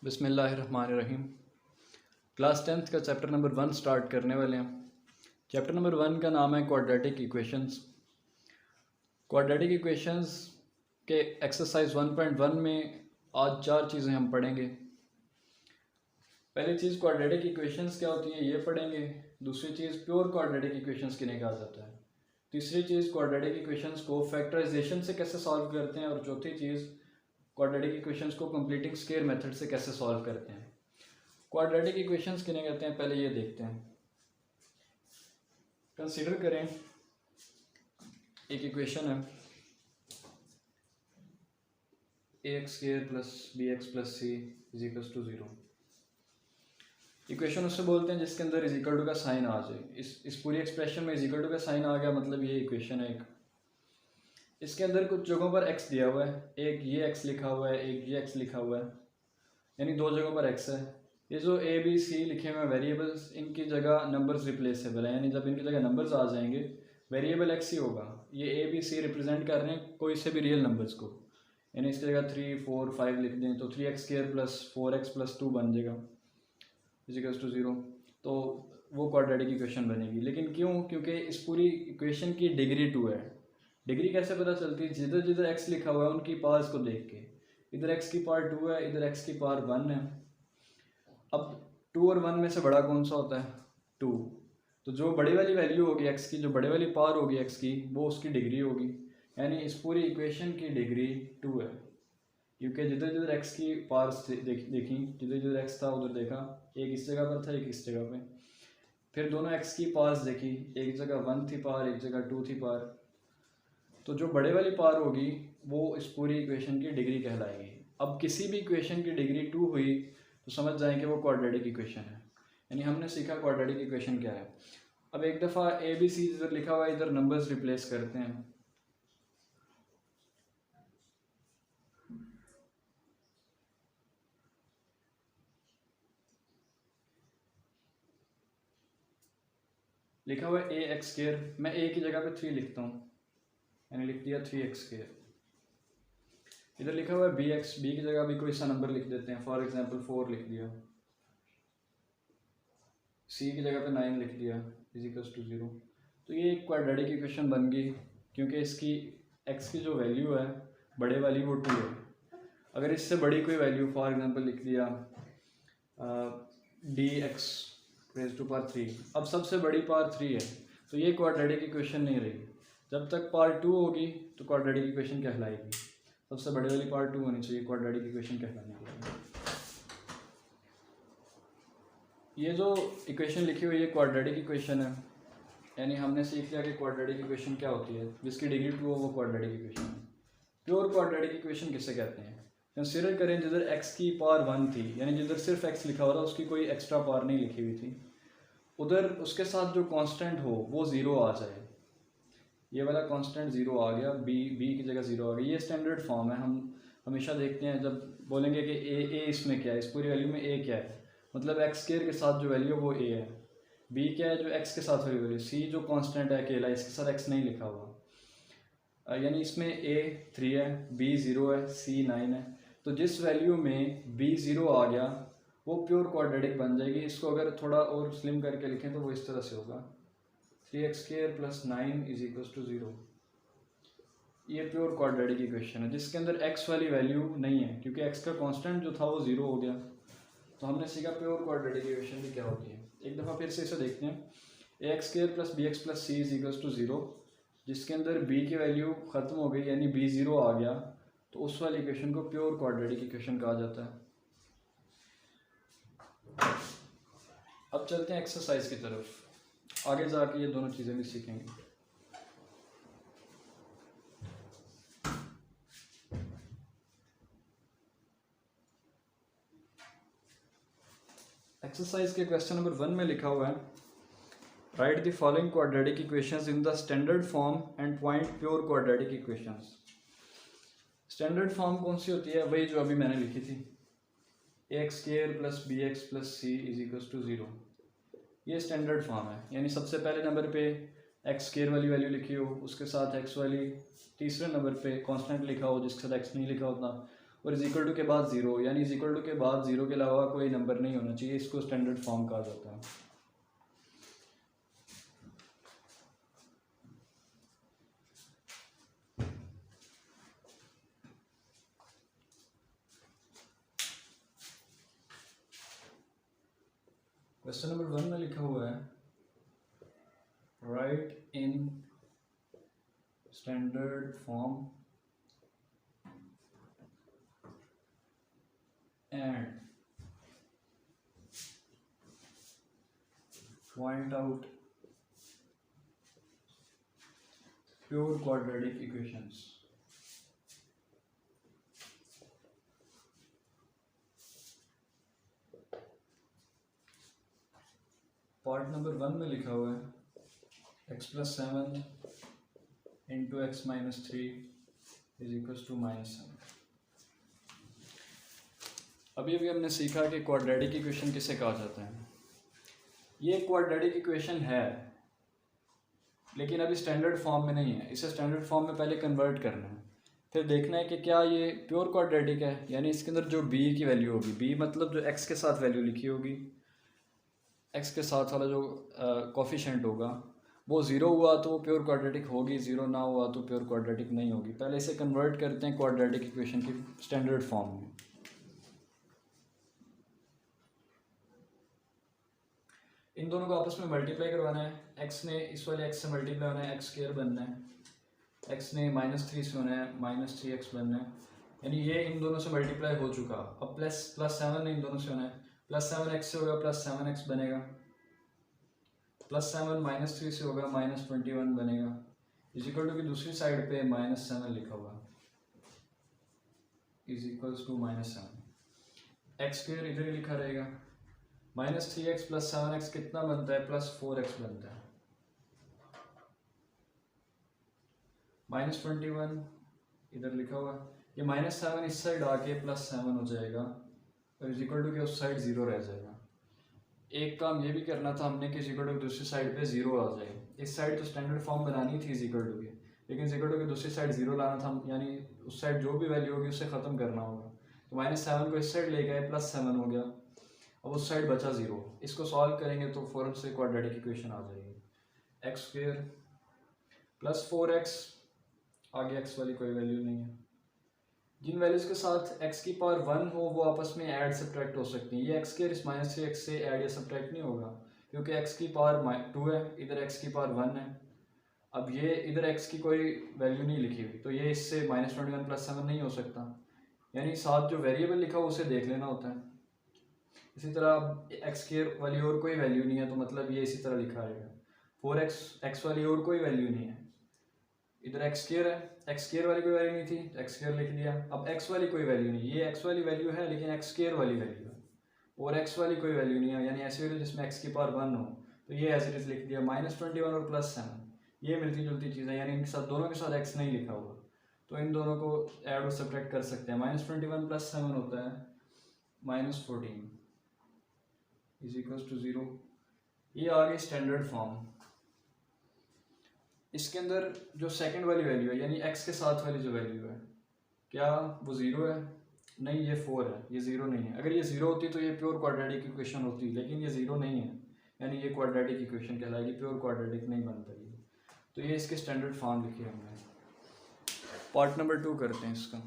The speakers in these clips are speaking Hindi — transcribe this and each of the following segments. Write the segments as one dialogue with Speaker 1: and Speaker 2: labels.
Speaker 1: बिस्मिल्लाहिर्रहमानिर्रहीम। क्लास 10th का चैप्टर नंबर 1 स्टार्ट करने वाले हैं। चैप्टर नंबर 1 का नाम है क्वाड्रेटिक इक्वेशंस। क्वाड्रेटिक इक्वेशंस के एक्सरसाइज 1.1 में आज 4 चीज़ें हम पढ़ेंगे। पहली चीज़ क्वाड्रेटिक इक्वेशंस क्या होती हैं ये पढ़ेंगे। दूसरी चीज़ प्योर क्वाड्रेटिक इक्वेशंस किन्हें कहा जाता है। तीसरी चीज़ क्वाड्रेटिक इक्वेशंस को फैक्टराइजेशन से कैसे सॉल्व करते हैं। और चौथी चीज़ क्वाड्रेटिक इक्वेशंस को कंप्लीटिंग स्क्वायर मेथड से कैसे सॉल्व करते हैं। क्वाड्रेटिक इक्वेशंस किन्हें कहते हैं पहले ये देखते हैं। कंसीडर करें एक इक्वेशन है ax² + bx + c = 0। इक्वेशन उससे बोलते हैं जिसके अंदर इजिकल टू का साइन आ जाए। इस पूरी एक्सप्रेशन में इजिकल टू का साइन आ गया मतलब ये इक्वेशन है एक। इसके अंदर कुछ जगहों पर x दिया हुआ है, एक ये x लिखा हुआ है, एक ये x लिखा हुआ है, यानी दो जगहों पर x है। ये जो a b c लिखे हुए हैं वेरिएबल्स, इनकी जगह नंबर्स रिप्लेसेबल है, यानी जब इनकी जगह नंबर्स आ जाएंगे वेरिएबल x ही होगा। ये a b c रिप्रेजेंट कर रहे हैं कोई से भी रियल नंबर्स को, यानी इसकी जगह 3 4 5 लिख दें तो 3x² + 4x + 2 बन जाएगा = 0। तो वो क्वाड्रेटिक इक्वेशन बनेगी। लेकिन क्यों? क्योंकि इस पूरी इक्वेशन की डिग्री 2 है। डिग्री कैसे पता चलती है? जिधर जिधर x लिखा हुआ है उनकी पावर्स को देख के। इधर x की पावर 2 है, इधर x की पावर 1 है। अब 2 और 1 में से बड़ा कौन सा होता है? 2। तो जो बड़ी वाली वैल्यू होगी x की, जो बड़े वाली पावर होगी x की, वो उसकी डिग्री होगी। यानी इस पूरी इक्वेशन की डिग्री 2 है, क्योंकि जिधर जिधर x की पावर्स देखी, जिधर जिधर x था उधर देखा, एक इस जगह पर था एक इस जगह पे। फिर दोनों x की पावर्स देखी, एक जगह 1 थी पावर, एक जगह 2 थी पावर। तो जो बड़े वाली पावर होगी वो इस पूरी इक्वेशन की डिग्री कहलाएगी। अब किसी भी इक्वेशन की डिग्री 2 हुई तो समझ जाएं कि वो क्वाड्रेटिक इक्वेशन है। यानी हमने सीखा क्वाड्रेटिक इक्वेशन क्या है। अब एक दफ़ा ए बी सी इधर लिखा हुआ है, इधर नंबर्स रिप्लेस करते हैं। लिखा हुआ है ax², मैं a की जगह पे 3 लिखता हूँ, यानी लिख दिया 3x²। इधर लिखा हुआ है bx, b की जगह भी कोई सा नंबर लिख देते हैं, फॉर एग्जांपल 4 लिख दिया। c की जगह पे 9 लिख दिया = 0। तो ये एक क्वाड्रेटिक इक्वेशन बन गई, क्योंकि इसकी x की जो वैल्यू है बड़े वाली वो 2 है। अगर इससे बड़ी कोई वैल्यू फॉर एग्जांपल लिख दिया dx⁻3, अब सबसे बड़ी पावर 3 है, तो ये क्वाड्रेटिक इक्वेशन नहीं रही। जब तक पावर 2 होगी तो क्वाड्रेटिक इक्वेशन कहलाएगी। सबसे बड़े वाली पावर 2 होनी चाहिए क्वाड्रेटिक इक्वेशन कहलाने के लिए। ये जो इक्वेशन लिखी हुई है क्वाड्रेटिक इक्वेशन है, यानी हमने सीख लिया कि क्वाड्रेटिक इक्वेशन क्या होती है। जिसकी डिग्री 2 हो वो क्वाड्रेटिक इक्वेशन है। प्योर क्वाड्रेटिक इक्वेशन किसे कहते हैं? कंसीडर करें जिधर x की पावर 1 थी, यानी जिधर सिर्फ x लिखा हुआ था, उसकी कोई एक्स्ट्रा पावर नहीं लिखी हुई थी, उधर उसके साथ जो कांस्टेंट हो वो 0 आ जाए। ये वाला कांस्टेंट 0 आ गया, b की जगह 0 आ गई। ये स्टैंडर्ड फॉर्म है। हम हमेशा देखते हैं जब बोलेंगे कि a इसमें क्या है, इस पूरी वैल्यू में a क्या है, मतलब x² के साथ जो वैल्यू है वो a है। b क्या है? जो x के साथ वाली वैल्यू। c जो कांस्टेंट है अकेला, इसके साथ x नहीं लिखा हुआ, यानी इसमें a 3 है, b 0 है, c 9 है। तो जिस वैल्यू में b 0 आ गया वो प्योर क्वाड्रेटिक बन जाएगी। इसको अगर थोड़ा और स्लिम करके लिखें तो वो इस तरह से होगा 3x² + 9 = 0। ये प्योर क्वाड्रेटिक इक्वेशन है जिसके अंदर x वाली वैल्यू नहीं है, क्योंकि x का कांस्टेंट जो था वो 0 हो गया। तो हमने सीखा प्योर क्वाड्रेटिक इक्वेशन भी क्या होती है। एक दफ़ा फिर से इसे देखते हैं। ax² + bx + c = 0, जिसके अंदर b की वैल्यू ख़त्म हो गई, यानी b 0 आ गया, तो उस वाली इक्वेशन को प्योर क्वाड्रेटिक इक्वेशन कहा जाता है। अब चलते हैं एक्सरसाइज की तरफ। आगे जाके ये दोनों चीज़ें भी सीखेंगे। एक्सरसाइज के क्वेश्चन नंबर 1 में लिखा हुआ है, right the following quadratic equations in the standard form and point pure quadratic equations. Standard form कौन सी होती है? वही जो अभी मैंने लिखी थी, ax² + bx + c = 0। ये स्टैंडर्ड फॉर्म है, यानी सबसे पहले नंबर पे x² वाली वैल्यू लिखी हो, उसके साथ x वाली, तीसरे नंबर पे कांस्टेंट लिखा हो जिसके साथ x नहीं लिखा होता, और इज इक्वल टू के बाद ज़ीरो, यानी इज इक्वल टू के बाद ज़ीरो के अलावा कोई नंबर नहीं होना चाहिए, इसको स्टैंडर्ड फॉर्म कहा जाता है। क्वेश्चन नंबर 1 में लिखा हुआ है right in standard form and point out pure quadratic equations. Part number 1 में लिखा हुआ है x+7 into x-3 is equal to -7। अभी हमने सीखा कि क्वाड्रेटिक इक्वेशन किसे कहा जाता है। ये क्वाड्रेटिक इक्वेशन है लेकिन अभी स्टैंडर्ड फॉर्म में नहीं है, इसे स्टैंडर्ड फॉर्म में पहले कन्वर्ट करना है, फिर देखना है कि क्या ये प्योर क्वाड्रेटिक है, यानी इसके अंदर जो b की वैल्यू होगी, b मतलब जो x के साथ वैल्यू लिखी होगी, x के साथ वाला जो कोफिशिएंट होगा वो ज़ीरो हुआ तो वो प्योर क्वाड्रेटिक होगी, ज़ीरो ना हुआ तो प्योर क्वाड्रेटिक नहीं होगी। पहले इसे कन्वर्ट करते हैं क्वाड्रेटिक इक्वेशन की स्टैंडर्ड फॉर्म में। इन दोनों को आपस में मल्टीप्लाई करवाना है, x ने इस वाले x से मल्टीप्लाई होना है, x² बनना है, x ने -3 से होना है, -3x बनना है, यानी ये इन दोनों से मल्टीप्लाई हो चुका। अब +7 ने इन दोनों से होना है, +7x से होगा +7x बनेगा, +7 -3 से होगा -21 बनेगा, इज इक्वल टू की दूसरी साइड पे -7 लिखा हुआ इज इक्वल्स टू -7, x² इधर ही लिखा रहेगा, -3x + 7x कितना बनता है, +4x बनता है, -21 इधर लिखा हुआ, ये -7 इस साइड आके +7 हो जाएगा और इज इक्वल टू के उस साइड 0 रह जाएगा। एक काम ये भी करना था हमने कि इज इक्वल टू दूसरी साइड पे 0 आ जाए, इस साइड तो स्टैंडर्ड फॉर्म बनानी थी इज इक्वल टू के, लेकिन इज इक्वल टू के दूसरी साइड 0 लाना था, यानी उस साइड जो भी वैल्यू होगी उससे ख़त्म करना होगा। तो -7 को इस साइड ले गए, +7 हो गया, अब उस साइड बचा 0, इसको सॉल्व करेंगे तो फ़ौरन से क्वाड्रेटिक इक्वेशन आ जाएगी। x² + 4x, आगे x वाली कोई वैल्यू नहीं है, जिन वैल्यूज़ के साथ x की पावर 1 हो वो आपस में ऐड सब्ट्रैक्ट हो सकती हैं। ये x² इस -3x से ऐड या सब्ट्रैक्ट नहीं होगा क्योंकि x की पावर 2 है, इधर x की पावर 1 है। अब ये इधर x की कोई वैल्यू नहीं लिखी हुई तो ये इससे -21 + 7 नहीं हो सकता, यानी साथ जो वेरिएबल लिखा हो उसे देख लेना होता है। इसी तरह x² वाली और कोई वैल्यू नहीं है तो मतलब ये इसी तरह लिखा रहेगा। 4x x वाली और कोई वैल्यू नहीं है, इधर x² है, x² वाली कोई वैल्यू नहीं थी तो x² लिख दिया। अब x वाली कोई वैल्यू नहीं, ये x वाली वैल्यू है लेकिन x² वाली वैल्यू है, और x वाली कोई वैल्यू नहीं है, यानी ऐसी वैल्यू जिसमें x की पावर 1 हो तो ये एज इट इज लिख दिया। -21 और +7 ये मिलती जुलती चीज़ें, यानी इनके साथ दोनों के साथ x नहीं लिखा हुआ तो इन दोनों को ऐड और सब्ट्रैक्ट कर सकते हैं। -21 + 7 होता है -14 इज इक्वल टू 0। ये आ गई स्टैंडर्ड फॉर्म। इसके अंदर जो सेकंड वाली वैल्यू है यानी x के साथ वाली जो वैल्यू है, क्या वो 0 है? नहीं, ये 4 है, ये 0 नहीं है। अगर ये 0 होती तो ये प्योर क्वाड्रेटिक इक्वेशन होती, लेकिन ये 0 नहीं है, यानी ये क्वाड्रेटिक इक्वेशन कहलाएगी, प्योर क्वाड्रेटिक नहीं बन पाएगी। तो ये इसके स्टैंडर्ड फॉर्म लिखी हमने। पार्ट नंबर 2 करते हैं इसका।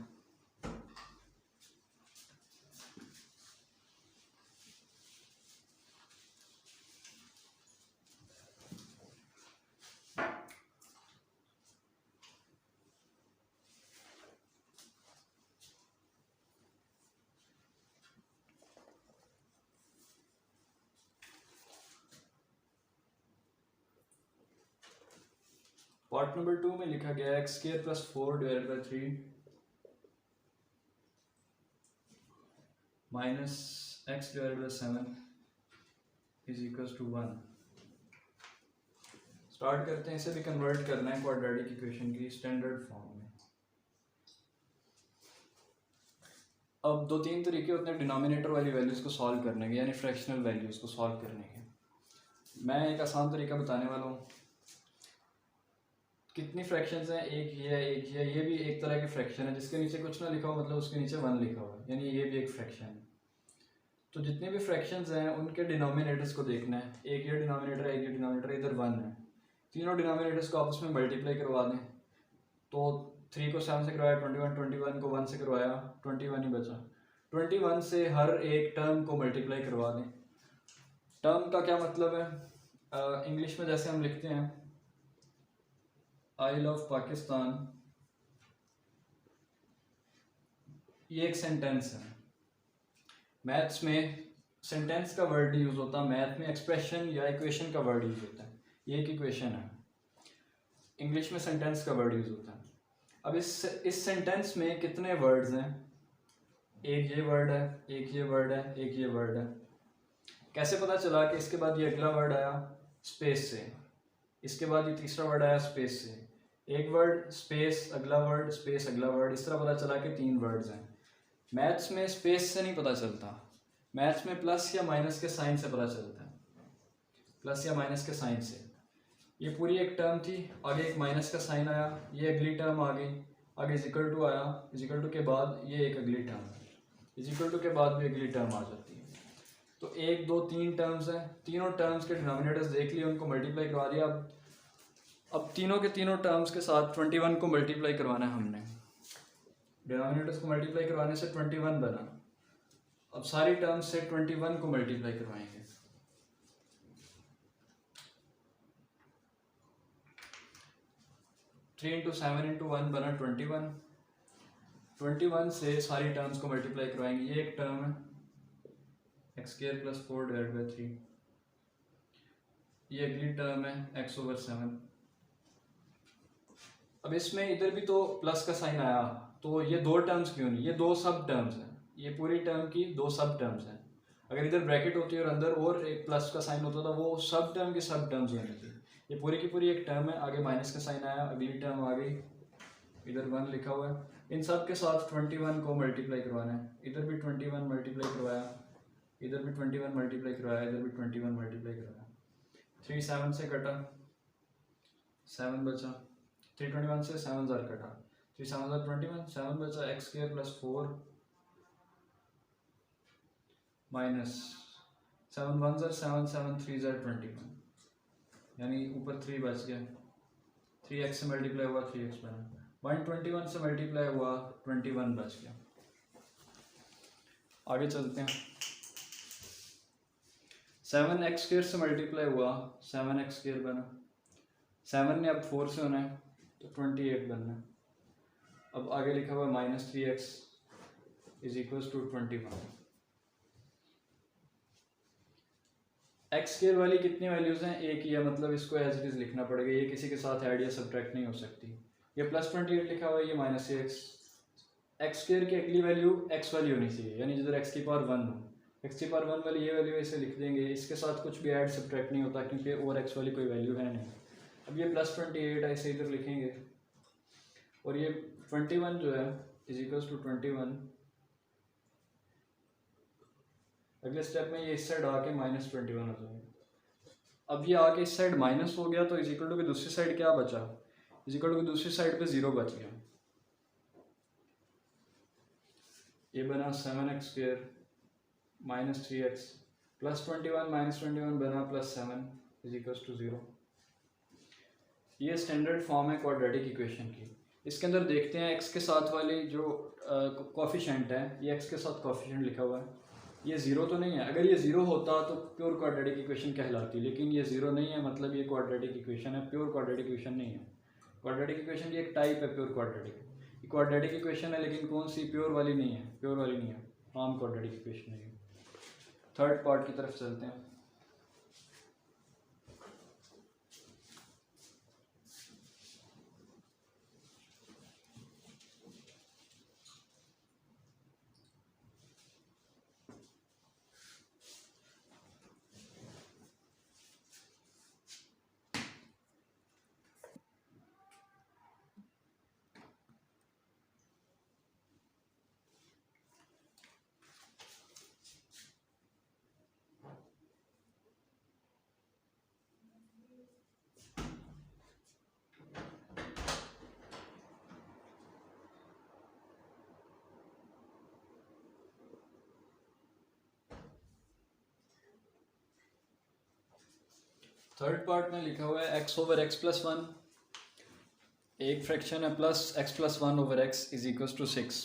Speaker 1: पार्ट नंबर 2 में लिखा गया है x² + 4 / 3 - x / 7 is equal to 1। Start करते हैं, इसे भी कन्वर्ट करना है क्वाड्रेटिक इक्वेशन की स्टैंडर्ड फॉर्म में। अब 2-3 तरीके होते हैं डिनोमिनेटर वाली वैल्यूज़ को सॉल्व करने के, यानी फ्रैक्शनल वैल्यूज़ को सॉल्व करने के। मैं एक आसान तरीका बताने वाला हूँ कितनी फ्रैक्शंस हैं, एक ये है, एक ये भी एक तरह की फ्रैक्शन है, जिसके नीचे कुछ ना लिखा हो मतलब उसके नीचे 1 लिखा हुआ है, यानी ये भी एक फ्रैक्शन है। तो जितने भी फ्रैक्शंस हैं उनके डिनोमिनेटर्स को देखना है, एक ये डिनोमिनेटर है, एक ये डिनोमिनेटर, इधर 1 है, तीनों डिनोमिनेटर्स को आपस में मल्टीप्लाई करवा दें। तो 3 को 7 से करवाया 21, 21 को 1 से करवाया 21 ही बचा। 21 से हर एक टर्म को मल्टीप्लाई करवा दें। टर्म का क्या मतलब है, इंग्लिश में जैसे हम लिखते हैं आइल ऑफ पाकिस्तान, ये एक सेंटेंस है। मैथ्स में सेंटेंस का वर्ड यूज होता है, मैथ में एक्सप्रेशन या इक्वेशन का वर्ड यूज होता है। ये एक इक्वेशन है, इंग्लिश में सेंटेंस का वर्ड यूज होता है। अब इस सेंटेंस में कितने वर्ड्स हैं, एक ये वर्ड है, एक ये वर्ड है, एक ये वर्ड है। कैसे पता चला कि इसके बाद ये अगला वर्ड आया स्पेस से, इसके बाद ये तीसरा वर्ड आया स्पेस से, एक वर्ड स्पेस अगला वर्ड स्पेस अगला वर्ड, इस तरह पता चला कि 3 वर्ड्स हैं। मैथ्स में स्पेस से नहीं पता चलता, मैथ्स में प्लस या माइनस के साइन से पता चलता है, प्लस या माइनस के साइन से। ये पूरी एक टर्म थी, आगे एक माइनस का साइन आया, ये अगली टर्म आ गई, आगे इजिकल टू आया, इजिकल टू के बाद ये एक अगली टर्म, इजिकल टू के बाद भी अगली टर्म आ जाती है। तो 1 2 3 टर्म्स हैं, तीनों टर्म्स के डिनोमिनेटर्स देख लिए, उनको मल्टीप्लाई करवा दिया। अब तीनों के तीनों टर्म्स के साथ 21 को मल्टीप्लाई करवाना है हमने, डिनोमिनेटर्स को मल्टीप्लाई करवाने से 21 बना। अब सारी टर्म्स से 21 को मल्टीप्लाई करवाएंगे। थ्री इंटू 7 इंटू 1 बना 21, 21 से सारी टर्म्स को मल्टीप्लाई करवाएंगे। ये एक टर्म है x square plus 4 divide by 3, ये अगली टर्म है x ओवर 7। अब इसमें इधर भी तो प्लस का साइन आया, तो ये 2 टर्म्स क्यों नहीं, ये 2 सब टर्म्स हैं, ये पूरी टर्म की 2 सब टर्म्स हैं। अगर इधर ब्रैकेट होती है और अंदर और एक प्लस का साइन होता था, वो सब टर्म की सब टर्म्स होनी थी। ये पूरी की पूरी एक टर्म है, आगे माइनस का साइन आया, अगली टर्म आ गई, इधर 1 लिखा हुआ है। इन सब के साथ 21 को मल्टीप्लाई करवाना है, इधर भी 21 मल्टीप्लाई करवाया, इधर भी 21 मल्टीप्लाई करवाया, इधर भी 21 मल्टीप्लाई करवाया। 3 7 से कटा, 7 बचा, 321 से 7 जार कटा, 3 7 जार 21, 7 बचा, x square plus 4 minus 7 1 jar 7 7 3 jar 21, यानी ऊपर 3 बच गया, 3x से मल्टीप्लाई हुआ 3x बना, 121 से मल्टीप्लाई हुआ 21 बच गया। आगे चलते हैं, 7x स्क्वायर से मल्टीप्लाई हुआ 7x स्क्वायर बना, 7 ने अब 4 से होना है तो 28 बनना है। अब आगे लिखा हुआ minus 3x is equal to 21। X square वाली कितनी वैल्यूज हैं, एक ही है, मतलब इसको एज इट इज लिखना पड़ेगा, ये किसी के साथ ऐड या सब्ट्रैक्ट नहीं हो सकती। ये प्लस 28 लिखा हुआ है, ये माइनस एक्स, एक्स स्क्वायर की अगली वैल्यू एक्स वाली होनी चाहिए, यानी जिधर एक्स की पावर 1 हो, एक्स की पावर 1 वाली ये वैल्यू ऐसे लिख देंगे, इसके साथ कुछ भी ऐड सब्ट्रैक्ट नहीं होता क्योंकि और एक्स वाली कोई वैल्यू है नहीं। अब ये प्लस 28 ऐसे इधर लिखेंगे, और ये 21 जो है इज इक्वल्स टू 21, अगले स्टेप में ये इस साइड आके माइनस 21 हो जाएगा। अब ये आके इस साइड माइनस हो गया, तो इज इक्वल टू की दूसरी साइड क्या बचा, इज इक्वल टू की दूसरी साइड पे 0 बच गया। ये बना 7x square minus 3x plus 21 minus 21 बना प्लस 7 इज इक्वल टू 0। ये स्टैंडर्ड फॉर्म है क्वाड्रेटिक इक्वेशन की। इसके अंदर देखते हैं x के साथ वाली जो कोफिशिएंट है, ये x के साथ कोफिशिएंट लिखा हुआ है, ये 0 तो नहीं है। अगर ये 0 होता तो प्योर क्वाड्रेटिक इक्वेशन कहलाती, लेकिन ये 0 नहीं है, मतलब ये क्वाड्रेटिक इक्वेशन है, प्योर क्वाड्रेटिक इक्वेशन नहीं है। क्वाड्रेटिक इक्वेशन की एक टाइप है प्योर क्वाड्रेटिक, क्वाड्रेटिक इक्वेशन है लेकिन कौन सी, प्योर वाली नहीं है, प्योर वाली नहीं है, आम क्वाड्रेटिक इक्वेशन है। थर्ड पार्ट की तरफ चलते हैं। थर्ड पार्ट में लिखा हुआ है x over x plus one, एक फ्रैक्शन है plus x plus one over x is equal to 6।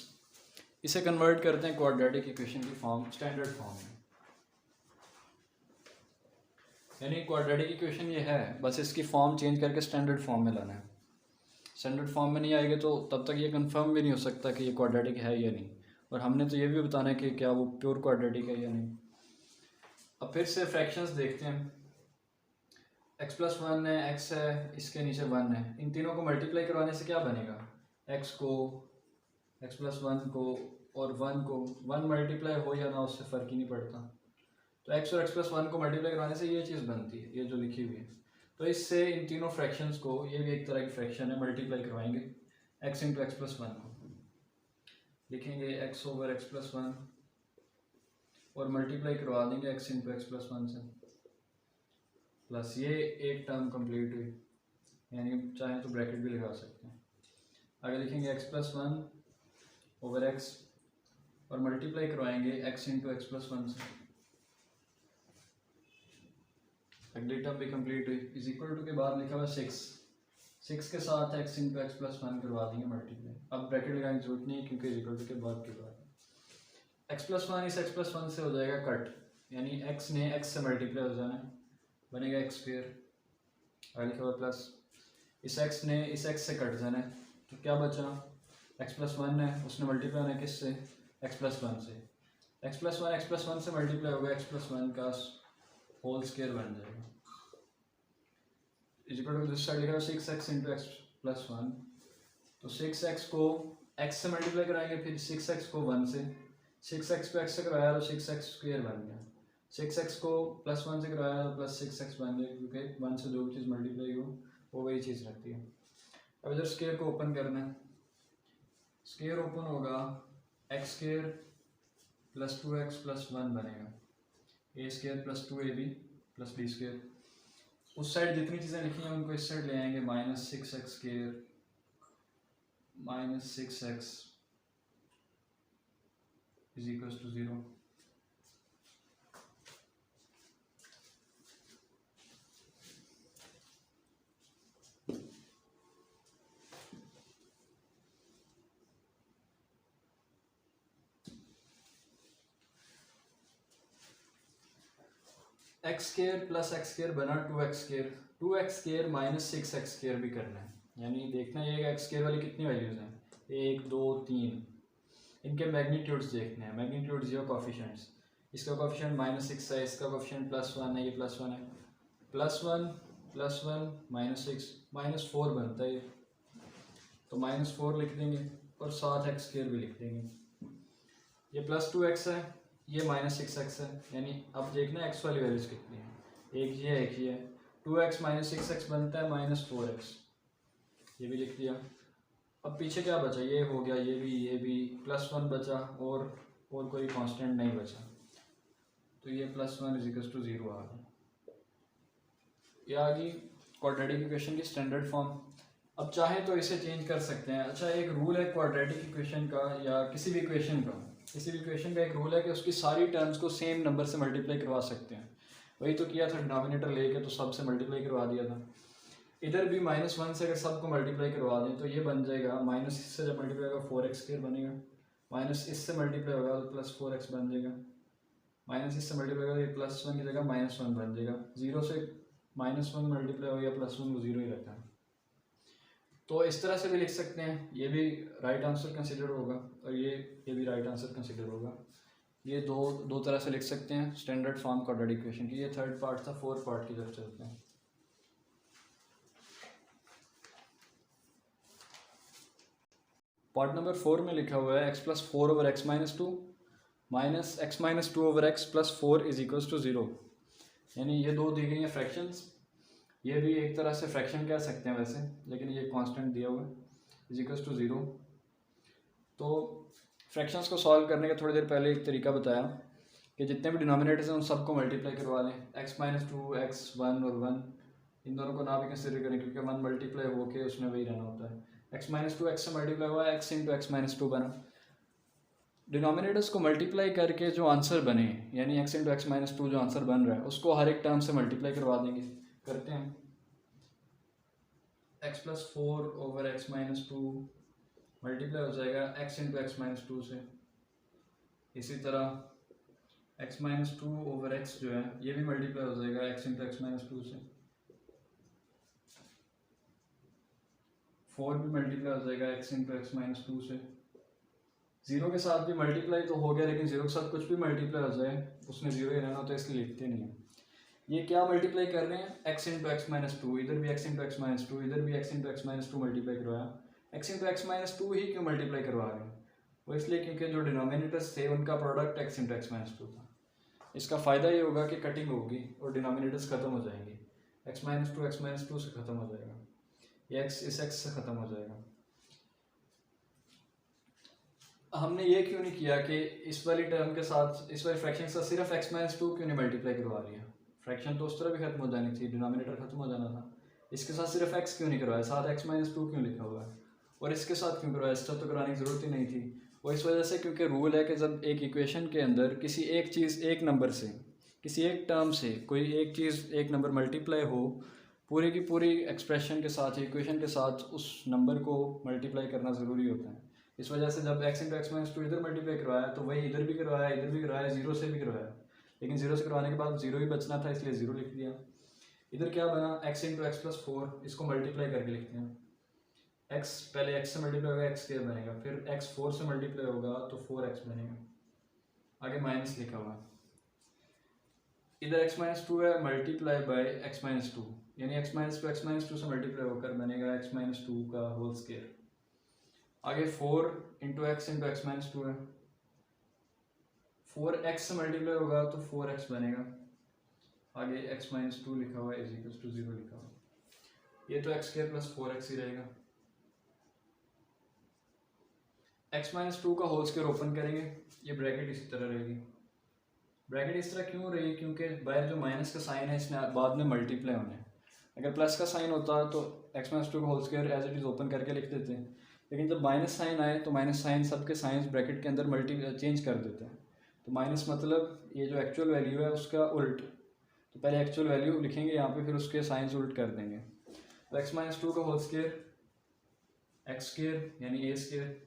Speaker 1: इसे कन्वर्ट करते हैं क्वाड्रेटिक इक्वेशन की फॉर्म, स्टैंडर्ड फॉर्म में। यानी क्वाड्रेटिक इक्वेशन ये है, बस इसकी फॉर्म चेंज करके स्टैंडर्ड फॉर्म में लाना है। स्टैंडर्ड फॉर्म में नहीं आएगी तो तब तक ये कंफर्म भी नहीं हो सकता कि ये क्वाड्रेटिक है या नहीं, और हमने तो ये भी बताना है कि क्या वो प्योर क्वाड्रेटिक है या नहीं। अब फिर से फ्रैक्शंस देखते हैं। एक्स प्लस वन है, एक्स है, इसके नीचे वन है, इन तीनों को मल्टीप्लाई करवाने से क्या बनेगा, एक्स को, एक्स प्लस वन को और वन को, वन मल्टीप्लाई हो या ना उससे फ़र्क ही नहीं पड़ता। तो एक्स और एक्स प्लस वन को मल्टीप्लाई करवाने से ये चीज़ बनती है, ये जो लिखी हुई है। तो इससे इन तीनों फ्रैक्शंस को, ये भी एक तरह की फ्रैक्शन है, मल्टीप्लाई करवाएंगे x into x plus one को, लिखेंगे x over x plus one और मल्टीप्लाई करवा देंगे x into x plus one से, प्लस ये एक टर्म कंप्लीट हुई, यानी चाहे तो ब्रैकेट भी लगा सकते हैं। आगे लिखेंगे X plus one over x और मल्टीप्लाई करवाएंगे x into x plus one से, अगली टर्म भी कंप्लीट हुई। इज इक्वल टू के बाद लिखा हुआ 6 के साथ x into x plus one करवा देंगे मल्टीप्लाई। अब ब्रैकेट लगाने की जरूरत नहीं है क्योंकि इज इक्वल टू के बाद एक्स प्लस वन इस एक्स प्लस वन से हो जाएगा कट, यानी एक्स ने एक्स से मल्टीप्लाई हो जाना है, बनेगा एक्स स्क्वेयर। आगे लिखा हुआ प्लस इस एक्स ने इस एक्स से कट जाना है, तो क्या बचा, एक्स प्लस वन है, उसने मल्टीप्लाई होना है किससे, एक्स प्लस वन से। एक्स प्लस वन से मल्टीप्लाई होगा एक्स प्लस वन का होल स्क्वायर बन जाएगा। Is equal to this side लिखा है 6x into x plus one, तो 6x को x से मल्टीप्लाई कराएंगे, फिर 6x को 1 से, 6x को x से कराया तो 6x स्क्वायर बन गया, 6x को प्लस 1 से कराया तो प्लस 6x बन गया, क्योंकि 1 से जो भी चीज़ मल्टीप्लाई हो वो वही चीज़ रहती है। अब इधर स्क्वायर को ओपन करना है, स्क्वायर ओपन होगा X square plus 2x plus 1 बनेगा, A square plus 2ab plus B square. उस साइड जितनी चीज़ें लिखी हैं उनको इस साइड ले आएंगे, minus 6x square minus 6x is equal to 0। X square plus X square बना 2x square, 2x square minus 6x square भी करना है, यानी देखना ये एक्स स्क्वायर वाली कितनी वैल्यूज़ हैं, 1 2 3, इनके मैग्नीट्यूड्स देखने हैं, मैग्नीट्यूड्स या कोफिशिएंट्स। इसका कोफिशिएंट माइनस 6 है, इसका कोफिशिएंट प्लस 1 है, ये प्लस 1 है, प्लस वन माइनस 6 माइनस 4 बनता है, तो माइनस 4 लिख देंगे और साथ एक्स स्क्वायर भी लिख देंगे। ये प्लस 2x है, ये माइनस 6x है, यानी अब देखना एक्स वाली वैल्यूज कितनी है, एक ये है एक ये है, 2x माइनस 6x बनता है माइनस 4x, ये भी लिख दिया। अब पीछे क्या बचा, ये हो गया, ये भी प्लस 1 बचा और कोई कांस्टेंट नहीं बचा, तो ये प्लस 1 इज इक्वल टू 0 आ गया। ये आ गई क्वाड्रेटिक इक्वेशन की स्टैंडर्ड फॉर्म। अब चाहे तो इसे चेंज कर सकते हैं। अच्छा, एक रूल है क्वाड्रेटिक इक्वेशन का या किसी भी इक्वेशन का एक रूल है कि उसकी सारी टर्म्स को सेम नंबर से मल्टीप्लाई करवा सकते हैं। वही तो किया था, डिनोमिनेटर लेके तो सब से मल्टीप्लाई करवा दिया था। इधर भी -1 से अगर सबको मल्टीप्लाई करवा दें तो ये बन जाएगा, माइनस इससे जब मल्टीप्लाई होगा 4x स्क्वायर बनेगा, माइनस इससे मल्टीप्लाई होगा तो प्लस 4x बन जाएगा, माइनस इससे मल्टीप्लाई होगा ये +1 की जगह -1 बन जाएगा। 0 से -1 मल्टीप्लाई हो या +1 को 0 ही रहता है। तो इस तरह से भी लिख सकते हैं, ये भी राइट आंसर कंसिडर होगा और ये भी राइट आंसर कंसिडर होगा। ये दो तरह से लिख सकते हैं स्टैंडर्ड फॉर्म क्वाड्रेटिक इक्वेशन की। ये थर्ड पार्ट था, फोर्थ पार्ट की तरफ चलते हैं। पार्ट नंबर 4 में लिखा हुआ है x+4 over x - 2 minus x - 2 over x + 4 is equals to 0। यानी ये दो दी गई हैं फ्रैक्शंस, ये भी एक तरह से फ्रैक्शन कह सकते हैं वैसे, लेकिन ये कांस्टेंट दिया हुआ है, इज इक्वल्स टू 0। तो फ्रैक्शंस को सॉल्व करने का थोड़ी देर पहले एक तरीका बताया कि जितने भी डिनोमिनेटर्स हैं उन सबको मल्टीप्लाई करवा लें। x - 2 x 1 और 1 इन दोनों को ना भी कंसिडर करें क्योंकि 1 मल्टीप्लाई होके उसमें वही रहना होता है। x - 2 x से मल्टीप्लाई हुआ, x इंटू x - 2 बना। डिनोमिनेटर्स को मल्टीप्लाई करके जो आंसर बने, यानी x इंटू x - 2 जो आंसर बन रहा है उसको हर एक टर्म से मल्टीप्लाई करवा देंगे। करते हैं। x plus 4 over x minus 2 multiply हो जाएगा x इंटू एक्स माइनस 2 से। इसी तरह x माइनस 2 ओवर x जो है ये भी मल्टीप्लाई हो जाएगा x इंटू एक्स माइनस 2 से। 4 भी मल्टीप्लाई हो जाएगा x इंटू एक्स माइनस 2 से। 0 के साथ भी मल्टीप्लाई तो हो गया, लेकिन 0 के साथ कुछ भी मल्टीप्लाई हो जाए उसने 0 ही रहना होता है, इसलिए लिखते नहीं है। ये क्या मल्टीप्लाई कर रहे हैं, x इंटू एक्स माइनस 2, इधर भी x इंटू एक्स माइनस 2, इधर भी x into x minus 2 multiply करवाया। x इंटू एक्स माइनस 2 ही क्यों मल्टीप्लाई करवा रहे हैं, वो इसलिए क्योंकि जो डिनोमिनेटर्स थे उनका product x into x minus 2 था। इसका फ़ायदा ये होगा कि कटिंग होगी और डिनोमिनेटर्स खत्म हो जाएंगे, x माइनस 2 से ख़त्म हो जाएगा, ये x इस x से ख़त्म हो जाएगा। हमने ये क्यों नहीं किया कि इस वाली टर्म के साथ, इस वाली फ्रैक्शन के साथ सिर्फ x माइनस 2 क्यों नहीं मल्टीप्लाई करवा रही है, फ्रैक्शन तो उस तरह भी खत्म हो जानी थी, डिनोमिनेटर खत्म हो जाना था। इसके साथ सिर्फ x क्यों नहीं करवाया, साथ x माइनस 2 क्यों लिखा हुआ है, और इसके साथ क्यों करवाया, इसका तो कराने की ज़रूरत ही नहीं थी। और इस वजह से क्योंकि रूल है कि जब एक इक्वेशन के अंदर किसी एक चीज़, एक नंबर से, किसी एक टर्म से कोई एक चीज़, एक नंबर मल्टीप्लाई हो, पूरी की पूरी एक्सप्रेशन के साथ, इक्वेशन के साथ उस नंबर को मल्टीप्लाई करना ज़रूरी होता है। इस वजह से जब x इंटू एक्स माइनस 2 इधर मल्टीप्लाई करवाया तो वही इधर भी करवाया, इधर भी करवाया, 0 से भी करवाया, लेकिन 0 से करवाने के बाद 0 ही बचना था, इसलिए 0 लिख दिया। इधर क्या बना, x इंटू एक्स प्लस 4, इसको मल्टीप्लाई करके लिखते हैं। x पहले x से मल्टीप्लाई होगा x स्क्वायर बनेगा, फिर x 4 से मल्टीप्लाई होगा तो 4x बनेगा, आगे माइनस लिखा हुआ। इधर x माइनस 2 है, मल्टीप्लाई बाय x माइनस 2, यानी x माइनस 2 से मल्टीप्लाई होकर बनेगा x माइनस 2 का होल स्क्वायर। आगे 4 इंटू एक्स माइनस 2 है, 4x से मल्टीप्लाई होगा तो 4x बनेगा, आगे x माइनस 2 लिखा हुआ है इज इक्वल टू 0 लिखा हुआ है, ये तो x स्क्वायर प्लस 4x ही रहेगा। x माइनस 2 का होल स्क्वायर ओपन करेंगे, ये ब्रैकेट इसी तरह रहेगी। ब्रैकेट इस तरह क्यों रही, क्योंकि बाहर जो माइनस का साइन है इसने बाद में मल्टीप्लाई होना है। अगर प्लस का साइन होता तो x माइनस 2 का whole square as it is open करके लिख देते हैं, लेकिन जब माइनस साइन आए तो माइनस साइन सबके साइंस ब्रैकेट के अंदर चेंज कर देते हैं। तो माइनस मतलब ये जो एक्चुअल वैल्यू है उसका उल्ट, तो पहले एक्चुअल वैल्यू लिखेंगे यहाँ पे, फिर उसके साइंस उल्ट कर देंगे। तो x माइनस 2 का होल स्क्वायर x स्क्वायर यानी a square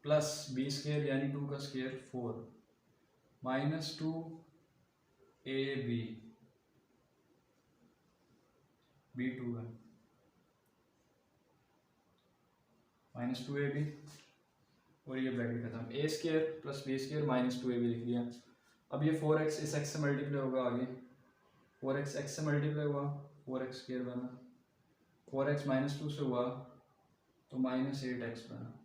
Speaker 1: plus b square यानी 2 का स्क्वायर 4 माइनस 2ab b2 है माइनस 2ab, और ये ब्रैकेट खत्म, a square plus b square minus 2ab लिख दिया। अब ये 4x इस x से मल्टीप्लाई होगा, आगे 4x x से मल्टीप्लाई हुआ 4x स्क्वायर बना, 4x माइनस 2 से हुआ तो माइनस 8x बना।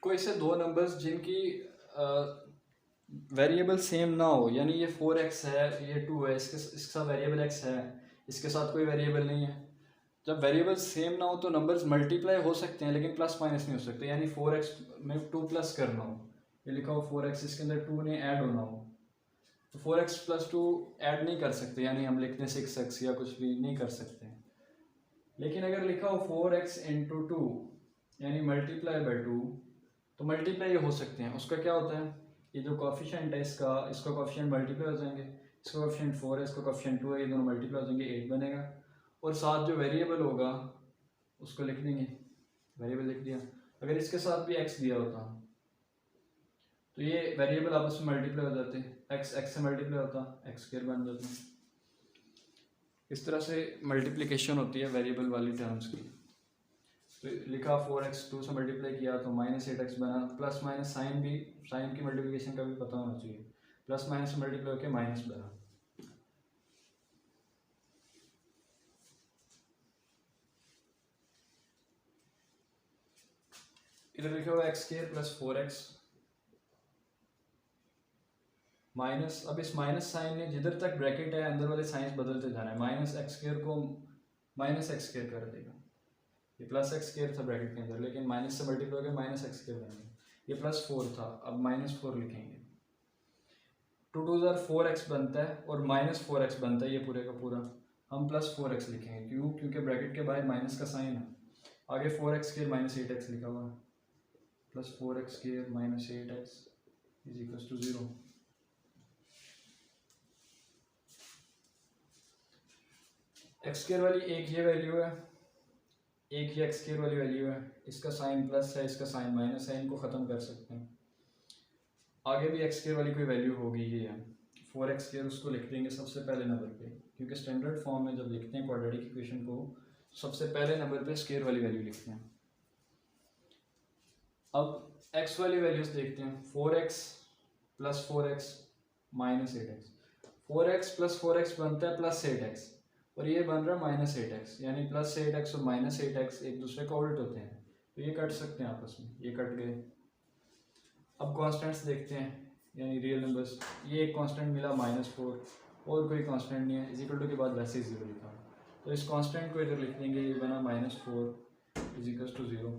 Speaker 1: कोई से दो नंबर्स जिनकी वेरिएबल सेम ना हो, यानी ये 4x है, ये 2 है, इसके साथ वेरिएबल x है, इसके साथ कोई वेरिएबल नहीं है। जब वेरिएबल सेम ना हो तो नंबर्स मल्टीप्लाई हो सकते हैं लेकिन प्लस माइनस नहीं हो सकते, यानी 4x में 2 प्लस करना हो, ये लिखा हो 4x, इसके अंदर 2 ने ऐड होना हो तो 4x प्लस 2 ऐड नहीं कर सकते, यानी हम लिखते हैं 6x या कुछ भी नहीं कर सकते। लेकिन अगर लिखा हो 4x इंटू 2 यानी मल्टीप्लाई बाई 2 तो मल्टीप्लाई हो सकते हैं। उसका क्या होता है, ये जो कोफिशिएंट है इसका कोफिशिएंट मल्टीप्लाई हो जाएंगे, इसका कोफिशिएंट 4 है, इसका कोफिशिएंट 2 है, ये दोनों मल्टीप्लाई हो जाएंगे, 8 बनेगा, और साथ जो वेरिएबल होगा उसको लिख देंगे, वेरिएबल लिख दिया। अगर इसके साथ भी x दिया होता तो ये वेरिएबल आपस में मल्टीप्लाई हो जाते, x से मल्टीप्लाई होता, x स्क्वायर बन जाता। इस तरह से मल्टीप्लिकेशन होती है वेरिएबल वाली टर्म्स की। तो लिखा 4x 2 से मल्टीप्लाई किया तो माइनस 8x बना, प्लस माइनस साइन भी, साइन की मल्टीप्लिकेशन का भी पता होना चाहिए, प्लस माइनस से मल्टीप्लाई होकर माइनस बना। इधर लिखा हुआ x square plus 4x minus, अब इस माइनस साइन ने जिधर तक ब्रैकेट है अंदर वाले साइंस बदलते जाना है, माइनस एक्स स्क्वायर को माइनस एक्स स्क्वायर कर देगा, ये प्लस एक्स स्क्वायर था ब्रैकेट के अंदर लेकिन माइनस से मल्टीप्लाई होकर माइनस एक्स स्क्वायर बनेगा, ये प्लस 4 था, अब माइनस 4 लिखेंगे, 2 2 ज़ार 4x बनता है और माइनस 4x बनता है, ये पूरे का पूरा हम प्लस 4x लिखेंगे, क्यों, क्योंकि ब्रैकेट के बाहर माइनस का साइन है। आगे 4x स्क्वायर माइनस 8x लिखा हुआ है, plus 4x² minus 8x is equal to 0। x² वाली एक ये वैल्यू है, एक ही x² वाली वैल्यू है, इसका साइन प्लस है, इसका साइन माइनस है, इनको ख़त्म कर सकते हैं। आगे भी x² वाली कोई वैल्यू होगी, ये है 4x², उसको लिख देंगे सबसे पहले नंबर पे, क्योंकि स्टैंडर्ड फॉर्म में जब लिखते हैं क्वाड्रेटिक इक्वेशन को सबसे पहले नंबर पे स्क्वायर वाली वैल्यू लिखते हैं। अब x वाली वैल्यूज देखते हैं, 4x plus 4x minus 8x, 4x plus 4x बनता है प्लस 8x, और ये बन रहा है माइनस 8x, यानी प्लस 8x और माइनस 8x एक दूसरे का उल्ट होते हैं, तो ये कट सकते हैं आपस में, ये कट गए। अब कॉन्स्टेंट्स देखते हैं, यानी रियल नंबर्स, ये एक कांस्टेंट मिला -4, और कोई कांस्टेंट नहीं है, इज इक्वल टू के बाद वैसे ही 0 लिखा, तो इस कांस्टेंट को इधर लिख देंगे, ये बना -4 इज इक्वल टू 0।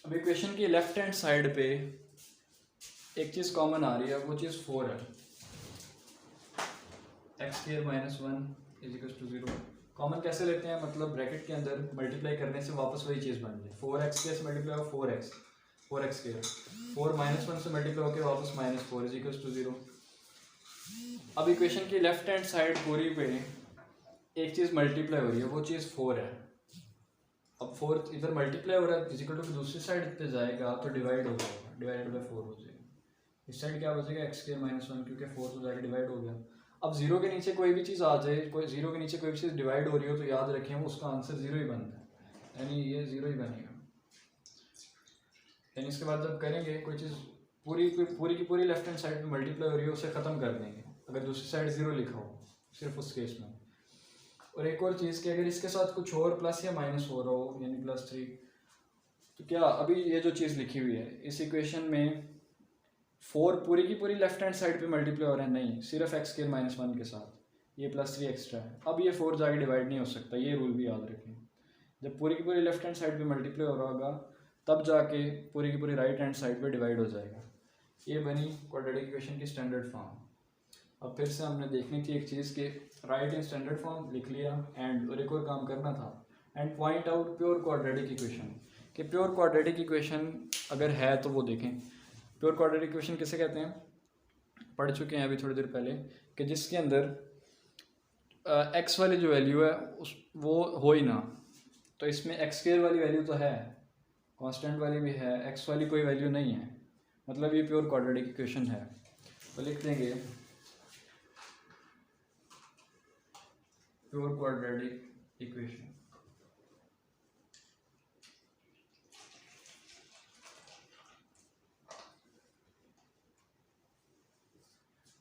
Speaker 1: अब इक्वेशन की लेफ्ट हैंड साइड पे एक चीज़ कॉमन आ रही है, वो चीज़ 4 है, x² - 1 is equal to 0। Common कैसे लेते हैं, मतलब ब्रैकेट के अंदर मल्टीप्लाई करने से वापस वही चीज़ बन जाए, 4x² से मल्टीप्लाई हो 4x, 4x², 4 -1 से मल्टीप्लाई होकर वापस -4 इज इक्वल टू 0। अब इक्वेशन की लेफ्ट हैंड साइड पूरी पे एक चीज़ मल्टीप्लाई हो रही है, वो चीज़ 4 है। अब 4 इधर मल्टीप्लाई हो रहा है, इज इक्वल टू दूसरी साइड पे जाएगा तो डिवाइड हो जाएगा, डिवाइडेड बाय 4 हो जाएगा, इस साइड क्या बचेगा x² - 1, क्योंकि 4 तो जाकर डिवाइड हो गया। अब 0 के नीचे कोई भी चीज़ आ जाए, कोई 0 के नीचे कोई भी चीज़ डिवाइड हो रही हो, तो याद रखें वो उसका आंसर 0 ही बनता है, यानी ये 0 ही बनेगा। यानी इसके बाद जब करेंगे कोई चीज़ पूरी की पूरी लेफ्ट हैंड साइड में मल्टीप्लाई हो रही है, उसे ख़त्म कर देंगे, अगर दूसरी साइड 0 लिखा हो, सिर्फ उस केस में। और एक और चीज़ कि अगर इसके साथ कुछ और प्लस या माइनस हो रहा हो, यानी +3, तो क्या अभी ये जो चीज़ लिखी हुई है इस इक्वेशन में 4 पूरी की पूरी लेफ्ट हैंड साइड पे मल्टीप्लाई हो रहा है, नहीं, सिर्फ x² - 1 के साथ, ये +3 एक्स्ट्रा है। अब ये 4 जाके डिवाइड नहीं हो सकता, ये रूल भी याद रखें, जब पूरी की पूरी लेफ्ट हैंड साइड पे मल्टीप्लाई हो रहा होगा तब जाके पूरी की पूरी राइट हैंड साइड पे डिवाइड हो जाएगा। ये बनी क्वाड्रेटिक इक्वेशन की स्टैंडर्ड फॉर्म। अब फिर से हमने देखनी थी एक चीज़ कि राइट इन स्टैंडर्ड फॉर्म लिख लिया, एंड और एक और काम करना था, and point out pure quadratic equation, कि प्योर क्वाड्रेटिक इक्वेशन अगर है तो वो देखें। प्योर क्वाड्रेटिक इक्वेशन किसे कहते हैं, पढ़ चुके हैं अभी थोड़ी देर पहले, कि जिसके अंदर x वाली जो वैल्यू है उस वो हो ही ना, तो इसमें x² वाली वैल्यू तो है, कांस्टेंट वाली भी है, x वाली कोई वैल्यू नहीं है, मतलब ये प्योर क्वाड्रेटिक इक्वेशन है। तो लिख देंगे प्योर क्वाड्रेटिक इक्वेशन,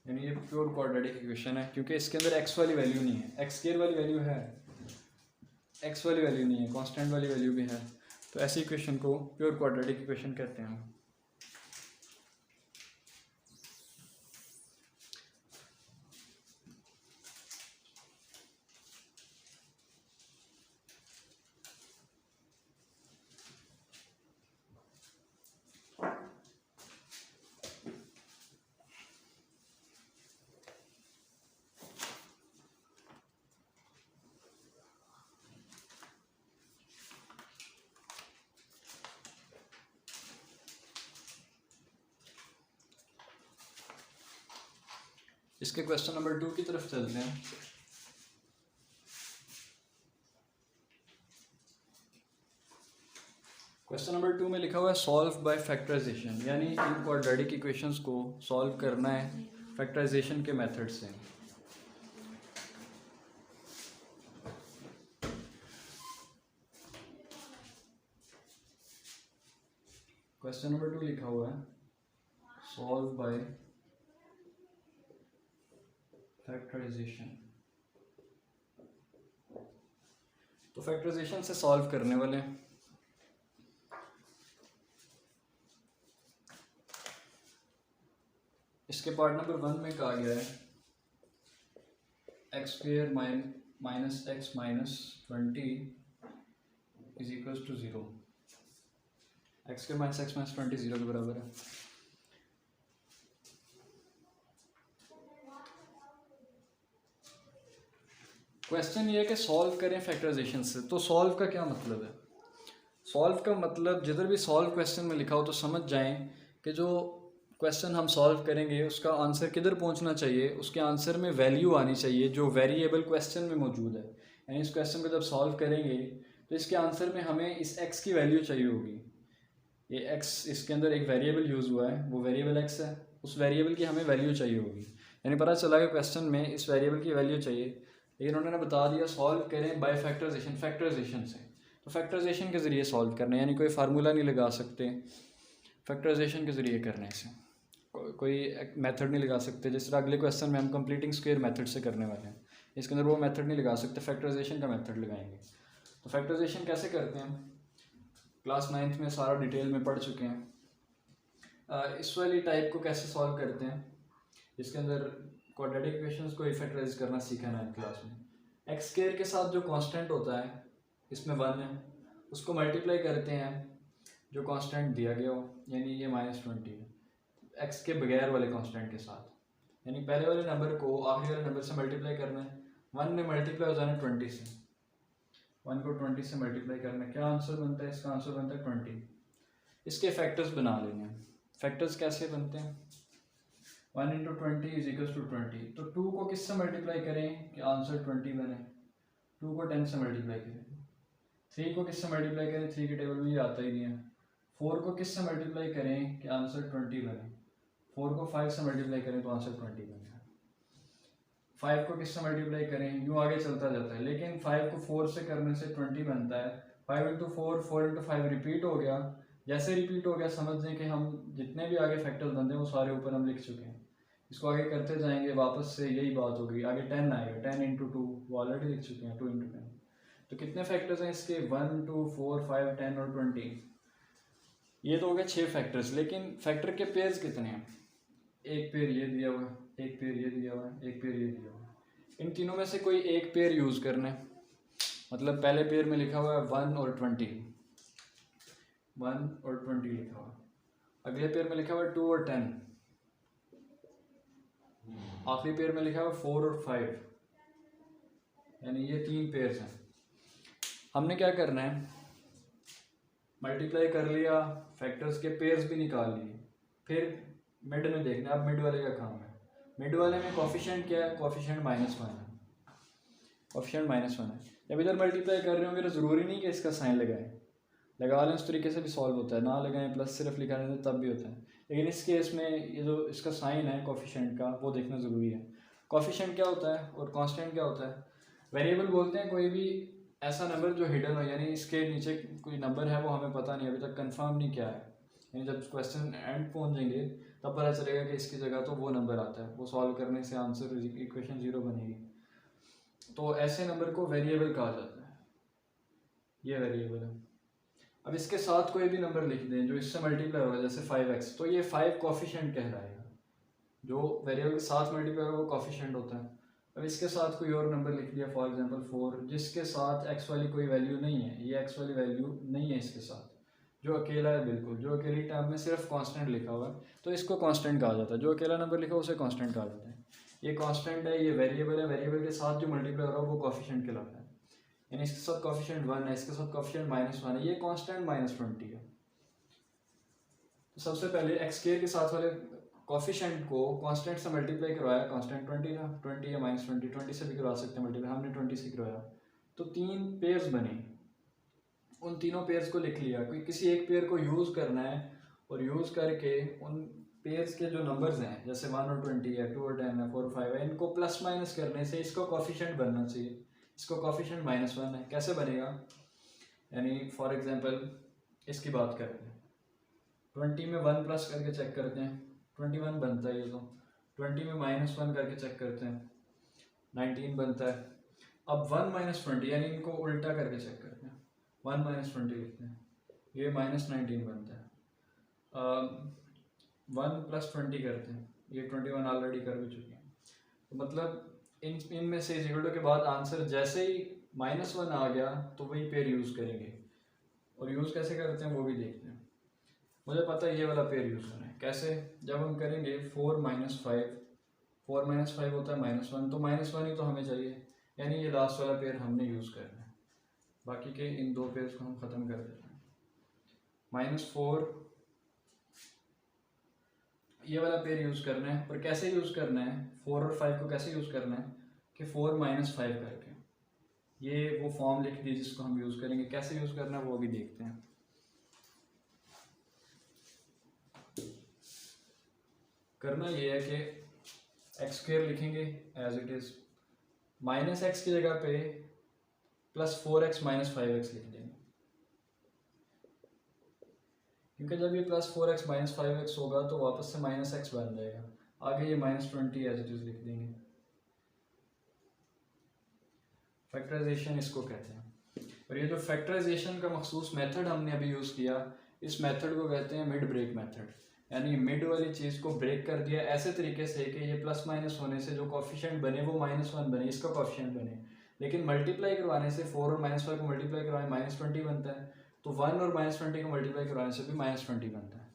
Speaker 1: यानी ये प्योर क्वाड्रेटिक इक्वेशन है, क्योंकि इसके अंदर x वाली वैल्यू नहीं है, x² वाली वैल्यू है, x वाली वैल्यू नहीं है, कांस्टेंट वाली वैल्यू भी है, तो ऐसी इक्वेशन को प्योर क्वाड्रेटिक इक्वेशन कहते हैं। इसके क्वेश्चन नंबर 2 की तरफ चलते हैं। क्वेश्चन नंबर 2 में लिखा हुआ है सॉल्व बाय फैक्टराइजेशन, यानी इन क्वाड्रेटिक इक्वेशंस को सॉल्व करना है फैक्टराइजेशन के मेथड से। क्वेश्चन नंबर 2 लिखा हुआ है सॉल्व बाय फैक्टराइजेशन, तो फैक्टराइजेशन से सॉल्व करने वाले हैं। इसके पार्ट नंबर 1 में कहा गया है x² minus x minus 20 is equal to 0, x² minus x minus 20 0 के बराबर है। क्वेश्चन ये है कि सॉल्व करें फैक्टराइजेशन से, तो सॉल्व का क्या मतलब है। सॉल्व का मतलब जिधर भी सॉल्व क्वेश्चन में लिखा हो तो समझ जाएं कि जो क्वेश्चन हम सॉल्व करेंगे उसका आंसर किधर पहुंचना चाहिए, उसके आंसर में वैल्यू आनी चाहिए जो वेरिएबल क्वेश्चन में मौजूद है। यानी इस क्वेश्चन को जब सॉल्व करेंगे तो इसके आंसर में हमें इस एक्स की वैल्यू चाहिए होगी। ये एक्स, इसके अंदर एक वेरिएबल यूज़ हुआ है, वो वेरिएबल एक्स है, उस वेरिएबल की हमें वैल्यू चाहिए होगी। यानी पता चला कि क्वेश्चन में इस वेरिएबल की वैल्यू चाहिए, लेकिन उन्होंने बता दिया सॉल्व करें बाय फैक्टराइजेशन से। तो फैक्टराइजेशन के ज़रिए सॉल्व करना है, यानी कोई फार्मूला नहीं लगा सकते, फैक्टराइजेशन के ज़रिए करने से कोई मेथड नहीं लगा सकते। जिस तरह अगले क्वेश्चन में हम कंप्लीटिंग स्क्वायर मेथड से करने वाले हैं, इसके अंदर वो मेथड नहीं लगा सकते, फैक्टराइजेशन का मेथड लगाएंगे। तो फैक्टराइजेशन कैसे करते हैं क्लास 9th में सारा डिटेल में पढ़ चुके हैं। इस वाली टाइप को कैसे सॉल्व करते हैं, इसके अंदर क्वाड्रेटिक इक्वेशंस को फैक्टराइज करना सीखा 9th क्लास में। एक्स स्क्वायर के साथ जो कांस्टेंट होता है, इसमें 1 है, उसको मल्टीप्लाई करते हैं जो कांस्टेंट दिया गया हो, यानी ये -20 है, एक्स के बगैर वाले कांस्टेंट के साथ। यानी पहले वाले नंबर को आखिरी वाले नंबर से मल्टीप्लाई करना है। 1 में मल्टीप्लाई हो जाना 20 से, 1 को 20 से मल्टीप्लाई करना है, क्या आंसर बनता है, इसका आंसर बनता है 20। इसके फैक्टर्स बना लेने हैं। फैक्टर्स कैसे बनते हैं, 1 × 20 = 20। तो 2 को किससे मल्टीप्लाई करें कि आंसर 20 बने, 2 को 10 से मल्टीप्लाई करें। 3 को किससे मल्टीप्लाई करें, 3 के टेबल में ये आता ही नहीं है। 4 को किससे मल्टीप्लाई करें कि आंसर 20 बने, 4 को 5 से मल्टीप्लाई करें तो आंसर 20 बनेगा। 5 को किससे मल्टीप्लाई करें, यूँ आगे चलता जाता है, लेकिन 5 को 4 से करने से 20 बनता है। 5 × 4, 4 × 5 रिपीट हो गया। जैसे रिपीट हो गया समझ लें कि हम जितने भी आगे फैक्टर्स बनते हैं वो सारे ऊपर हम लिख चुके हैं। इसको आगे करते जाएंगे, वापस से यही बात होगी। आगे 10 आएगा, 10 × 2 वो ऑलरेडी लिख चुके हैं, 2 × 10। तो कितने फैक्टर्स हैं इसके, 1, 2, 4, 5, 10 और 20। ये तो हो गए 6 फैक्टर्स। लेकिन फैक्टर के पेयर्स कितने हैं, एक पेयर ये दिया हुआ है, एक पेयर ये दिया हुआ है, एक पेयर ये दिया हुआ है। इन तीनों में से कोई एक पेयर यूज़ करना है। मतलब पहले पेयर में लिखा हुआ है 1 और 20, 1 और 20 लिखा हुआ है। अगले पेयर में लिखा हुआ है 2 और 10। आखिरी पेयर में लिखा हुआ है 4 और 5। यानी ये 3 पेयर्स हैं। हमने क्या करना है, मल्टीप्लाई कर लिया, फैक्टर्स के पेयर्स भी निकाल लिए, फिर मिड में देखना। अब मिड वाले का काम है। मिड वाले में कोफिशिएंट क्या है, कोफिशिएंट -1 है, कोफिशिएंट -1 है। जब इधर मल्टीप्लाई कर रहे होंगे तो ज़रूरी नहीं कि इसका साइन लगाएं, लगा लें, उस तरीके से भी सॉल्व होता है। ना लगाएं, प्लस सिर्फ लिखा लें तो तब भी होता है। लेकिन इस केस में ये जो इसका साइन है कोफिशिएंट का, वो देखना ज़रूरी है। कोफिशिएंट क्या होता है और कांस्टेंट क्या होता है। वेरिएबल बोलते हैं कोई भी ऐसा नंबर जो हिडन हो, यानी इसके नीचे कोई नंबर है वो हमें पता नहीं, अभी तक कंफर्म नहीं क्या है। यानी जब क्वेश्चन एंड पहुंचेंगे तब पता चलेगा कि इसकी जगह तो वो नंबर आता है, वो सॉल्व करने से आंसर इक्वेशन 0 बनेगी। तो ऐसे नंबर को वेरिएबल कहा जाता है, ये वेरिएबल है। अब इसके साथ कोई भी नंबर लिख दें जो इससे मल्टीप्लाई होगा, जैसे 5x, तो ये 5 कोफिशिएंट कहलाएगा। जो वेरिएबल के साथ मल्टीप्लाई होगा वो कोफिशिएंट होता है। अब इसके साथ कोई और नंबर लिख दिया, फॉर एग्जांपल 4, जिसके साथ x वाली कोई वैल्यू नहीं है, ये x वाली वैल्यू नहीं है इसके साथ, जो अकेला है बिल्कुल, जो अकेली टर्म में सिर्फ कांस्टेंट लिखा हुआ है, तो इसको कांस्टेंट कहा जाता है। जो अकेला नंबर लिखा हुआ उसे कांस्टेंट कहा जाता है। ये कांस्टेंट है, ये वेरिएबल है, वेरिएबल के साथ जो मल्टीप्लाई हो रहा है वो कोफिशिएंट कहलाता है। यानी इसके साथ कोफिशिएंट 1 है, इसके साथ कोफिशिएंट -1 है, ये कांस्टेंट -20 है। तो सबसे पहले एक्स स्क्वायर के साथ वाले कोफिशिएंट को कांस्टेंट से मल्टीप्लाई करवाया, कांस्टेंट 20 था, 20 या -20, 20 से भी करवा सकते हैं मल्टीप्लाई, हमने 20 से करवाया। तो 3 पेयर्स बने, उन तीनों पेयर्स को लिख लिया। कोई किसी एक पेयर को यूज़ करना है और यूज़ करके उन पेयर्स के जो नंबर्स हैं, जैसे 1 और 20 है, 2 और 10 है, 4 और 5 है, इनको प्लस माइनस करने से इसको कोफिशिएंट बनना चाहिए। इसको कोफिशिएंट -1 है, कैसे बनेगा, यानी फॉर एग्जांपल इसकी बात करते हैं, 20 में 1 प्लस करके चेक करते हैं, 21 बनता है ये तो। 20 में -1 करके चेक करते हैं, 19 बनता है। अब 1 - 20, यानी इनको उल्टा करके चेक करते हैं, 1 - 20 लिखते हैं, ये -19 बनता है। 1 + 20 करते हैं, ये 21 ऑलरेडी कर भी चुके हैं। तो मतलब इनमें से इक्वल के बाद आंसर जैसे ही -1 आ गया तो वही पेयर यूज़ करेंगे। और यूज़ कैसे करते हैं वो भी देखते हैं। मुझे पता है ये वाला पेयर यूज़ करना है। कैसे, जब हम करेंगे 4 - 5, 4 - 5 होता है -1, तो -1 ही तो हमें चाहिए, यानी ये लास्ट वाला पेयर हमने यूज़ करना है। बाकी के इन 2 पेयर्स को हम ख़त्म कर देते हैं। -4 ये वाला पेयर यूज़ करना है। और कैसे यूज़ करना है, 4 और 5 को कैसे यूज़ करना है कि 4 - 5 करके, ये वो फॉर्म लिख दी जिसको हम यूज़ करेंगे। कैसे यूज़ करना है वो भी देखते हैं। करना ये है कि x² लिखेंगे एज इट इज़, -x की जगह पे +4x - 5x लिख देंगे, क्योंकि जब ये +4x - 5x होगा तो वापस से -x बन जाएगा। आगे ये -20 एज इट इज़ लिख देंगे। फैक्टराइजेशन इसको कहते हैं। और ये जो फैक्टराइजेशन का मखसूस मेथड हमने अभी यूज़ किया, इस मेथड को कहते हैं मिड ब्रेक मेथड। यानी मिड वाली चीज़ को ब्रेक कर दिया ऐसे तरीके से कि ये प्लस माइनस होने से जो कोफिशिएंट बने वो -1 बने, इसका कोफिशिएंट बने, लेकिन मल्टीप्लाई करवाने से 4 और -5 को मल्टीप्लाई करवाने -20 बनता है, तो 1 और -20 को मल्टीप्लाई करवाने से भी -20 बनता है।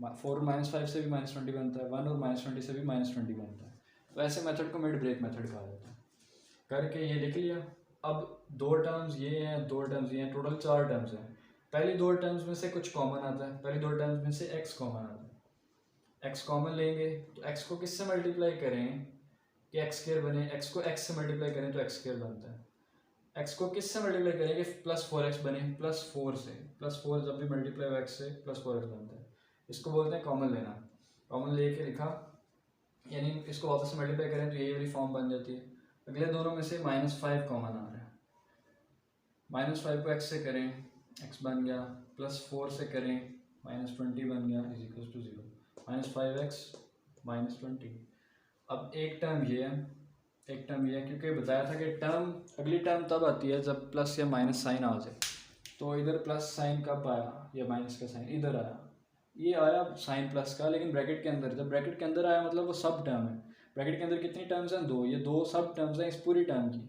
Speaker 1: 4 और -5 से भी -20 बनता है, 1 और -20 से भी -20 बनता है। तो ऐसे मेथड को मिड ब्रेक मेथड कहा जाता है। करके ये लिख लिया। अब दो टर्म्स ये हैं, दो टर्म्स ये हैं, टोटल 4 टर्म्स हैं। पहली दो टर्म्स में से कुछ कॉमन आता है, पहली दो टर्म्स में से x कॉमन आता है। x कॉमन लेंगे तो x को किससे मल्टीप्लाई करें कि x² बने, x को x से मल्टीप्लाई करें तो x² बनता है। x को किससे मल्टीप्लाई करें कि +4x बने, +4 से, +4 जब भी मल्टीप्लाई हो x से +4x बनता है। इसको बोलते हैं कॉमन लेना। कॉमन लेके लिखा, यानी इसको वापस से मल्टीप्लाई करें तो ये वाली फॉर्म बन जाती है। अगले दोनों में से -5 कॉमन आ रहा है, -5 को x से करें, x बन गया, +4 से करें, -20 बन गया, = 0, -5x -20। अब एक टर्म ये है, एक टर्म ये है, क्योंकि बताया था कि टर्म अगली टर्म तब आती है जब प्लस या माइनस साइन आ जाए। तो इधर प्लस साइन कब आया, या माइनस का साइन इधर आया, ये आया साइन प्लस का, लेकिन ब्रैकेट के अंदर। जब ब्रैकेट के अंदर आया मतलब वो सब टर्म है। ब्रैकेट के अंदर कितनी टर्म्स हैं, 2, ये 2 सब टर्म्स हैं इस पूरी टर्म की।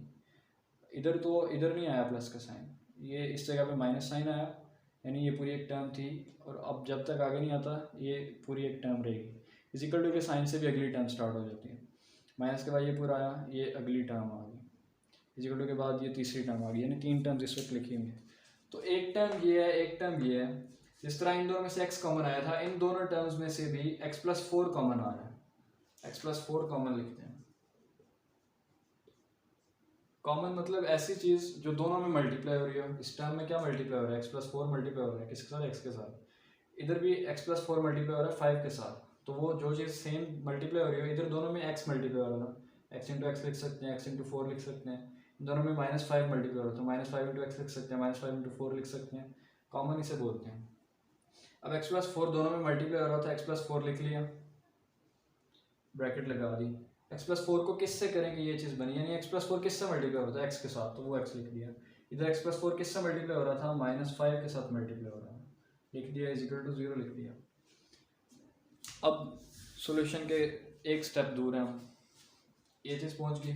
Speaker 1: इधर तो इधर नहीं आया प्लस का साइन, ये इस जगह पे माइनस साइन आया, यानी ये पूरी एक टर्म थी। और अब जब तक आगे नहीं आता ये पूरी एक टर्म रहेगी। इजिकल टू के साइन से भी अगली टर्म स्टार्ट हो जाती है। माइनस के बाद ये पूरा आया, ये अगली टर्म आ गई, इजिकल टू के बाद ये तीसरी टर्म आ गई, यानी 3 टर्म्स इस वक्त लिखी हुई हैं। तो एक टर्म ये है, एक टर्म ये है। जिस तरह इन दोनों में से x कॉमन आया था, इन दोनों टर्म्स में से भी x + 4 कॉमन आ रहा है। x + 4 कॉमन लिखते हैं। कॉमन मतलब ऐसी चीज़ जो दोनों में मल्टीप्लाई हो रही है। इस टर्म में क्या मल्टीप्लाई हो रहा है, x + 4 मल्टीप्लाई हो रहा है किसके साथ, x के साथ। इधर भी x + 4 मल्टीप्लाई हो रहा है 5 के साथ। तो वो जो चीज़ सेम मल्टीप्लाई हो रही है, इधर दोनों में x मल्टीप्लाई हो रहा था, x × x लिख सकते हैं, x × 4 लिख सकते हैं। इन दोनों में -5 मल्टीप्लाई हो रहा था, -5 × x लिख सकते हैं, -5 × 4 लिख सकते हैं। कॉमन इसे बोलते हैं। अब x + 4 दोनों में मल्टीप्लाई हो रहा था, x + 4 लिख लिया, ब्रैकेट लगा दी। x + 4 को किससे करेंगे ये चीज़ बनी, यानी x + 4 किससे मल्टीप्लाई हो रहा था, x के साथ, तो वो x लिख दिया। इधर x + 4 किससे मल्टीप्लाई हो रहा था, -5 के साथ मल्टीप्लाई हो रहा था, लिख दिया, = 0 लिख दिया। अब सॉल्यूशन के एक स्टेप दूर हैं हम, ये चीज़ पहुंच गई।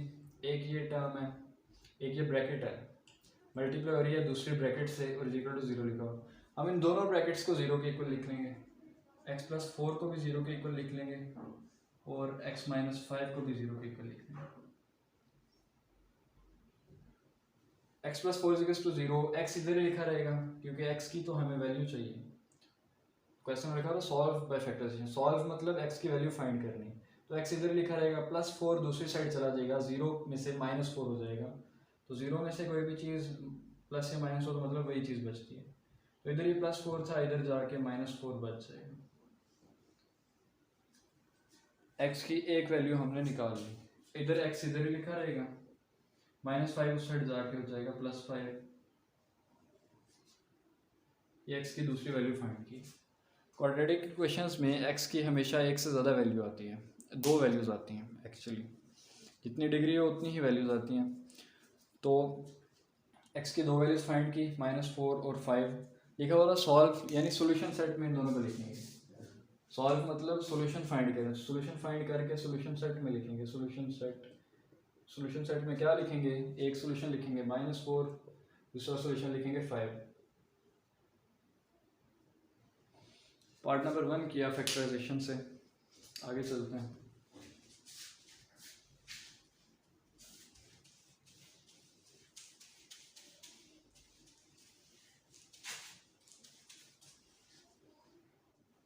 Speaker 1: एक ये टर्म है, एक ये ब्रैकेट है, मल्टीप्लाई हो रही है दूसरी ब्रैकेट से और = 0 लिखा हुआ। हम इन दोनों ब्रैकेट्स को 0 के इक्वल लिख लेंगे, x + 4 को भी 0 के इक्वल लिख लेंगे और x - 5 को भी 0 के इक्वल लिख लेंगे। x + 4 = 0, x इधर ही लिखा रहेगा क्योंकि x की तो हमें वैल्यू चाहिए। क्वेश्चन में लिखा था सॉल्व बाय फैक्टराइजेशन, सॉल्व मतलब x की वैल्यू फाइंड करनी। तो x इधर लिखा रहेगा, +4 दूसरी साइड चला जाएगा, 0 में से -4 हो जाएगा। तो 0 में से कोई भी चीज़ प्लस या माइनस हो तो मतलब वही चीज़ बचती है। तो इधर ये +4 था, इधर जाके -4 बच जाएगा। x की एक वैल्यू हमने निकाल ली, इधर x इधर ही लिखा रहेगा, -5 उस साइड जाके हो जाएगा +5। ये x की दूसरी वैल्यू फाइंड की। क्वाड्रेटिक इक्वेशंस में x की हमेशा एक से ज़्यादा वैल्यू आती है, 2 वैल्यूज़ आती हैं एक्चुअली, जितनी डिग्री हो उतनी ही वैल्यूज़ आती हैं। तो x की 2 वैल्यूज़ फाइंड की, -4 और 5 लिखा हुआ था सॉल्व, यानी सॉल्यूशन सेट में इन दोनों को लिखेंगे। सॉल्व मतलब सॉल्यूशन फाइंड करें, सॉल्यूशन फाइंड करके सॉल्यूशन सेट में लिखेंगे। सॉल्यूशन सेट में क्या लिखेंगे, एक सॉल्यूशन लिखेंगे -4, दूसरा सॉल्यूशन लिखेंगे 5। पार्ट नंबर 1 किया फैक्टराइजेशन से, आगे चलते हैं।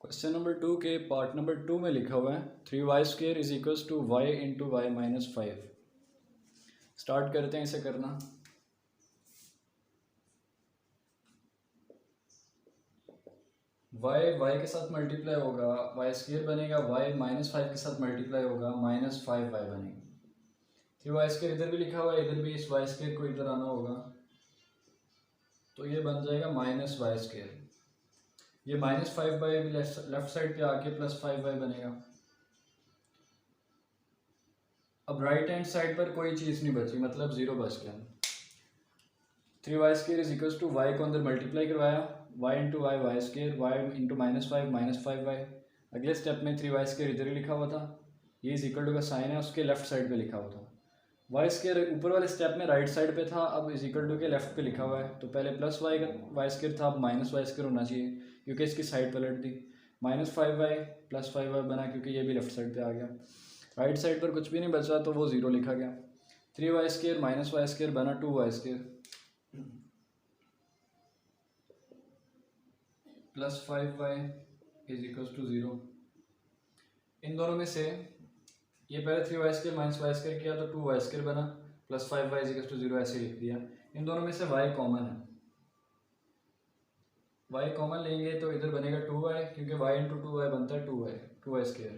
Speaker 1: क्वेश्चन नंबर 2 के पार्ट नंबर 2 में लिखा हुआ है 3y² is equals to y into y minus 5। Start करते हैं इसे करना। y के साथ मल्टीप्लाई होगा, y² बनेगा, y माइनस 5 के साथ मल्टीप्लाई होगा, माइनस 5y बनेगा। 3y² इधर भी लिखा हुआ है, इधर भी इस y² को इधर आना होगा, तो ये बन जाएगा माइनस y²। ये माइनस 5y भी लेफ्ट साइड पे आके प्लस 5y बनेगा। अब राइट हैंड साइड पर कोई चीज़ नहीं बची, मतलब जीरो बच गया। 3y² is equals to y को अंदर मल्टीप्लाई करवाया, y into y y², y into minus 5y। अगले स्टेप में 3y² इधर ही लिखा हुआ था, ये इज इक्वल टू का साइन है उसके लेफ्ट साइड पे लिखा हुआ था। y² ऊपर वाले स्टेप में राइट साइड पे था, अब इज इक्वल टू के लेफ्ट पे लिखा हुआ है, तो पहले प्लस y² था, अब माइनस y² होना चाहिए क्योंकि इसकी साइड पलट दी। माइनस 5y प्लस 5y बना क्योंकि ये भी लेफ्ट साइड पे आ गया। राइट साइड पर कुछ भी नहीं बचा तो वो ज़ीरो लिखा गया। 3y² माइनस y² बना 2y² plus 5y is equal to 0। इन दोनों में से ये पहले 3y² माइनस y² किया तो 2y² बना, plus 5y is equal to 0 ऐसे लिख दिया। इन दोनों में से y कॉमन है, y कॉमन लेंगे तो इधर बनेगा 2y क्योंकि y इंटू 2y बनता है 2y²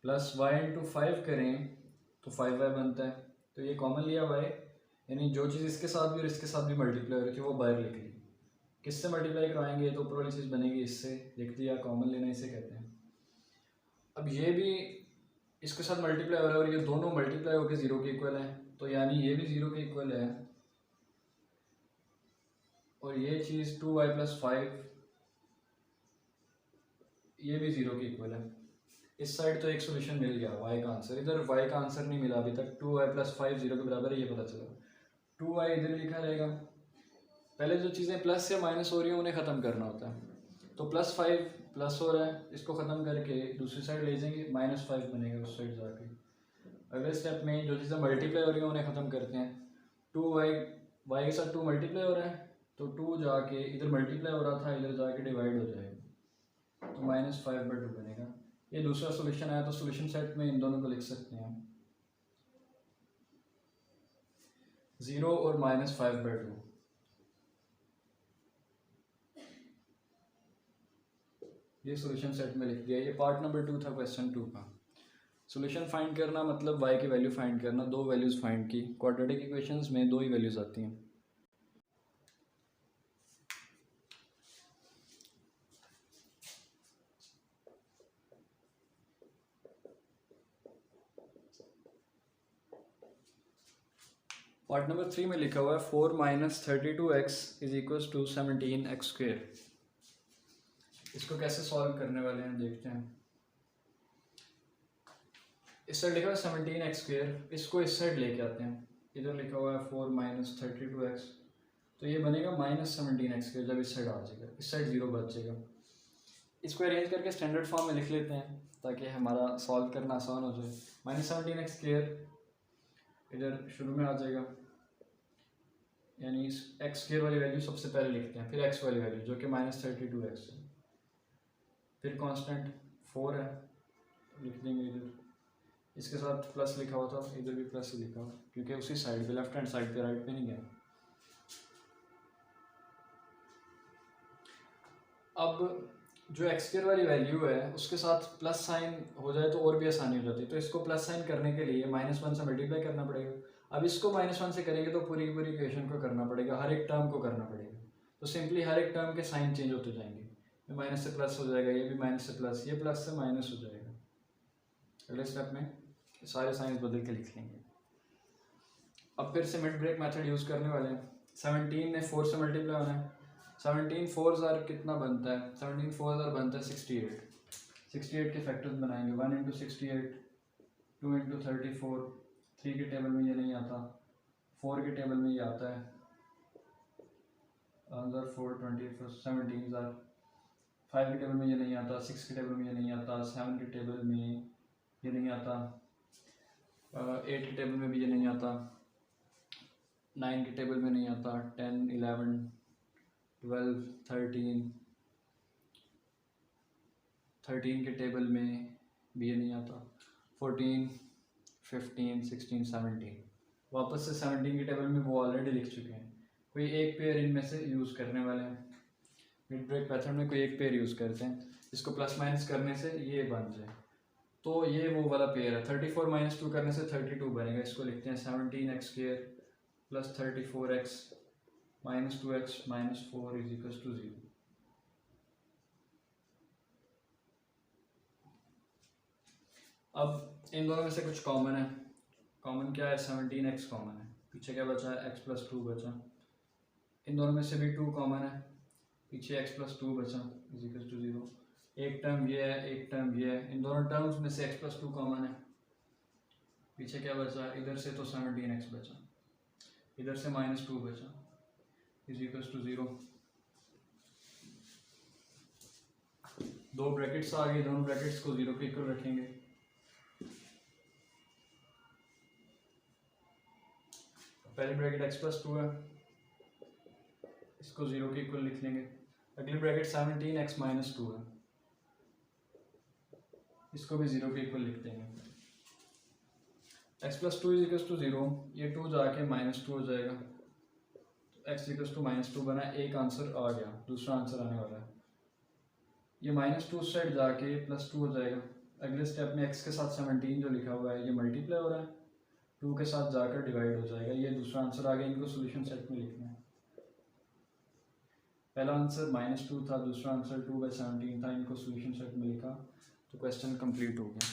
Speaker 1: प्लस y इंटू 5 करें तो 5y बनता है, तो ये कॉमन लिया y, यानी जो चीज़ इसके साथ भी और इसके साथ भी मल्टीप्लाई हो रही थी वो बाहर लिख ली। किससे मल्टीप्लाई करवाएंगे तो ऊपर वाली चीज़ बनेगी इससे, लिख दिया, कॉमन लेना इसे कहते हैं। अब ये भी इसके साथ मल्टीप्लाई हो रहा है और ये दोनों मल्टीप्लाई होकर 0 के इक्वल है, तो यानी ये भी 0 के इक्वल है और ये चीज़ 2y प्लस 5 ये भी 0 के इक्वल है। इस साइड तो एक सोल्यूशन मिल गया y का आंसर, इधर y का आंसर नहीं मिला अभी तक। 2y प्लस 5 0 के बराबर है ये पता चला, 2y इधर लिखा रहेगा। पहले जो चीज़ें प्लस या माइनस हो रही हैं उन्हें ख़त्म करना होता है, तो प्लस 5 प्लस हो रहा है, इसको ख़त्म करके दूसरी साइड ले जाएंगे, माइनस 5 बनेगा उस साइड जाके। अगले स्टेप में जो चीज़ें मल्टीप्लाई हो रही हैं उन्हें ख़त्म करते हैं। 2y के साथ 2 मल्टीप्लाई हो रहा है तो 2 जाके इधर मल्टीप्लाई हो रहा था, इधर जाके डिवाइड हो जाएगा, तो माइनस 5/2 बनेगा। ये दूसरा सोल्यूशन आया, तो सोल्यूशन सेट में इन दोनों को लिख सकते हैं 0 और माइनस 5/2। ये सॉल्यूशन सेट में लिख दिया। ये पार्ट नंबर 2 था क्वेश्चन 2 का। सॉल्यूशन फाइंड करना मतलब y की वैल्यू फाइंड करना, दो वैल्यूज़ फाइंड की। क्वाड्रेटिक इक्वेशंस में दो ही वैल्यूज़ आती हैं। पार्ट नंबर 3 में लिखा हुआ है 4 minus 32x is equal to 17x²। इसको कैसे सॉल्व करने वाले हैं देखते हैं। इस साइड लिखा हुआ है 17x², इसको इस साइड लेके आते हैं। इधर लिखा हुआ है 4 माइनस 32x, तो ये बनेगा माइनस 17x²। जब इस साइड आ जाएगा, इस साइड 0 बच जाएगा। इसको अरेंज करके स्टैंडर्ड फॉर्म में लिख लेते हैं ताकि हमारा सॉल्व करना आसान हो जाए। माइनस 17x² इधर शुरू में आ जाएगा, यानी इस x² वाली वैल्यू सबसे पहले लिखते हैं, फिर x वाली वैल्यू जो कि माइनस 32x है, फिर कांस्टेंट 4 है लिख देंगे इधर। इसके साथ प्लस लिखा हुआ था, इधर भी प्लस ही लिखा हुआ क्योंकि उसी साइड पे, लेफ्ट हैंड साइड पे, राइट पे नहीं गया। अब जो x² वाली वैल्यू है उसके साथ प्लस साइन हो जाए तो और भी आसानी हो जाती है, तो इसको प्लस साइन करने के लिए -1 से मल्टीप्लाई करना पड़ेगा। अब इसको -1 से करेंगे तो पूरी की पूरी इक्वेशन को करना पड़ेगा, हर एक टर्म को करना पड़ेगा। तो सिंपली हर एक टर्म के साइन चेंज होते जाएंगे, ये माइनस से प्लस हो जाएगा, ये भी माइनस से प्लस, ये प्लस से माइनस हो जाएगा। अगले स्टेप में सारे साइंस बदल के लिख लेंगे। अब फिर से मिड ब्रेक मेथड यूज़ करने वाले हैं। 17 ने 4 से मल्टीप्लाई होना है, 17 4 कितना बनता है, 17 4 बनता है 68। 68 के फैक्टर्स बनाएंगे, 1 इंटू 68, 2 इंटू 34, 3 के टेबल में ये नहीं आता, 4 के टेबल में ये आता है, अंदर 4 20 17 5 के टेबल में ये नहीं आता, 6 के टेबल में ये नहीं आता, 7 के टेबल में ये नहीं आता, 8 के टेबल में भी ये नहीं आता, 9 के टेबल में नहीं आता, 10 11 12 13 13 के टेबल में भी ये नहीं आता, 14, 15, 16, 17, वापस से 17 के टेबल में वो ऑलरेडी लिख चुके हैं। कोई एक पेयर इनमें से यूज़ करने वाले हैं, मिड ब्रेक मेथड में कोई एक पेयर यूज़ करते हैं, इसको प्लस माइनस करने से ये बन जाए, तो ये वो वाला पेयर है। 34 माइनस 2 करने से 32 बनेगा, इसको लिखते हैं 17x² plus 34x minus 2x minus 4 is equal to 0। अब इन दोनों में से कुछ कॉमन है, कॉमन क्या है, 17x कॉमन है, पीछे क्या बचा है, x प्लस 2 बचा, इन दोनों में से भी 2 कॉमन है, पीछे x प्लस 2 बचा इज इक्वल टू 0। एक टर्म ये है, एक टर्म ये है, इन दोनों टर्म्स में से x प्लस 2 कॉमन है, पीछे क्या बचा, इधर से तो 17x बचा, इधर से माइनस 2 बचा इज इक्वल टू 0। दो ब्रैकेट्स आ गए, दोनों ब्रैकेट्स को 0 के इक्वल रखेंगे। पहली ब्रैकेट x प्लस 2 है, इसको 0 के इक्वल लिख लेंगे। अगली ब्रैकेट 17x माइनस 2 है, इसको भी 0 के इक्वल लिख देंगे। x plus 2 is equal to 0, ये 2 जाके माइनस 2 हो जाएगा, तो x इक्वल टू माइनस 2 बना, एक आंसर आ गया, दूसरा आंसर आने वाला है। ये माइनस 2 साइड जाके प्लस 2 हो जाएगा। अगले स्टेप में x के साथ 17 जो लिखा हुआ है ये मल्टीप्लाई हो रहा है, 2 के साथ जाकर डिवाइड हो जाएगा, ये दूसरा आंसर आ गया। इनको सोल्यूशन सेट में लिखना है। पहला आंसर माइनस 2 था, दूसरा आंसर 2/17 था, इनको सोल्यूशन सेट में लिखा तो क्वेश्चन कंप्लीट हो गया।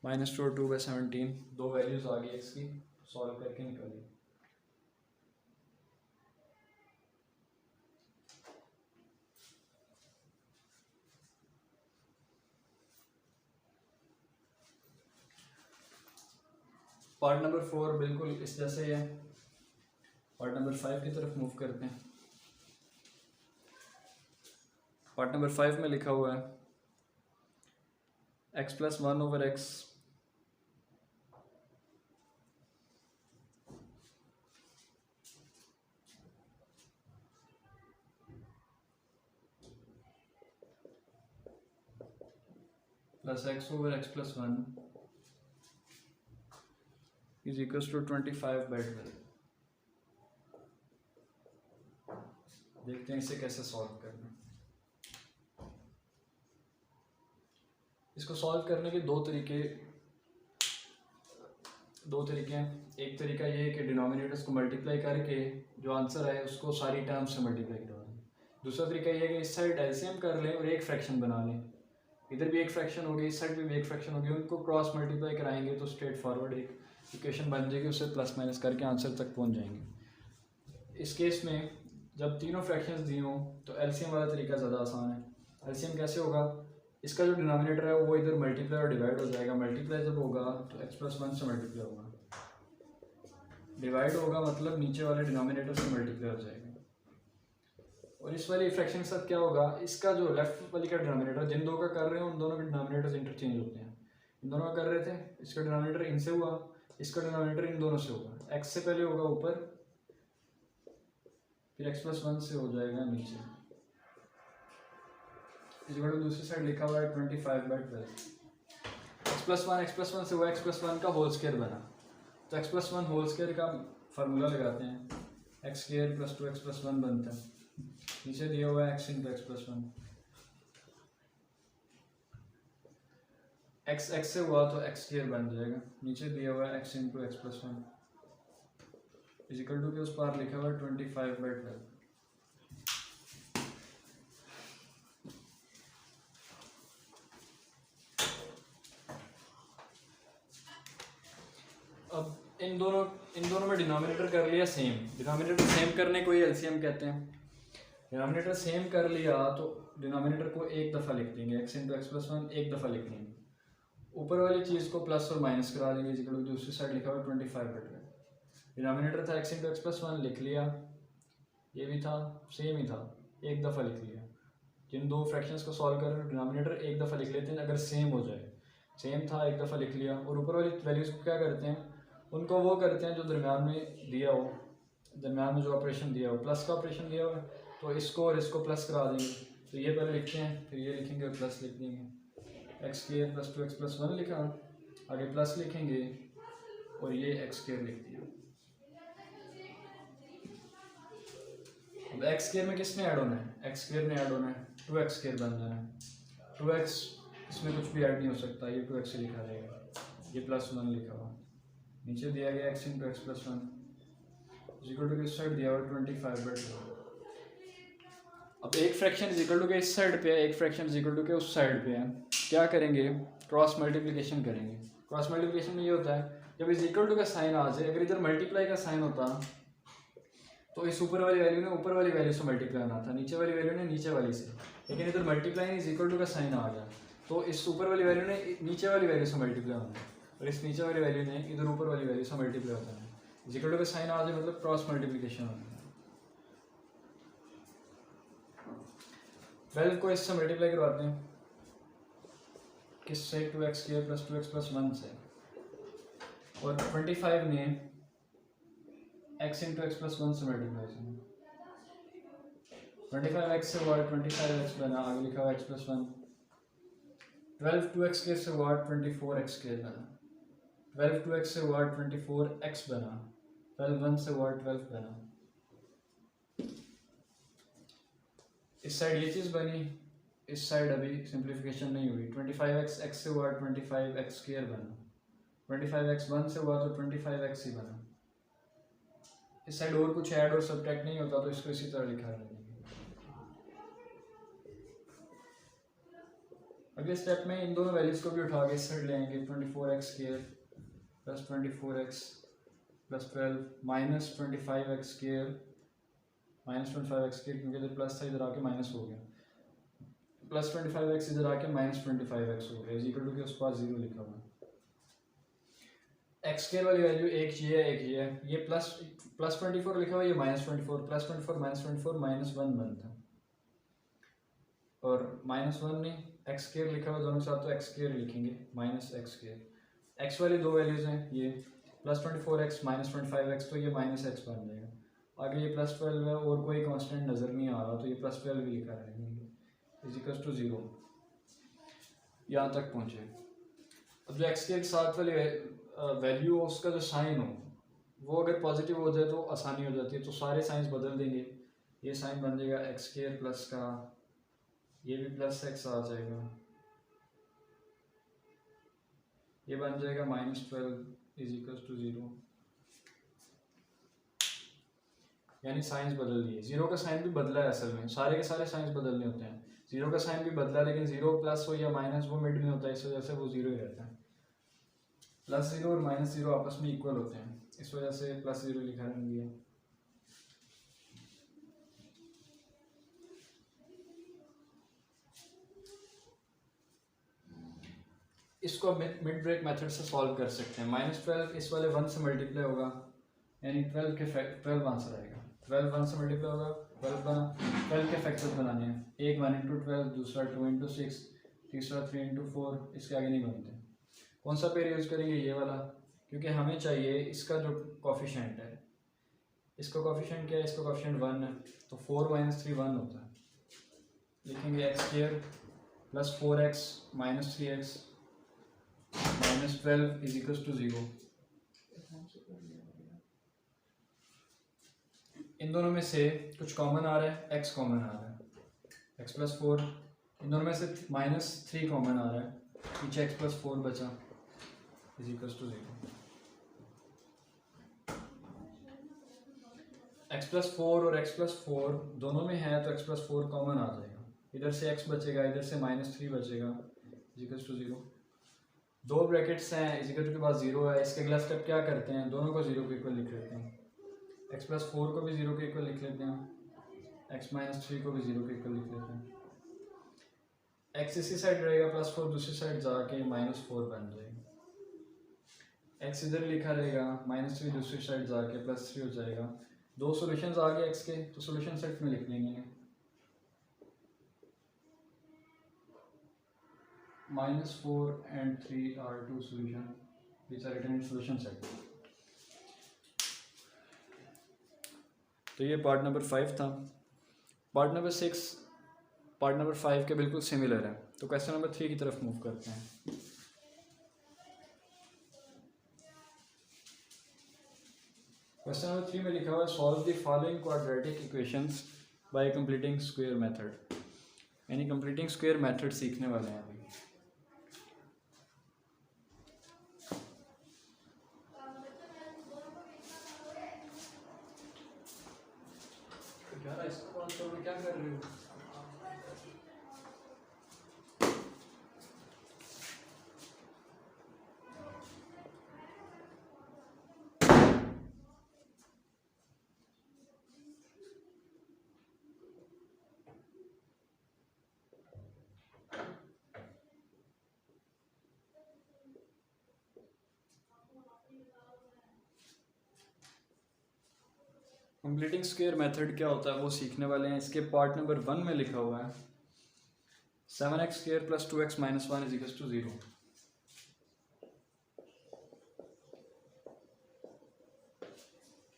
Speaker 1: -2 और 2/17 दो वैल्यूज आ गई x की, सॉल्व करके निकालिए। पार्ट नंबर 4 बिल्कुल इस जैसे ही है। पार्ट नंबर 5 की तरफ मूव करते हैं। पार्ट नंबर 5 में लिखा हुआ है x plus 1 over x plus x over x plus 1 is equal to 25/12। देखते हैं इसे कैसे सॉल्व करना। इसको सॉल्व करने के दो तरीके हैं। एक तरीका ये है कि डिनोमिनेटर्स को मल्टीप्लाई करके जो आंसर है उसको सारी टर्म्स से मल्टीप्लाई करवा दें। दूसरा तरीका ये है कि इस साइड एलसीएम कर लें और एक फ्रैक्शन बना लें, इधर भी एक फ्रैक्शन होगी, इस साइड भी एक फ्रैक्शन होगी, उनको क्रॉस मल्टीप्लाई कराएंगे तो स्ट्रेट फॉरवर्ड एक इक्वेशन बन जाएगी, उससे प्लस माइनस करके आंसर तक पहुंच जाएंगे। इस केस में जब तीनों फ्रैक्शंस दी हों तो एलसीएम वाला तरीका ज़्यादा आसान है। एलसीएम कैसे होगा, इसका जो डिनोमिनेटर है वो इधर मल्टीप्लाई और डिवाइड हो जाएगा। मल्टीप्लाई जब होगा तो x प्लस 1 से मल्टीप्लाई होगा, डिवाइड होगा मतलब नीचे वाले डिनोमिनेटर से मल्टीप्लाई हो जाएगा। और इस वाली फ्रैक्शन के साथ क्या होगा, इसका जो लेफ्ट वाली का डिनोमिनेटर जिन दो का कर रहे हो उन दोनों के डिनोमिनेटर्स इंटरचेंज होते हैं। इन दोनों का कर रहे थे, इसका डिनोमिनेटर इनसे हुआ, इसका डिनोमिनेटर इन दोनों से होगा। x से पहले होगा ऊपर, फिर x प्लस 1 से हो जाएगा नीचे। दूसरी साइड लिखा हुआ है 25/12। x प्लस 1 से हुआ x प्लस 1 का होल स्क्वायर बना, तो x प्लस 1 होल स्क्वायर का फार्मूला लगाते हैं, x square plus 2x plus 1 बनता है। नीचे दिया हुआ है x into x plus 1, x से हुआ तो x स्क्वायर बन जाएगा। नीचे दिया हुआ है x into x plus 1 is equal to के उस पार लिखा हुआ है 25/12। अब इन दोनों में डिनोमिनेटर कर लिया सेम। डिनोमिनेटर सेम करने को ही एलसीएम कहते हैं। डिनोमिनेटर सेम कर लिया तो डिनोमिनेटर को एक दफ़ा लिख देंगे, x इंटू एक्स प्लस 1 एक दफ़ा लिख लेंगे, ऊपर वाली चीज़ को प्लस और माइनस करा लेंगे। इक्वल दूसरी साइड लिखा हुआ 25/12। डिनोमिनेटर था x इंटू एक्स प्लस 1 लिख लिया, ये भी था सेम ही था, एक दफ़ा लिख लिया। जिन दो फ्रैक्शंस को सॉल्व कर रहे हो डिनोमिनेटर एक दफ़ा लिख लेते हैं अगर सेम हो जाए। सेम था एक दफ़ा लिख लिया, और ऊपर वाली वैल्यूज़ को क्या करते हैं, उनको वो करते हैं जो दरम्यान में दिया हो, दरम्यान में जो ऑपरेशन दिया हो, प्लस का ऑपरेशन दिया हो तो इसको और इसको प्लस करा देंगे, तो ये पहले लिखते हैं, फिर ये लिखेंगे और प्लस लिख देंगे। X square plus 2x plus 1 लिखा, आगे प्लस लिखेंगे और ये एक्स स्क्वायर लिख दिया। अब एक्स स्क्वायर में किसने ऐड होना है? एक्स स्क्वायर ने ऐड होना है, 2x स्क्वायर बन जाना है। 2x इसमें कुछ भी ऐड नहीं हो सकता, ये 2x से लिखा रहेगा, ये प्लस 1 लिखा हुआ, नीचे दिया गया x into x plus 1 is equal to किस साइड दिया हुआ 25/2। अब एक फ्रैक्शन इज इक्वल टू के इस साइड पे है, एक फ्रैक्शन इज इक्वल टू के उस साइड पे है। क्या करेंगे? क्रॉस मल्टीप्लिकेशन करेंगे। क्रॉस मल्टीप्लिकेशन में ये होता है जब इज इक्वल टू का साइन आ जाए, अगर इधर मल्टीप्लाई का साइन होता तो इस ऊपर वाली वैल्यू ने ऊपर वाली वैल्यू से मल्टीप्लाई होना था, नीचे वाली वैल्यू ने नीचे वाली से, लेकिन इधर मल्टीप्लाई इज इक्वल टू का साइन आ गया तो इस ऊपर वाली वैल्यू ने नीचे वाली वैल्यू से मल्टीप्लाई होना है और इस नीचे वाली वैल्यू ने इधर ऊपर वाली वैल्यू से मल्टीप्लाई होता है। इज इक्वल टू का साइन आ जाए मतलब क्रॉस मल्टीप्लिकेशन होता है। 12 को इससे मल्टीप्लाई करवाते हैं, किससे? 2x square plus 2x plus 1 से, और 25 ने x इंटू एक्स प्लस 1 से मल्टीप्लाई करें। 25x से वाट 25x बना, आगे लिखा हुआ x प्लस 1। 12 2x स्क्वायर से वाट 24x स्क्वायर बना, 12 2x से वाट 24x बना, 12 1 से वाट 12 बना। इस साइड ये चीज़ बनी, इस साइड अभी सिंप्लीफिकेशन नहीं हुई। 25x x से हुआ 25x स्क्वायर बना, 25x 1 से हुआ तो 25x ही बना। इस साइड और कुछ ऐड और सब्ट्रैक्ट नहीं होता तो इसको इसी तरह लिखा है। अगले स्टेप में इन दोनों वैल्यूज को भी उठा के इस साइड ले आएंगे। 24x square plus 24x plus 12 minus 25x square minus 25x square, क्योंकि इधर प्लस था इधर आके माइनस हो गया, प्लस 25x इधर आके माइनस 25x हो गया, इज इक्वल टू के उस पास 0 लिखा हुआ है। एक्स स्क्वायर वाली वैल्यू एक ये है, एक ये है, ये प्लस 24 लिखा हुआ है, ये माइनस 24, प्लस 24 माइनस 24 माइनस 1 बनता है, और माइनस 1 नहीं एक्स स्क्वायर लिखा हुआ दोनों साथ तो एक्स स्क्वायर लिखेंगे, माइनस एक्स स्क्वायर। एक्स वाली दो वैल्यूज हैं, ये प्लस 24x माइनस 25x, तो ये माइनस एक्स बन जाएगा। आगे ये प्लस 12 है और कोई कांस्टेंट नज़र नहीं आ रहा तो ये प्लस 12 भी लिखा रहेंगे, इज इक्वल टू 0। यहाँ तक पहुँचे। अब जो एक्स के साथ वाली वैल्यू हो उसका जो साइन हो वो अगर पॉजिटिव हो जाए तो आसानी हो जाती है, तो सारे साइंस बदल देंगे। ये साइन बन जाएगा एक्स स्क्वायर प्लस का, ये भी प्लस एक्स आ जाएगा, ये बन जाएगा माइनस 12 इज इक्वल टू 0, यानी साइंस बदल दिए। 0 का साइन भी बदला है, असल में सारे के सारे साइंस बदलने होते हैं। 0 का साइन भी बदला, लेकिन 0 प्लस हो या माइनस वो मिड में होता है, इस वजह से वो 0 ही रहता है। प्लस 0 और माइनस 0 आपस में इक्वल होते हैं, इस वजह से प्लस 0 लिखा है। इसको मिड ब्रेक मेथड से सॉल्व कर सकते हैं। माइनस 12 इस वाले 1 से मल्टीप्लाई होगा, यानी 12 के 12 आंसर आएगा। 12 1 से मल्टीप्लाई होगा, 12 बना। 12 के फैक्टर्स बनाने हैं, एक 1 इंटू 12, दूसरा 2 इंटू 6, तीसरा 3 इंटू 4, इसके आगे नहीं बनते। कौन सा पेयर यूज़ करेंगे? ये वाला, क्योंकि हमें चाहिए इसका जो कॉफिशेंट है, इसका कॉफिशेंट क्या है? इसका कॉफिशेंट 1 है, तो 4 माइनस 3 1 होता है। लिखेंगे x square plus 4x minus 3x minus 12 is equal to 0। इन दोनों में से कुछ कॉमन आ रहा है, x कॉमन आ रहा है, x प्लस 4। इन दोनों में से माइनस 3 कॉमन आ रहा है, पीछे x प्लस 4 बचा is equal to 0। x plus 4 और x प्लस 4 दोनों में है तो x प्लस 4 कॉमन आ जाएगा, इधर से x बचेगा, इधर से माइनस 3 बचेगा इज इक्वल टू 0। दो ब्रैकेट्स हैं, इज इक्वल टू के बाद 0 है। इसके अगला स्टेप क्या करते हैं? दोनों को 0 के इक्वल लिख लेते हैं। x प्लस 4 को भी 0 के इक्वल लिख लेते हैं, x माइनस 3 को भी 0 के इक्वल लिख लेते हैं। x इसी साइड रहेगा, प्लस 4 दूसरी साइड जाके माइनस 4 बन जाएगा। x इधर लिखा रहेगा, माइनस 3 दूसरी साइड जाके प्लस 3 हो जाएगा। दो सॉल्यूशंस आ गए x के, तो सॉल्यूशन सेट में लिख लेंगे -4 and 3 are two solutions which are written in solution set। तो ये पार्ट नंबर 5 था। पार्ट नंबर 6 पार्ट नंबर 5 के बिल्कुल सिमिलर है। तो क्वेश्चन नंबर 3 की तरफ मूव करते हैं। क्वेश्चन नंबर 3 में लिखा हुआ है solve the following quadratic equations bye completing square method, यानी कंप्लीटिंग स्क्वायर मेथड सीखने वाले हैं अभी। यार इसको बात करो, क्या कर रहे हो? कंप्लीटिंग स्क्वायर मेथड क्या होता है वो सीखने वाले हैं। इसके पार्ट नंबर 1 में लिखा हुआ है 7x² + 2x - 1 = 0।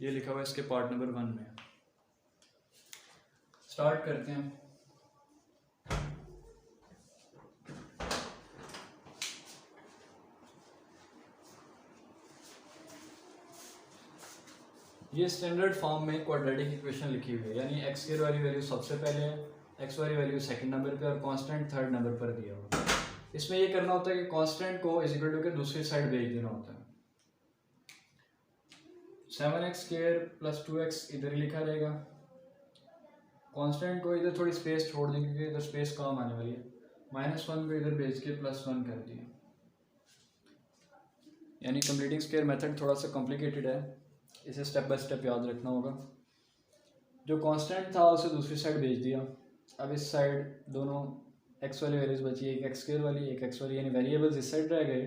Speaker 1: ये लिखा हुआ है इसके पार्ट नंबर 1 में। स्टार्ट करते हैं। ये स्टैंडर्ड फॉर्म में क्वाड्रेटिक इक्वेशन लिखी हुई है, यानी x² वाली वैल्यू सबसे पहले है, x वाली वैल्यू सेकंड नंबर पे और कांस्टेंट थर्ड नंबर पर दिया हुआ है। इसमें ये करना होता है कि कांस्टेंट को इक्वल टू के दूसरी साइड भेज देना होता है। 7x² + 2x इधर लिखा रहेगा, कांस्टेंट को इधर थोड़ी स्पेस छोड़ देंगे क्योंकि इधर स्पेस कम आने वाली है, -1 को इधर भेज के +1 कर दिया। यानी कंप्लीटिंग स्क्वायर मेथड थोड़ा सा कॉम्प्लिकेटेड है, इसे स्टेप बाय स्टेप याद रखना होगा। जो कांस्टेंट था उसे दूसरी साइड भेज दिया। अब इस साइड दोनों x वाली वैल्यूज बची, एक x² वाली एक x वाली, यानी वेरिएबल्स इस साइड रह गए।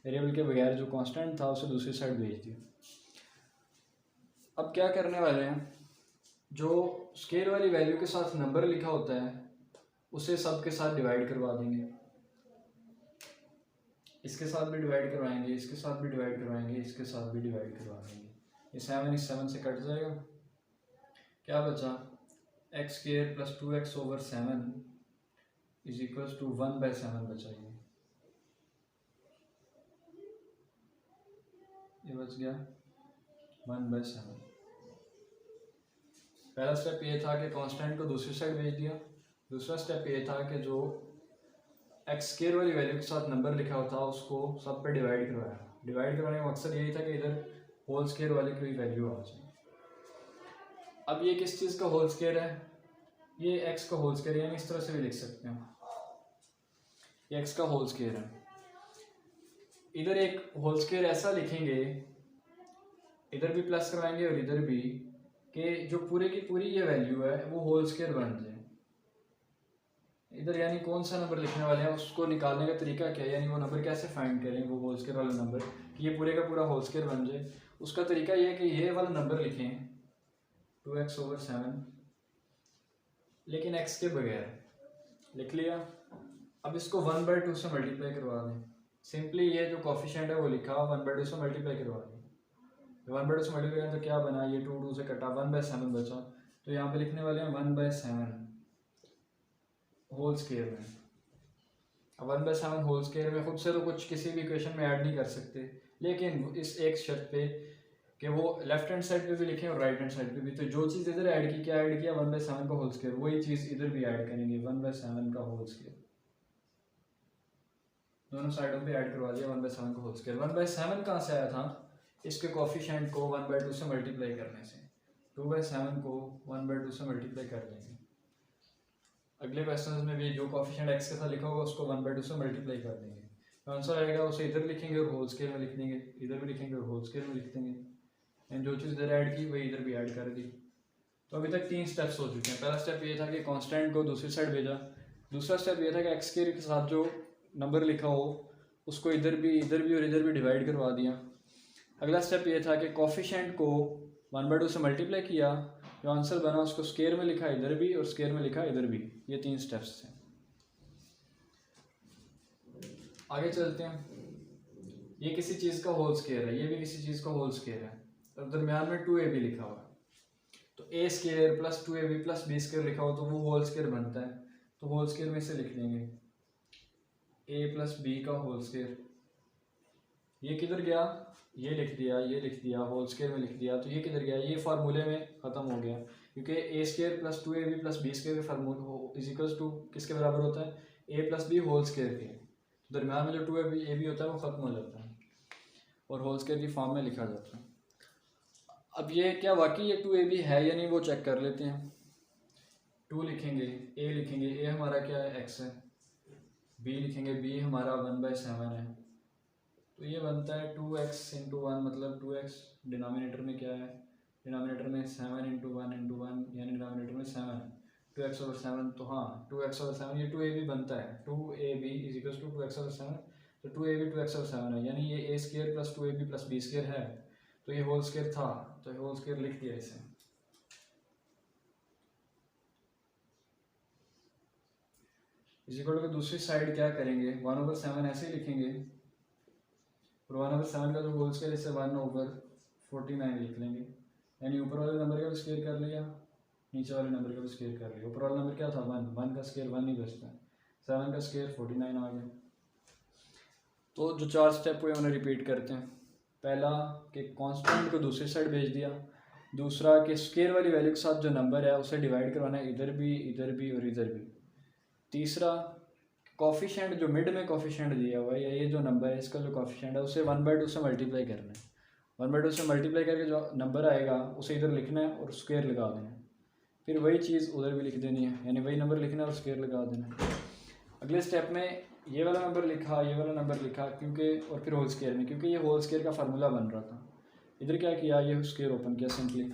Speaker 1: वेरिएबल के बगैर जो कांस्टेंट था उसे दूसरी साइड भेज दिया। अब क्या करने वाले हैं, जो स्क्वायर वाली वैल्यू के साथ नंबर लिखा होता है उसे सब के साथ डिवाइड करवा देंगे। इसके साथ भी डिवाइड करवाएंगे, इसके साथ भी डिवाइड करवाएंगे, इसके साथ भी डिवाइड करवा देंगे। ये 7 इस 7 से कट जाएगा, क्या बचा x² + 2x / 7 = 1/7 बचा। ये बच गया 1/7। पहला स्टेप ये था कि कांस्टेंट को दूसरी साइड भेज दिया। दूसरा स्टेप ये था कि जो x² वाली वैल्यू के साथ नंबर लिखा हुआ था उसको सब पे डिवाइड करवाया। डिवाइड करवाने का मकसद यही था कि इधर होल स्क्वायर वाली कोई वैल्यू आ जाए। अब ये किस चीज़ का होल स्क्वायर है, ये x का होल स्क्वायर, यानी इस तरह से भी लिख सकते हैं, ये x का होल स्क्वायर है। इधर एक होल स्क्वायर ऐसा लिखेंगे, इधर भी प्लस करवाएंगे और इधर भी, कि जो पूरे की पूरी ये वैल्यू है वो होल स्क्वायर बन जाए। इधर यानी कौन सा नंबर लिखने वाले हैं उसको निकालने का तरीका क्या है, यानी वो नंबर कैसे फाइंड करें, वो होल स्क्वायर वाला नंबर, कि ये पूरे का पूरा होल स्क्वायर बन जाए। उसका तरीका ये है कि ये वाला नंबर लिखें 2x/7, लेकिन x के बगैर लिख लिया। अब इसको 1/2 से मल्टीप्लाई करवा दें। सिंपली ये जो कॉफिशिएंट है वो लिखा 1/2 से मल्टीप्लाई करवा दें। 1/2 से मल्टीप्लाई करें तो क्या बना, ये 2 से कटा 1/7 बचा। तो यहाँ पे लिखने वाले हैं 1/7 होल स्क्वायर में। अब 1/7 होल स्क्वायर में खुद से तो कुछ किसी भी इक्वेशन में ऐड नहीं कर सकते, लेकिन इस एक शर्त पे कि वो लेफ्ट हैंड साइड पे भी लिखें और राइट हैंड साइड पे भी। तो जो चीज़ इधर ऐड की, क्या ऐड किया, 1/7 का होल स्क्वायर, वही चीज़ इधर भी ऐड करेंगे 1/7 का होल स्क्वायर। दोनों साइडों पे ऐड करवा दिया 1/7 का होल स्क्वायर। 1/7 कहाँ से आया था, इसके कॉफिशिएंट को 1/2 से मल्टीप्लाई करने से। 2/7 को 1/2 से मल्टीप्लाई कर देंगे। अगले क्वेश्चन में भी जो कॉफिशिएंट x के साथ लिखा होगा उसको 1/2 से मल्टीप्लाई कर देंगे। तो आंसर आएगा उसे इधर लिखेंगे और होल स्क्वायर में लिख देंगे, इधर भी लिखेंगे और होल स्क्वायर में लिख देंगे। एंड जो चीज़ इधर ऐड की वही इधर भी ऐड कर दी। तो अभी तक 3 स्टेप्स हो चुके हैं। पहला स्टेप ये था कि कांस्टेंट को दूसरी साइड भेजा। दूसरा स्टेप ये था कि x के साथ जो नंबर लिखा हो उसको इधर भी और इधर भी डिवाइड करवा दिया। अगला स्टेप ये था कि कॉफिशिएंट को 1/2 से मल्टीप्लाई किया, जो आंसर बना उसको स्क्वायर में लिखा इधर भी और स्क्वायर में लिखा इधर भी। ये 3 स्टेप्स थे। आगे चलते हैं। ये किसी चीज़ का होल स्क्वायर है, ये भी किसी चीज़ का होल स्क्वायर है, तो दरम्यान में 2ab लिखा हुआ है। तो a² + 2ab + b² लिखा हो तो वो होल स्क्वायर बनता है। तो होल स्क्वायर में से लिख लेंगे a प्लस बी का होल स्क्वायर। ये किधर गया, ये लिख दिया होल स्क्वायर में लिख दिया, तो ये किधर गया, ये फार्मूले में ख़त्म हो गया, क्योंकि A square plus 2ab plus B square के फार्मूला इज इक्वल्स टू किसके बराबर होता है, a plus B whole square के। तो दरम्यान में जो 2ab होता है वो ख़त्म हो जाता है और होल स्क्वायर की फॉर्म में लिखा जाता है। अब ये क्या वाकई ये 2ab है या नहीं वो चेक कर लेते हैं। 2 लिखेंगे, a लिखेंगे, a हमारा क्या है x है, b लिखेंगे, b हमारा 1/7 है, तो ये बनता है 2x इंटू 1, मतलब 2x डिनोमिनेटर में क्या है, डिनोमिनेटर में 7 इंटू 1 यानी डिनोमिनेटर में 7 है, 2x ओवर 7, तो हाँ 2x ओवर 7 ये 2ab बनता है, 2ab is equal to 2x over 7, तो 2ab 2x ओवर 7 है, यानी ये a square plus 2ab plus b square है, तो ये होल स्क्वायर था, तो ये होल स्क्वायर लिख दिया इसे। इस इक्वल टू दूसरी साइड क्या करेंगे, 1/7 ऐसे ही लिखेंगे, और 1/7 का जो होल स्क्वायर इससे 1/49 लिख लेंगे, यानी ऊपर वाले नंबर का भी स्क्वायर कर लिया, नीचे वाले नंबर का भी स्क्वायर कर लिया। ऊपर वाला नंबर क्या था 1 का स्क्वायर 1 ही बचता है, 7 का स्क्वायर 49 आ गया। तो जो 4 स्टेप हुए उन्हें रिपीट करते हैं। पहला कि कांस्टेंट को दूसरी साइड भेज दिया, दूसरा कि स्क्वायर वाली वैल्यू के साथ जो नंबर है उसे डिवाइड करवाना है, इधर भी और इधर भी। तीसरा कॉफिशेंट जो मिड में कॉफिशेंट दिया हुआ है, या ये जो नंबर है इसका जो कॉफिशेंट है उसे 1/2 से मल्टीप्लाई करना है, 1/2 से मल्टीप्लाई करके जो नंबर आएगा उसे इधर लिखना है और स्क्वायर लगा देना है, फिर वही चीज़ उधर भी लिख देनी है, यानी वही नंबर लिखना है और स्क्वायर लगा देना है। अगले स्टेप में ये वाला नंबर लिखा, ये वाला नंबर लिखा, क्योंकि और फिर होल स्क्वायर में, क्योंकि ये होल स्क्वायर का फार्मूला बन रहा था, इधर क्या किया, ये स्क्वायर ओपन किया सिंपली,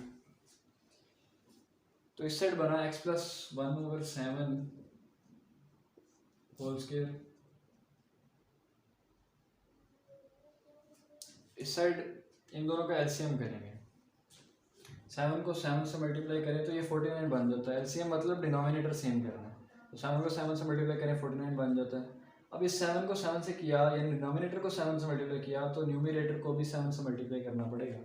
Speaker 1: तो इस साइड बना x प्लस 1/7 होल स्क्वायर, इस साइड इन दोनों का एलसीएम करेंगे, 7 को 7 से मल्टीप्लाई करें तो ये 49 बन जाता है, एलसीएम मतलब डिनोमिनेटर सेम करना है, तो 7 को 7 से मल्टीप्लाई करें 49 बन जाता है। अब इस 7 को 7 से किया, यानी डिनोमिनेटर को 7 से मल्टीप्लाई किया, तो न्यूमरेटर को भी 7 से मल्टीप्लाई करना पड़ेगा,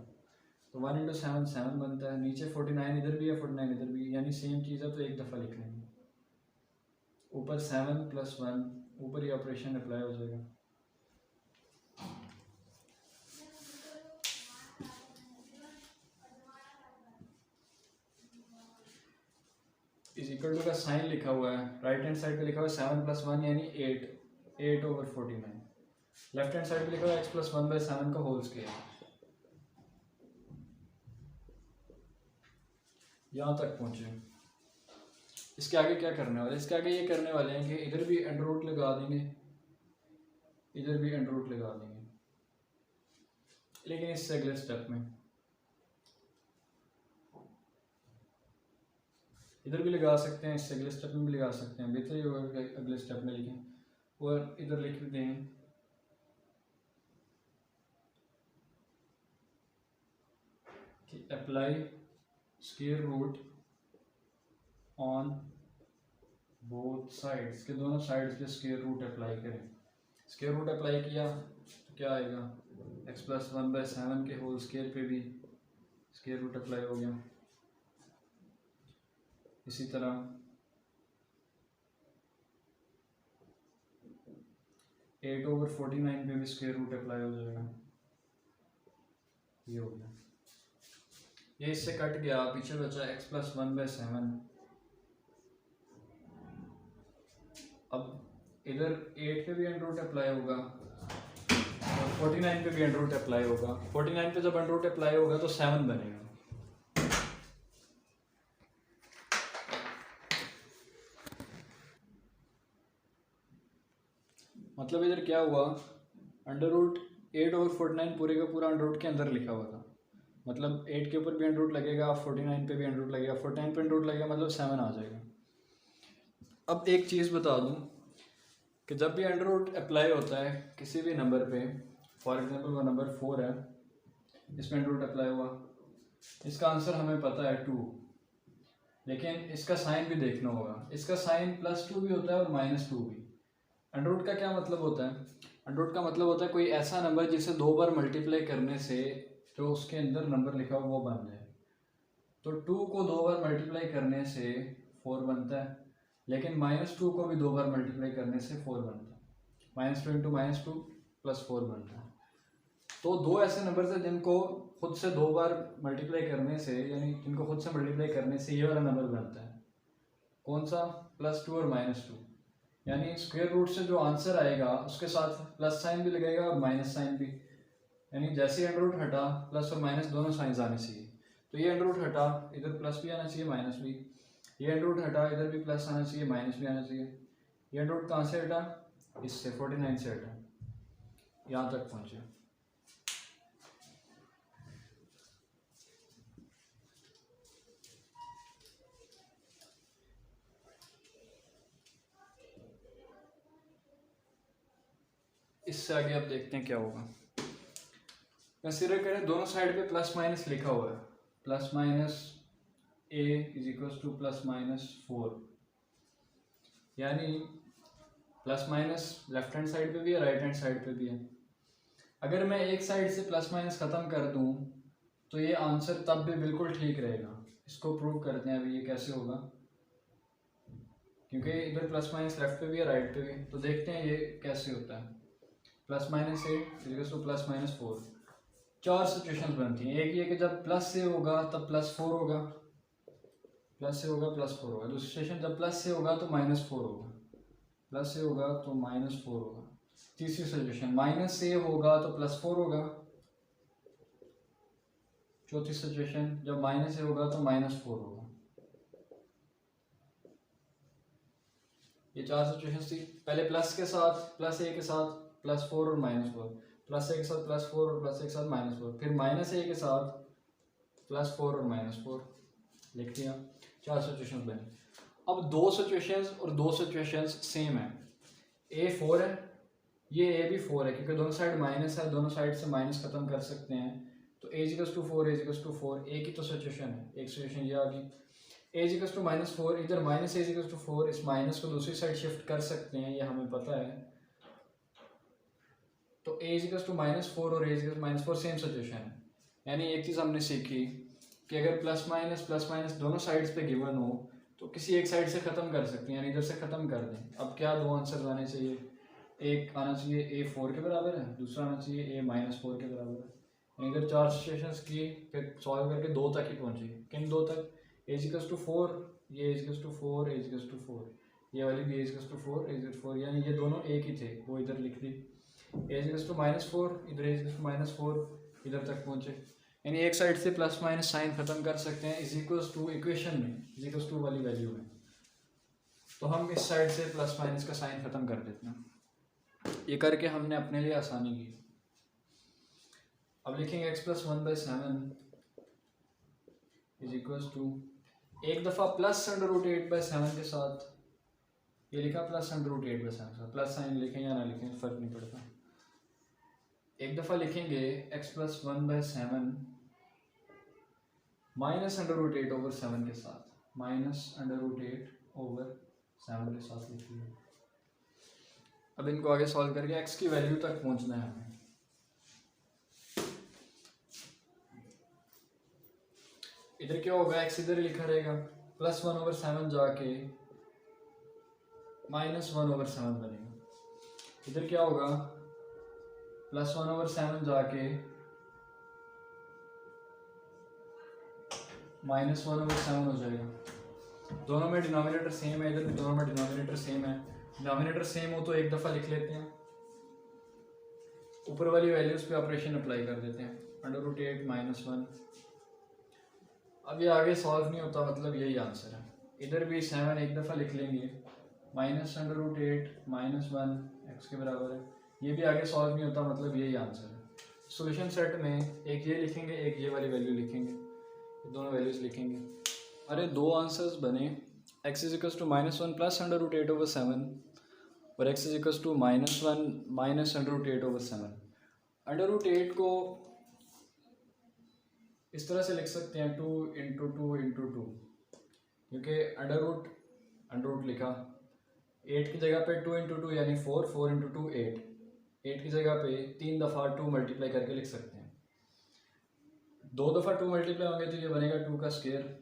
Speaker 1: तो 1 इंटू 7 7 बनता है, नीचे 49 इधर भी है 49 इधर भी, यानी सेम चीज़ है तो एक दफ़ा लिख लेंगे, ऊपर 7 प्लस 1, ऊपर ये ऑपरेशन अप्लाई हो जाएगा। इज इक्वल टू का साइन लिखा हुआ है, राइट हैंड साइड पे लिखा हुआ है 7 प्लस 1 यानी 8/49, लेफ्ट हैंड साइड पे लिखा हुआ है x प्लस 1/7 का होल स्क्वायर। यहाँ तक पहुँचे, इसके आगे क्या करने वाले, इसके आगे ये करने वाले हैं कि इधर भी अंडर रूट लगा देंगे, इधर भी अंडर रूट लगा देंगे, लेकिन इससे अगले स्टेप में इधर भी लगा सकते हैं, इससे अगले स्टेप में भी लगा सकते हैं, बेहतर ही होगा अगले स्टेप में लिखें और इधर लिख दें कि apply square root on both sides, के दोनों साइड्स पे स्क्वायर रूट अप्लाई करें। स्क्वायर रूट अप्लाई किया तो क्या आएगा, x प्लस 1/7 के होल स्क्वायर पे भी स्क्वायर रूट अप्लाई हो गया, इसी तरह 8/49 पे भी स्क्वायर रूट अप्लाई हो जाएगा, ये हो गया, ये इससे कट गया, पीछे बचा x प्लस 1/7। अब इधर 8 पे भी अंडर रूट अप्लाई होगा और 49 पे भी अंडर रूट अप्लाई होगा, 49 पे जब अंडर रूट अप्लाई होगा तो 7 बनेगा, मतलब इधर क्या हुआ, अंडर रूट 8/49 पूरे का पूरा अंडर रूट के अंदर लिखा हुआ था, मतलब 8 के ऊपर भी अंडर रूट लगेगा, 49 पे भी अंडर रूट लगेगा, 49 पे अंडर रूट लगेगा मतलब 7 आ जाएगा। अब एक चीज़ बता दूं कि जब भी अंडर रूट अप्लाई होता है किसी भी नंबर पे, फॉर एग्जांपल वो नंबर 4 है, इसमें अंडर रूट अप्लाई हुआ, इसका आंसर हमें पता है 2, लेकिन इसका साइन भी देखना होगा, इसका साइन +2 भी होता है और -2 भी। अंडर रूट का क्या मतलब होता है, अंडर रूट का मतलब होता है कोई ऐसा नंबर जिसे 2 बार मल्टीप्लाई करने से जो उसके अंदर नंबर लिखा हो वो बन जाए, तो 2 को 2 बार मल्टीप्लाई करने से 4 बनता है, लेकिन -2 को भी 2 बार मल्टीप्लाई करने से 4 बनता है। -2 इंटू -2 + 4 बनता है। तो दो ऐसे नंबर्स हैं जिनको खुद से 2 बार मल्टीप्लाई करने से, यानी जिनको खुद से मल्टीप्लाई करने से ये वाला नंबर बनता है। कौन सा? +2 और -2। यानी स्क्वायर रूट से जो आंसर आएगा उसके साथ प्लस साइन भी लगेगा और माइनस साइन भी। यानी जैसे ही अंडर रूट हटा, प्लस और माइनस दोनों साइंस आने चाहिए। तो ये अंडर रूट हटा, इधर प्लस भी आना चाहिए माइनस भी। ये अंडर रूट हटा, इधर भी प्लस आना चाहिए माइनस भी आना चाहिए। ये अंडर रूट कहाँ से हटा? इससे 49 से हटा, यहाँ तक पहुँचे। इससे आगे आप देखते हैं क्या होगा। कंसीडर करें दोनों साइड पे प्लस माइनस लिखा हुआ है, प्लस माइनस a = +-4, यानी plus minus left hand side पे भी है, राइट हैंड साइड पे भी है। अगर मैं एक साइड से प्लस माइनस ख़त्म कर दूं तो ये आंसर तब भी बिल्कुल ठीक रहेगा। इसको प्रूव करते हैं अभी ये कैसे होगा, क्योंकि इधर प्लस माइनस लेफ्ट पे भी है राइट पे भी। तो देखते हैं ये कैसे होता है। +-a = +-4। 4 सिचुएशंस बनती हैं। एक ये कि जब प्लस से होगा तब +4 होगा, प्लस से होगा +4 होगा। दूसरी सिचुएशन जब प्लस से होगा तो -4 होगा, प्लस से होगा तो -4 होगा। तीसरी सिचुएशन माइनस से होगा तो +4 होगा। चौथी सिचुएशन जब माइनस से होगा तो -4 होगा। ये 4 सिचुएशन थी। पहले प्लस के साथ, +a के साथ +4 और -4, +a के साथ +4 और +a के साथ -4, फिर -a के साथ +4 और -4 लिख दिया। 4 सिचुएशंस बनी। अब 2 सिचुएशंस और 2 सिचुएशंस सेम है। a 4 है, ये a भी 4 है, क्योंकि दोनों साइड माइनस है, दोनों साइड से माइनस खत्म कर सकते हैं। तो a = 4, a = 4, एक ही तो सिचुएशन है। एक सिचुएशन ये आ गई, a = -4, इधर -a = 4, इस माइनस को दूसरी साइड शिफ्ट कर सकते हैं, ये हमें पता है। तो a = -4 और a = -4 सेम सिचुएशन है। यानी एक चीज़ हमने सीखी कि अगर प्लस माइनस दोनों साइड्स पे गिवन हो तो किसी एक साइड से ख़त्म कर सकते हैं, यानी इधर से ख़त्म कर दें। अब क्या दो आंसर आने चाहिए? एक आना चाहिए a 4 के बराबर है, दूसरा आना चाहिए a -4 के बराबर है। यानी इधर 4 सिचुएशंस की, फिर सॉल्व करके 2 तक ही पहुँचे। किन 2 तक? a = 4, ये a = 4, a = 4, ये वाली भी a = 4, a = 4, यानी ये दोनों एक ही थे, वो इधर लिख दी। a = -4, इधर a = -4, इधर तक पहुँचे। यानी एक साइड से प्लस माइनस साइन खत्म कर सकते हैं = इक्वेशन में, = वाली वैल्यू में। तो हम इस साइड से प्लस माइनस का साइन खत्म कर देते हैं। ये करके हमने अपने लिए आसानी की। अब लिखेंगे x + 1/7 = एक दफ़ा +√8/7 के साथ, ये लिखा +√8/7 के साथ, प्लस साइन लिखें या ना लिखें फ़र्क नहीं पड़ता। एक दफ़ा लिखेंगे x + 1/7 -√8/7 के साथ, -√8/7 के साथ लिखिए। अब इनको आगे सॉल्व करके x की वैल्यू तक पहुंचना है हमें। इधर क्या होगा? x इधर लिखा रहेगा, +1/7 जाके -1/7 बनेगा। इधर क्या होगा? +1/7 जाके -1/7 हो जाएगा। दोनों में डिनोमिनेटर सेम है, इधर भी दोनों में डिनोमिनेटर सेम है। डिनोमिनेटर सेम हो तो एक दफ़ा लिख लेते हैं, ऊपर वाली वैल्यूज़ पे ऑपरेशन अप्लाई कर देते हैं, √8 -1। अब ये आगे सॉल्व नहीं होता, मतलब यही आंसर है। इधर भी 7 एक दफ़ा लिख लेंगे, -√8 -1 x के बराबर है। ये भी आगे सॉल्व नहीं होता, मतलब यही आंसर है। सॉल्यूशन सेट में एक ये लिखेंगे, एक ये वाली वैल्यू लिखेंगे, दोनों वैल्यूज लिखेंगे। अरे दो आंसर्स बने, x = -1 +√8/7 और x = -1 -√8/7। √8 को इस तरह से लिख सकते हैं 2 × 2 × 2, क्योंकि अंडर रूट लिखा, 8 की जगह पे 2 × 2 यानी 4, 4 × 2 8, 8 की जगह पे 3 दफ़ा 2 मल्टीप्लाई करके लिख सकते हैं। 2 दफ़ा 2 मल्टीप्लाई होंगे तो ये बनेगा 2 का स्क्वायर,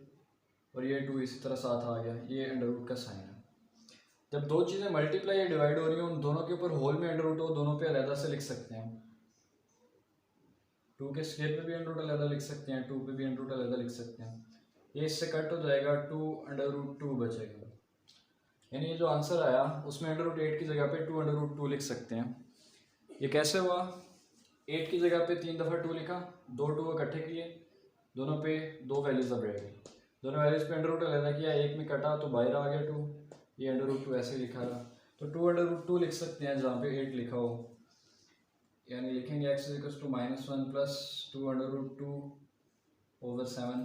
Speaker 1: और ये 2 इसी तरह साथ आ गया, ये अंडर रूट का साइन है। जब दो चीज़ें मल्टीप्लाई या डिवाइड हो रही हो, उन दोनों के ऊपर होल में अंडर रूट हो, दोनों पे अलहदा से लिख सकते हैं। 2 के स्क्वायर पे भी अंडर रूट अलहदा लिख सकते हैं, 2 पे भी अंडर रूट अलहदा लिख सकते हैं। ये इससे कट हो जाएगा, 2 अंडर रूट 2 बचेगा। यानी ये जो आंसर आया उसमें अंडर रूट 8 की जगह पे 2 अंडर रूट 2 लिख सकते हैं। ये कैसे हुआ? 8 की जगह पे 3 दफ़ा 2 लिखा, 2 2 इकट्ठे किए, दोनों पे 2 वैल्यूज अब रह गई, दोनों वैल्यूज पे अंडर रूट अलहदा किया, एक में कटा तो बाहर आ गया 2, ये अंडर रूट 2 ऐसे लिखा था। तो 2 अंडर रूट 2 लिख सकते हैं जहाँ पे 8 लिखा हो, यानी लिखेंगे x equals to -1 plus 2 under root 2 over 7,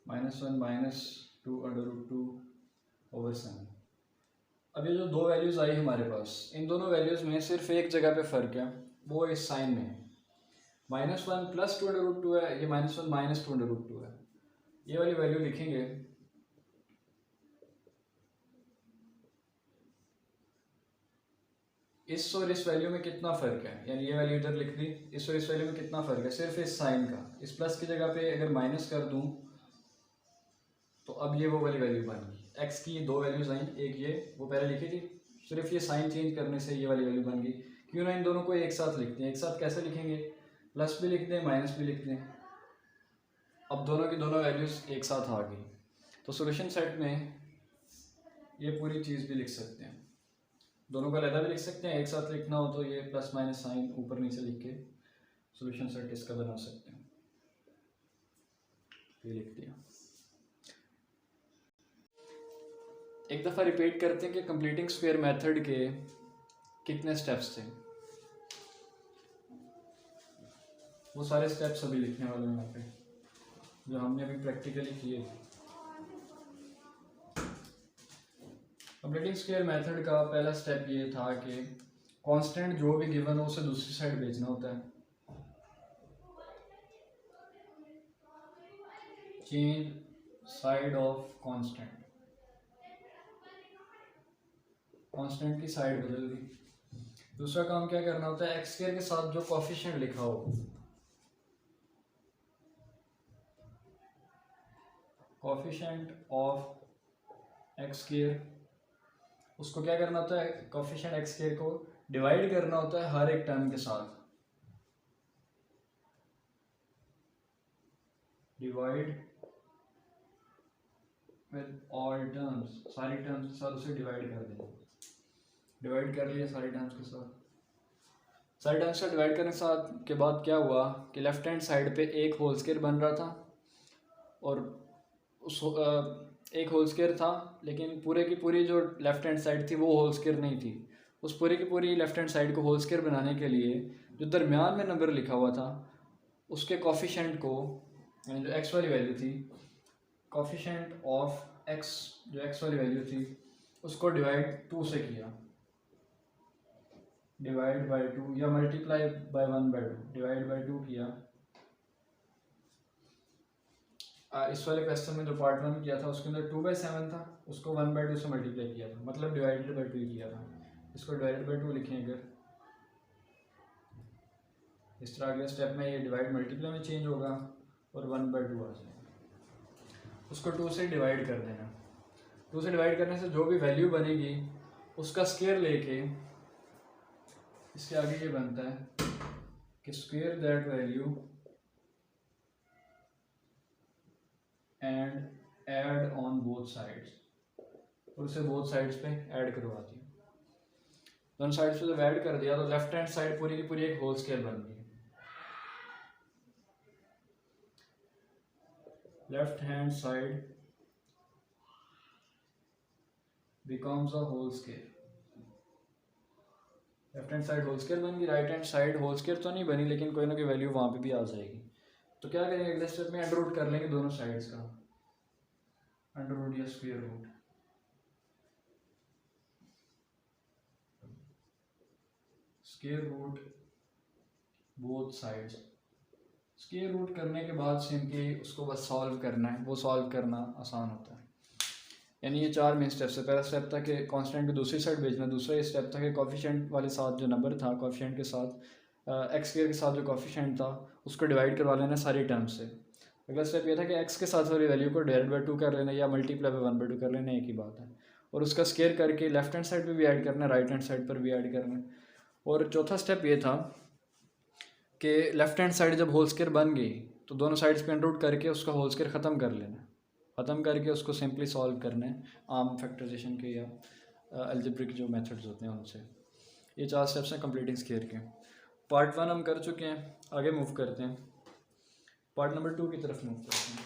Speaker 1: -1 minus 2 under root 2 over 7। अब ये जो दो वैल्यूज़ आई हमारे पास, इन दोनों वैल्यूज़ में सिर्फ एक जगह पे फ़र्क है, वो इस साइन में है। -1 प्लस 2 अंडर रूट 2 है, ये -1 माइनस 2 अंडर रूट 2 है। ये वाली वैल्यू लिखेंगे, इस और इस वैल्यू में कितना फ़र्क है, यानी ये वैल्यू इधर लिख दी, इस और इस वैल्यू में कितना फ़र्क है, सिर्फ इस साइन का। इस प्लस की जगह पे अगर माइनस कर दूँ तो अब ये वो वाली वैल्यू बन गई। एक्स की दो वैल्यूज़ आई, एक ये वो पहले लिखी थी, सिर्फ ये साइन चेंज करने से ये वाली वैल्यू बन गई। क्यों ना इन दोनों को एक साथ लिखते हैं। एक साथ कैसे लिखेंगे? प्लस भी लिख दें, माइनस भी लिख दें। अब दोनों की दोनों वैल्यूज़ एक साथ आ गई, तो सोल्यूशन सेट में ये पूरी चीज़ भी लिख सकते हैं, दोनों को अलग भी लिख सकते हैं। एक साथ लिखना हो तो ये प्लस माइनस साइन ऊपर नीचे लिख के सोल्यूशन सेट इसका बना सकते हैं। ये लिख दिया। एक दफ़ा रिपीट करते हैं कि कंप्लीटिंग स्क्वायर मेथड के कितने स्टेप्स थे। वो सारे स्टेप्स अभी लिखने वाले हैं यहाँ पे, जो हमने अभी प्रैक्टिकली किए। कंप्लीटिंग स्क्वायर मेथड का पहला स्टेप ये था कि कांस्टेंट जो भी गिवन हो उसे दूसरी साइड भेजना होता है। Change side of constant, constant की साइड बदल दी। दूसरा काम क्या करना होता है, एक्स स्क्वायर के साथ जो कोफिशिएंट लिखा हो, कोफिशिएंट ऑफ एक्स स्क्वायर, उसको क्या करना होता है, कोफिशिएंट एक्स स्क्वायर को डिवाइड करना होता है हर एक टर्म के साथ। डिवाइड विद ऑल टर्म्स, सारी टर्म्स के साथ उसे डिवाइड कर देना। डिवाइड कर लिया सारी टर्म्स के साथ। सारी टर्म्स का डिवाइड करने के बाद क्या हुआ कि लेफ्ट हैंड साइड पे एक होल स्क्वायर बन रहा था, और उस एक होल स्क्वायर था, लेकिन पूरे की पूरी जो लेफ्ट हैंड साइड थी वो होल स्क्वायर नहीं थी। उस पूरी की पूरी लेफ्ट हैंड साइड को होल स्क्वायर बनाने के लिए जो दरमियान में नंबर लिखा हुआ था उसके कोफिशिएंट को, यानी जो एक्स वाली वैल्यू थी, कोफिशिएंट ऑफ एक्स, जो एक्स वाली वैल्यू थी उसको डिवाइड 2 से किया, डिवाइड बाई 2 या मल्टीप्लाई बाई 1/2, डिवाइड बाई 2 किया। इस वाले क्वेश्चन में जो पार्ट 1 किया था उसके अंदर 2/7 था, उसको 1/2 से मल्टीप्लाई किया था, मतलब डिवाइडेड बाई 2 किया था। इसको डिवाइडेड बाई 2 लिखें अगर, इस तरह अगले स्टेप में ये डिवाइड मल्टीप्लाई में चेंज होगा और 1/2 आ जाएगा। उसको 2 से डिवाइड कर देना। 2 से डिवाइड करने से जो भी वैल्यू बनेगी उसका स्क्वायर लेके इसके आगे ये बनता है कि square that value and add on both sides, और उसे बोथ साइड्स पे ऐड करवा दिया। दोनों साइड्स पे जब ऐड कर दिया तो लेफ्ट हैंड साइड पूरी की पूरी एक होल स्क्वायर बन गई। Left hand side becomes a whole square. Left hand side whole square बन गई, right hand side whole square तो नहीं बनी, लेकिन कोई ना कोई वैल्यू वहाँ पे भी आ जाएगी। तो क्या करेंगे अगले स्टेप में, अंडर रूट कर लेंगे दोनों साइड्स का, अंडर रूट या square root. Square root both sides. Square root करने के बाद सिंपली उसको बस सॉल्व करना है, वो सॉल्व करना आसान होता है। यानी ये 4 मेन स्टेप्स है। पहला स्टेप था कि कांस्टेंट को दूसरी साइड भेजना, दूसरा ये स्टेप था कि कोफिशिएंट वाले साथ जो नंबर था, कोफिशिएंट के साथ एक्स स्क्वायर के साथ जो कोफिशिएंट था उसको डिवाइड करवा लेना सारी टर्म्स से। अगला स्टेप ये था कि एक्स के साथ वाली वैल्यू को डिवाइड बाई 2 कर लेना या मल्टीप्लाई बाई 1/2 कर लेना, एक ही बात है। और उसका स्केयर करके लेफ्ट हैंड साइड पे भी ऐड करना है, राइट हैंड साइड पर भी ऐड करना है। और चौथा स्टेप ये था कि लेफ्ट हैंड साइड जब होल स्केयर बन गई तो दोनों साइड्स पे अंडर रूट करके उसका होल स्केयर ख़त्म कर लेना है, ख़त्म करके उसको सिंपली सॉल्व करना है आम फैक्टराइजेशन के या अलजेब्रिक जो मेथड्स होते हैं उनसे। ये 4 स्टेप्स हैं कंप्लीटिंग स्केयर के। पार्ट 1 हम कर चुके हैं, आगे मूव करते हैं, पार्ट नंबर 2 की तरफ मूव करते हैं।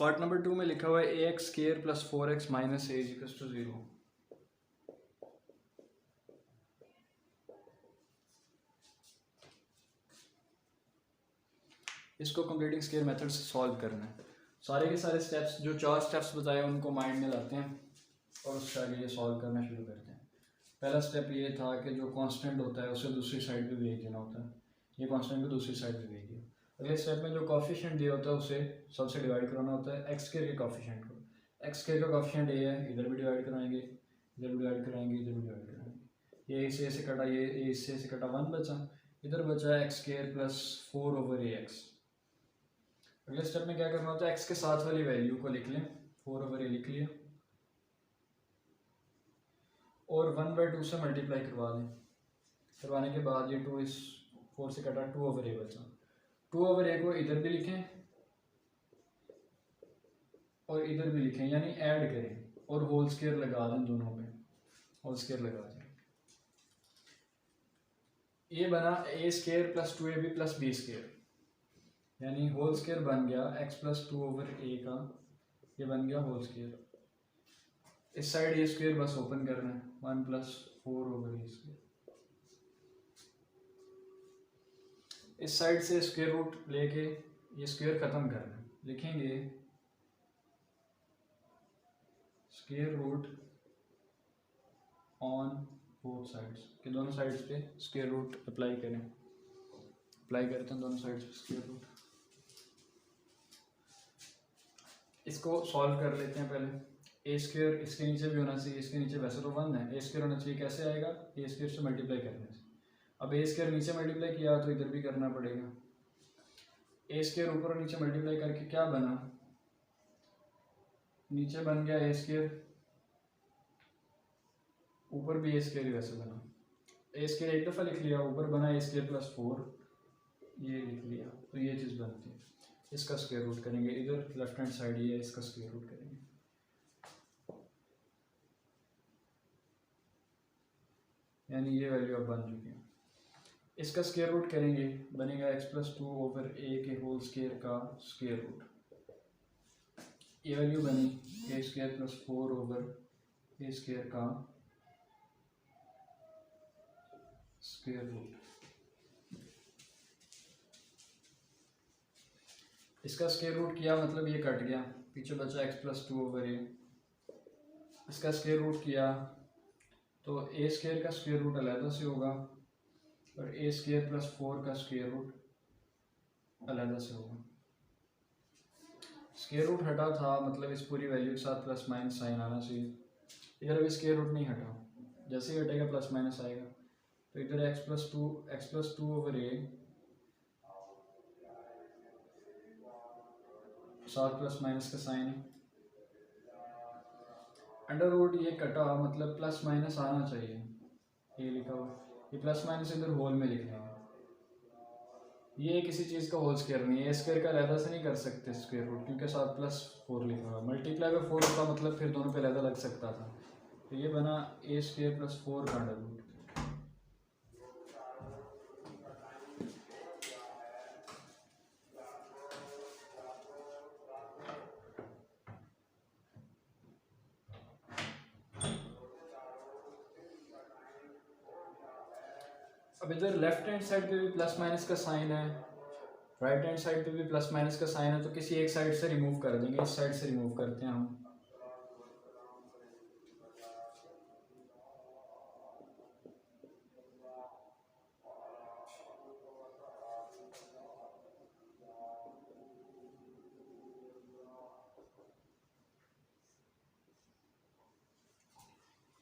Speaker 1: पार्ट नंबर 2 में लिखा हुआ है A X square plus 4x minus A equals to 0। इसको कंप्लीटिंग स्केयर मेथड से सॉल्व करना है। सारे के सारे स्टेप्स जो 4 स्टेप्स बताए उनको माइंड में लाते हैं और उसके आगे ये सॉल्व करना शुरू करते हैं। पहला स्टेप ये था कि जो कांस्टेंट होता है उसे दूसरी साइड पे भेज देना होता है, ये कांस्टेंट को दूसरी साइड पे भेज दिया। अगले स्टेप में जो कोफिशिएंट दिया होता है उसे सबसे डिवाइड कराना होता है एक्स स्क्वायर के कोफिशिएंट को। एक्स स्क्वायर का कोफिशिएंट ए है, इधर भी डिवाइड कराएंगे, इधर भी डिवाइड कराएंगे, इधर भी डिवाइड कराएंगे। ये इससे ऐसे कटा, ये इससे ऐसे कटा, 1 बचा, इधर बचा एक्स स्क्वायर प्लस 4 ओवर ए एक्स। अगले स्टेप में क्या करना होता है, एक्स के साथ वाली वैल्यू को लिख लें, 4 ओवर ए लिख लिया और 1/2 से मल्टीप्लाई करवा दें। करवाने के बाद ये 2 इस 4 से कटा, 2 ओवर ए बचा। 2 ओवर ए को इधर भी लिखें और इधर भी लिखें, यानी ऐड करें और होल स्क्वायर लगा दें, दोनों पे होल स्क्वायर लगा दें। ये बना A square plus 2ab plus B square, यानी होल स्क्वायर बन गया x प्लस 2 ओवर ए का, ये बन गया होल स्क्वायर। इस साइड ये स्क्वायर बस ओपन करना है, 1 प्लस 4 ओवर ए स्क्वायर। इस साइड से स्क्वायर रूट लेके ये स्क्वायर खत्म करना है, लिखेंगे square root on both sides, कि दोनों साइड्स पे स्क्वायर रूट अप्लाई करें। अप्लाई करते हैं दोनों साइड्स पे स्क्वायर रूट। इसको सॉल्व कर लेते हैं पहले। ए स्क्वायर इसके नीचे भी होना चाहिए, इसके नीचे वैसे तो 1 है, ए स्क्वायर होना चाहिए, कैसे आएगा, ए स्क्वायर से मल्टीप्लाई करने से। अब ए स्क्वायर नीचे मल्टीप्लाई किया तो इधर भी करना पड़ेगा। ए स्क्वायर ऊपर और नीचे मल्टीप्लाई करके क्या बना, नीचे बन गया ए स्क्वायर, ऊपर भी ए स्क्वायर वैसे बना। ए स्क्वायर एक दफ़ा लिख लिया, ऊपर बना ए स्क्वायर प्लस 4, ये लिख लिया, तो ये चीज़ बनती है। इसका स्क्वायर रूट करेंगे, इधर लेफ्ट हैंड साइड ये है, इसका स्क्वायर रूट करेंगे। यानी ये वैल्यू अब बन चुकी है। इसका स्क्वायर रूट करेंगे, बनेगा x प्लस 2 ओवर ए के होल स्क्वायर का स्क्वायर रूट। ये वैल्यू बनी ए square plus 4 over a square का स्क्वायर रूट। इसका स्क्वायर रूट किया मतलब ये कट गया, पीछे बचा x प्लस 2 ओवर ए। इसका स्क्वायर रूट किया तो ए स्क्वायर का स्क्वायर रूट अलग से होगा और ए स्क्वायर प्लस 4 का स्क्वायर रूट अलग से होगा। स्क्वायर रूट हटा था मतलब इस पूरी वैल्यू के साथ प्लस माइनस साइन आना चाहिए। इधर अभी स्क्वायर रूट नहीं हटा, जैसे ही हटेगा प्लस माइनस आएगा, तो इधर x प्लस 2 ओवर ए साथ प्लस माइनस का साइन है, अंडर रूट ये कटा मतलब प्लस माइनस आना चाहिए, ये लिखा हुआ, ये प्लस माइनस इधर होल में लिखना है। ये किसी चीज़ का होल स्क्वायर नहीं है, ए स्क्वायर का अलहदा से नहीं कर सकते स्क्वायर रूट, क्योंकि साथ प्लस 4 लिखा हुआ, मल्टीप्लाई बाय 4 का मतलब फिर दोनों पे अलहदा लग सकता था। तो ये बना ए स्क्वायर प्लस 4 का अंडर रूट। अब इधर लेफ्ट हैंड साइड पे भी प्लस माइनस का साइन है, राइट हैंड साइड पे भी प्लस माइनस का साइन है, तो किसी एक साइड से रिमूव कर देंगे, इस साइड से रिमूव करते हैं हम।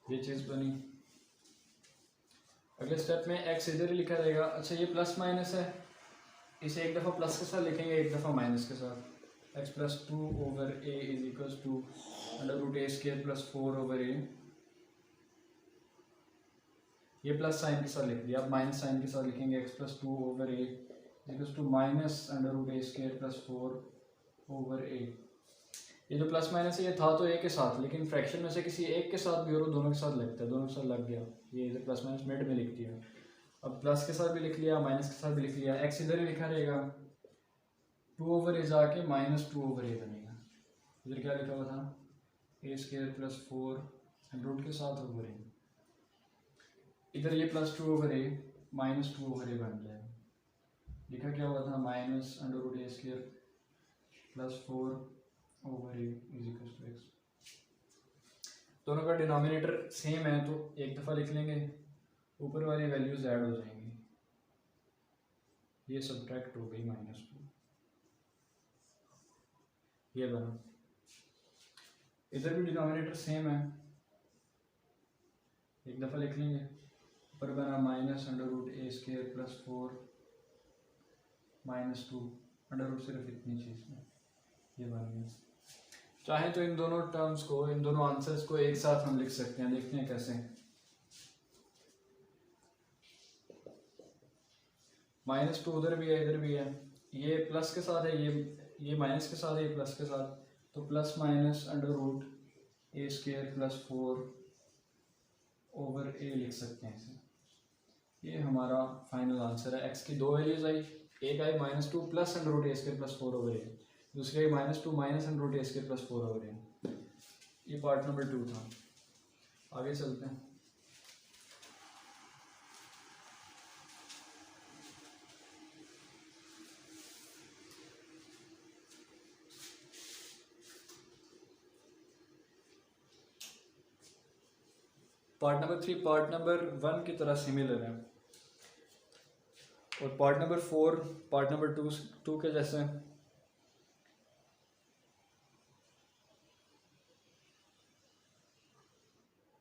Speaker 1: ये चीज़ बनी। अगले स्टेप में एक्स इधर ही लिखा रहेगा। अच्छा ये प्लस माइनस है, इसे एक दफ़ा प्लस के साथ लिखेंगे, एक दफ़ा माइनस के साथ। X plus 2 over A is equals to under root A square plus 4 over A. ये प्लस साइन के साथ लिख दिया, अब माइनस साइन के साथ लिखेंगे। X plus 2 over A equals to minus under root A square plus 4 over A. ये जो प्लस माइनस है ये था तो ए के साथ, लेकिन फ्रैक्शन में से किसी एक के साथ भी और दोनों के साथ लगता है, दोनों के साथ लग गया, ये इधर प्लस माइनस मिड में लिख दिया। अब प्लस के साथ भी लिख लिया, माइनस के साथ भी लिख लिया। एक्स इधर ही लिखा रहेगा, 2 ओवर ए जाके माइनस 2 ओवर ए बनेगा। इधर क्या लिखा हुआ था, ए स्केयर प्लस 4 रूट के साथ ओवर ए। इधर ये plus 2 over a minus 2 over a बन जाएगा। लिखा क्या हुआ था, minus under root A square plus 4 over A is equal to x. दोनों का डिनोमिनेटर सेम है तो एक दफ़ा लिख लेंगे, ऊपर वाली वैल्यूज ऐड हो जाएंगी। ये सब्ट्रैक्ट हो गई -2, ये बना। इधर भी डिनोमिनेटर सेम है, एक दफ़ा लिख लेंगे, ऊपर बना माइनस अंडर रूट ए स्केयर प्लस 4 -2 अंडर रूट सिर्फ इतनी चीज़ में, ये बन गया। चाहे तो इन दोनों टर्म्स को, इन दोनों आंसर्स को एक साथ हम लिख सकते हैं, देखते हैं कैसे। -2 उधर भी है, इधर भी है, ये प्लस के साथ है, ये माइनस के साथ है, ये प्लस के साथ, तो प्लस माइनस अंडर रूट ए स्केयर प्लस 4 ओवर ए लिख सकते हैं इसे। ये हमारा फाइनल आंसर है। एक्स की दो वैल्यूज आई, एक आई -2 प्लस अंडर रूट ए स्केयर प्लस 4 ओवर ए, दूसरी आई -2 minus under root A square plus 4 over A. ये पार्ट नंबर 2 था। आगे चलते हैं। पार्ट नंबर 3 पार्ट नंबर 1 की तरह सिमिलर है, और पार्ट नंबर 4 पार्ट नंबर 2 के जैसे।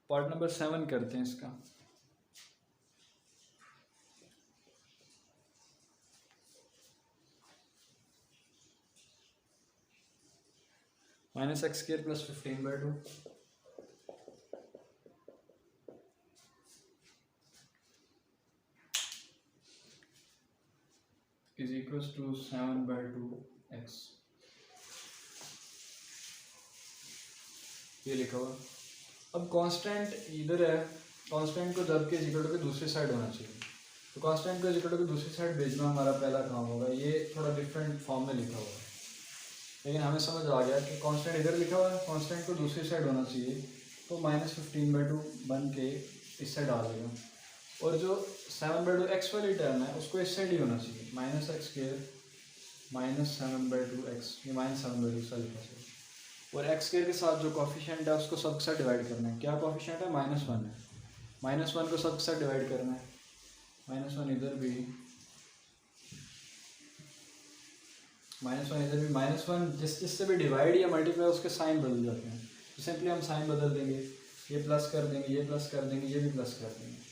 Speaker 1: पार्ट नंबर 7 करते हैं इसका। Minus x square plus 15/2 is equals to 7/2 x. ये लिखा हुआ। अब कांस्टेंट इधर है, कांस्टेंट को जब के इक्वल टू के दूसरी साइड होना चाहिए, तो कांस्टेंट को इक्वल टू के दूसरी साइड भेजना हमारा पहला काम होगा। ये थोड़ा डिफरेंट फॉर्म में लिखा हुआ है, लेकिन हमें समझ आ गया कि कांस्टेंट इधर लिखा हुआ है, कांस्टेंट को दूसरी साइड होना चाहिए, तो -15/2 बन के इस साइड आ जाएगा। और जो 7/2 एक्स वाली टर्म है उसको इस साइड ही होना चाहिए, -x² -7/2 एक्स, ये -7/2 सा लिखा चाहिए। और एक्स स्क्वायर के साथ जो कॉफिशिएंट है उसको सब के साथ डिवाइड करना है। क्या कॉफिशिएंट है, -1 है, -1 को सब के साथ डिवाइड करना है। -1 इधर भी, -1 इधर भी, -1 जिससे भी डिवाइड या मल्टीप्लाई उसके साइन बदल जाते हैं, तो सिंपली हम साइन बदल देंगे, ये प्लस कर देंगे, ये प्लस कर देंगे, ये भी प्लस कर देंगे।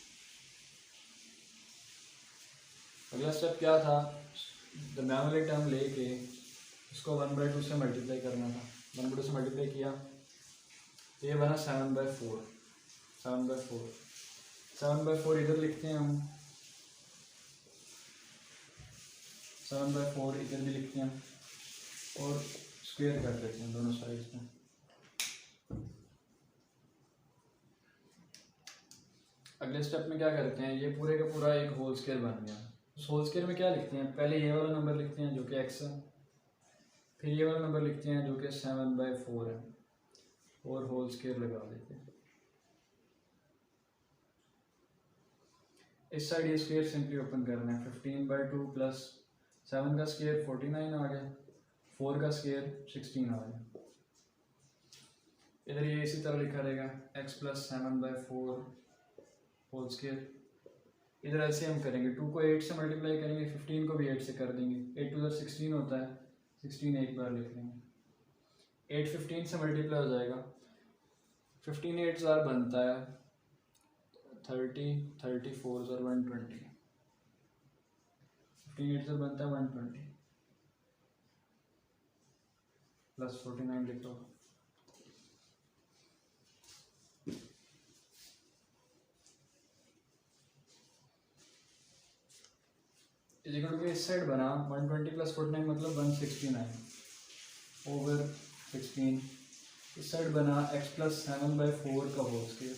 Speaker 1: अगला स्टेप क्या था, दरम्यान वाली टर्म लेके इसको 1/2 से मल्टीप्लाई करना था। 1/2 से मल्टीप्लाई किया तो ये बना 7/4। 7/4 इधर लिखते हैं हम, 7/4 इधर भी लिखते हैं और स्क्वायर कर देते हैं दोनों साइड्स में। अगले स्टेप में क्या करते हैं, ये पूरे का पूरा एक होल स्क्वायर बन गया। उस होल स्क्वायर में क्या लिखते हैं, पहले ये वाला नंबर लिखते हैं जो कि x है, फिर ये वाला नंबर लिखते हैं जो कि 7/4 है, और होल स्क्वायर लगा देते हैं। इस साइड ये स्क्वायर सिंपली ओपन करना है। 15/2 प्लस 7 का स्क्वायर 49 आ गया, 4 का स्क्वायर 16 आ गया। इधर ये इसी तरह लिखा रहेगा, x प्लस 7/4 होल स्क्वायर। इधर ऐसे हम करेंगे, 2 को 8 से मल्टीप्लाई करेंगे, 15 को भी 8 से कर देंगे। 8 2 16 होता है, 16 एक बार लिख लेंगे। 8 15 से मल्टीप्लाई हो जाएगा, 15 8 बनता है 30, 34 ज़र 120, 15 8 ज़र बनता है 120 प्लस 49 लिख लो। इस साइड बना 120 प्लस 49 मतलब 169 ओवर 16। इस साइड बना x प्लस 7/4 का होल स्क्वायर।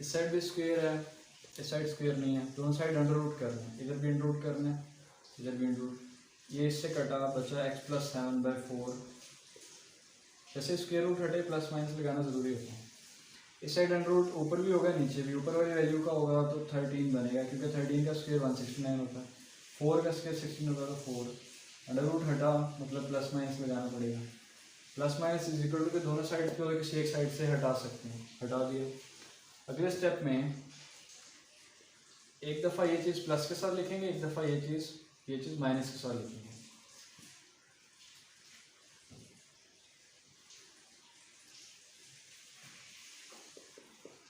Speaker 1: इस साइड भी स्क्वायर है, इस साइड स्क्वायर नहीं है, दोनों साइड अंडर रूट करना है, इधर भी अंडर रूट करना है, इधर भी अंडर रूट। ये इससे कटा बचा x प्लस 7/4। जैसे स्क्वायर रूट हटे प्लस माइनस लगाना ज़रूरी होता है। इस साइड अंडर रूट ऊपर भी होगा नीचे भी, ऊपर वाली वैल्यू का होगा तो 13 बनेगा, क्योंकि 13 का स्क्वायर 169 होता है, 4 का स्क्वायर 16 होगा तो 4। अंडर रूट हटा मतलब प्लस माइनस लगाना पड़ेगा। Plus minus is equal to के दोनों साइड को किसी एक साइड से हटा सकते हैं, हटा दिए। अगले स्टेप में एक दफ़ा ये चीज़ प्लस के साथ लिखेंगे, एक दफ़ा ये चीज़ माइनस के साथ लिखेंगे।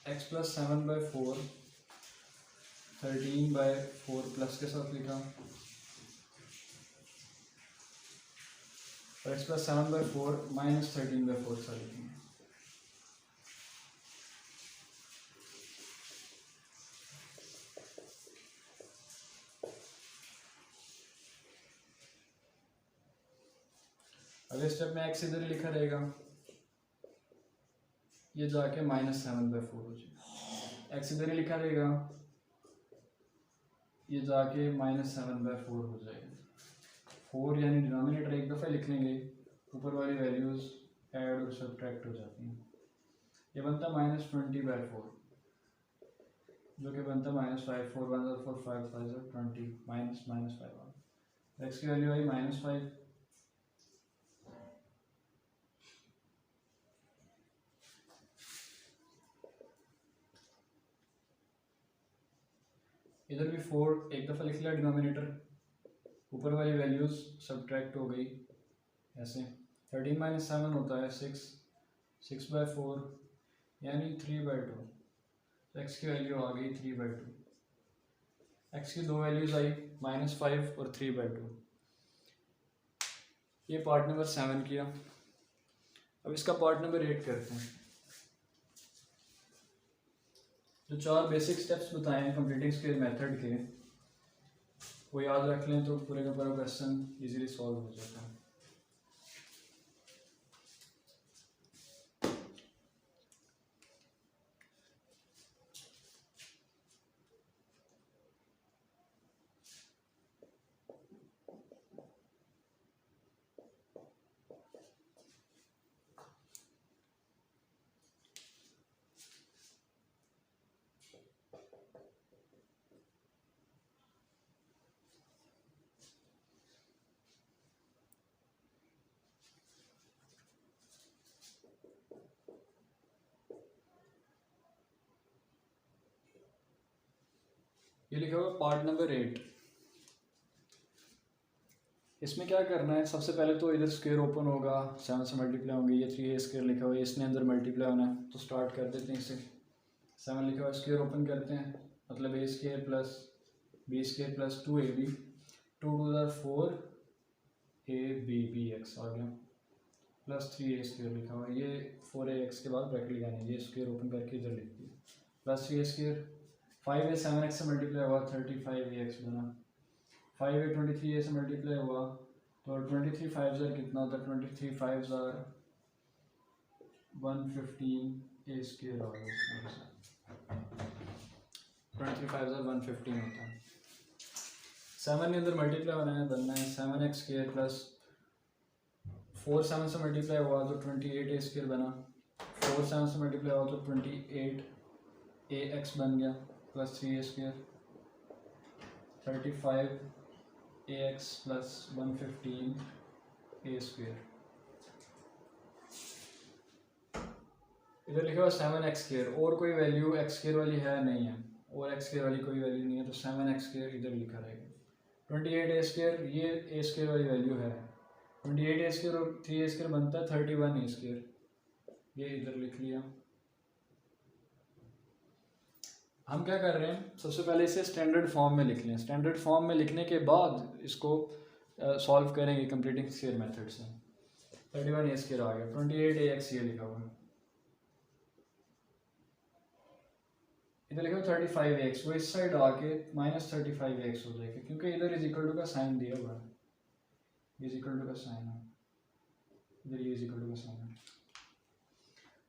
Speaker 1: x प्लस 7/4 13/4 प्लस के साथ लिखा, और x प्लस 7/4 माइनस 13/4 साथ लिखेंगे। अगले स्टेप में x इधर लिखा रहेगा, ये जाके माइनस 7/4 हो जाएगा। x इधर ही लिखा रहेगा, ये जाके माइनस 7/4 हो जाएगा। 4 यानी डिनोमिनेटर एक दफ़ा लिख लेंगे, ऊपर वाली वैल्यूज़ ऐड और सब्ट्रैक्ट हो जाती हैं। ये बनता माइनस 20/4, जो कि बनता -5 4 1 4 5 5 20 माइनस 5। x की वैल्यू आई -5। इधर भी 4 एक दफ़ा लिख लिया डिनोमिनेटर, ऊपर वाली वैल्यूज़ सब्ट्रैक्ट हो गई ऐसे। 13 - 7 होता है 6, 6/4 यानी 3/2। x की वैल्यू आ गई 3/2। x की दो वैल्यूज़ आई -5 और 3/2। ये पार्ट नंबर 7 किया। अब इसका पार्ट नंबर 8 करते हैं। जो 4 बेसिक स्टेप्स बताए हैं कंप्लीटिंग स्क्वायर मेथड के, वो याद रख लें तो पूरे का पूरा क्वेश्चन इजीली सॉल्व हो जाता है। ये लिखा हुआ पार्ट नंबर 8। इसमें क्या करना है, सबसे पहले तो इधर स्क्वायर ओपन होगा, 7 से मल्टीप्लाई होंगे, ये 3a स्क्वायर लिखा हुआ है, इसने अंदर मल्टीप्लाई होना है, तो स्टार्ट कर देते हैं इसे। 7 लिखा हुआ स्क्वायर ओपन करते हैं, मतलब a square plus b square plus 2ab, 2 2 4 abx आ गया, प्लस 3a स्क्वायर लिखा हुआ है, ये 4ax के बाद ब्रैकेट लगाना है, ये स्क्वायर ओपन करके इधर लिख दिया, plus 3a square, 5a 7x से मल्टीप्लाई हुआ 35ax बना, 5a 23a से मल्टीप्लाई हुआ तो 23 5 कितना होता है, 23 5 115 a स्क्वायर आ गया, 23 5 115 होता है। 7 के अंदर मल्टीप्लाई होना है, बनना है 7x स्क्वायर प्लस 4 7 से मल्टीप्लाई हुआ तो 28a स्क्वायर बना, 4 7 से मल्टीप्लाई हुआ तो 28ax बन गया, plus 3a square, 35ax plus 115a square. इधर लिखा हुआ 7x स्क्वायर, और कोई वैल्यू x स्क्वायर वाली है नहीं है, और x स्क्वायर वाली कोई वैल्यू नहीं है, तो 7x स्क्वायर इधर लिखा रहेगा। 28a स्क्वायर, ये a स्क्वायर वाली वैल्यू है, 28 ए स्क्वायर और 3 ए स्क्वायर बनता है 31 ए स्क्वायर, ये इधर लिख लिया। हम क्या कर रहे हैं, सबसे पहले इसे स्टैंडर्ड फॉर्म में लिख लें। स्टैंडर्ड फॉर्म में लिखने के बाद इसको सॉल्व करेंगे कंप्लीटिंग स्क्वायर मेथड से। 31 ए स्क्वायर आ गया, 28 ए एक्स ये लिखा हुआ है, इधर लिखा 35 एक्स, वो इस साइड आके -35 एक्स हो जाएगा क्योंकि इधर इज इक्वल टू का साइन दिया हुआ है, इज इक्वल टू का साइन है, इधर ये इज इक्वल टू का साइन है।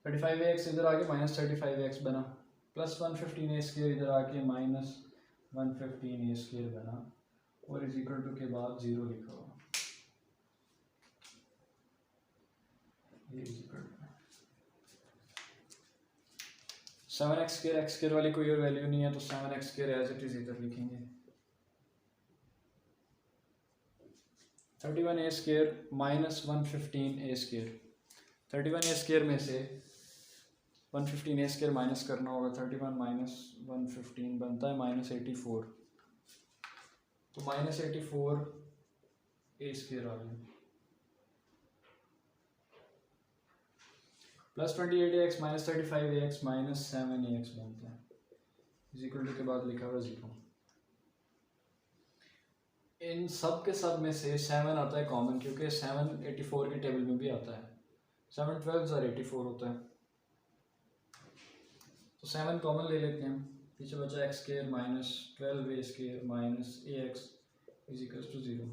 Speaker 1: 35 एक्स इधर आके -35 एक्स बना, प्लस 115 ए स्क्वायर इधर आके -115 ए स्क्वायर बना, और इज इक्वल टू के बाद 0 लिखा हुआ, ये is equal to 7x square, x square वाली कोई और वैल्यू नहीं है तो 7x square as it is इधर लिखेंगे। 31 ए स्क्वायर -115 ए स्क्वायर, 31 ए स्क्वायर में से 115 ए स्क्वायर माइनस करना होगा, 31 माइनस 115 बनता है -84, तो -84 ए स्क्वायर आ गया, प्लस 28 एक्स -35 एक्स -7 एक्स बनता है, इज इक्वल टू के बाद लिखा हुआ 0। इन सब के सब में से 7 आता है कॉमन, क्योंकि 7 84 की टेबल में भी आता है, 7 12 और 84 होता है, तो 7 कॉमन ले लेते हैं, पीछे बचा x square -12 a square minus a x is equal to 0।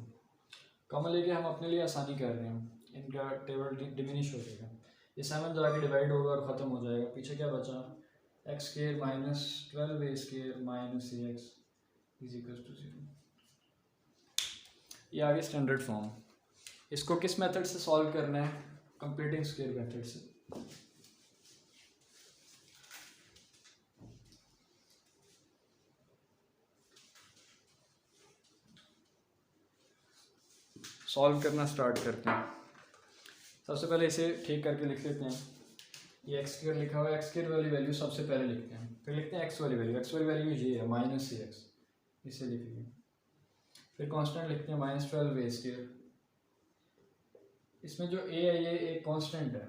Speaker 1: Common लेके हम अपने लिए आसानी कर रहे हैं, इनका टेबल डिमिनिश हो जाएगा, ये 7 जाके डिवाइड होगा और ख़त्म हो जाएगा, पीछे क्या बचा x square -12 a square minus a x is equal to 0। ये आगे स्टैंडर्ड फॉर्म, इसको किस मेथड से सॉल्व करना है, कंप्लीटिंग स्क्वायर मेथड से। सॉल्व करना स्टार्ट करते हैं। सबसे पहले इसे ठीक करके लिख लेते हैं, ये एक्स स्क्वायर लिखा हुआ है, एक्स स्क्वायर वाली वैल्यू सबसे पहले लिखते हैं, फिर लिखते हैं एक्स वाली वैल्यू, एक्स वाली वैल्यू ये है -6x, इसे लिख लिया, फिर कांस्टेंट लिखते हैं -12 ए स्क्वायर, इसमें जो ए है ये एक कांस्टेंट है,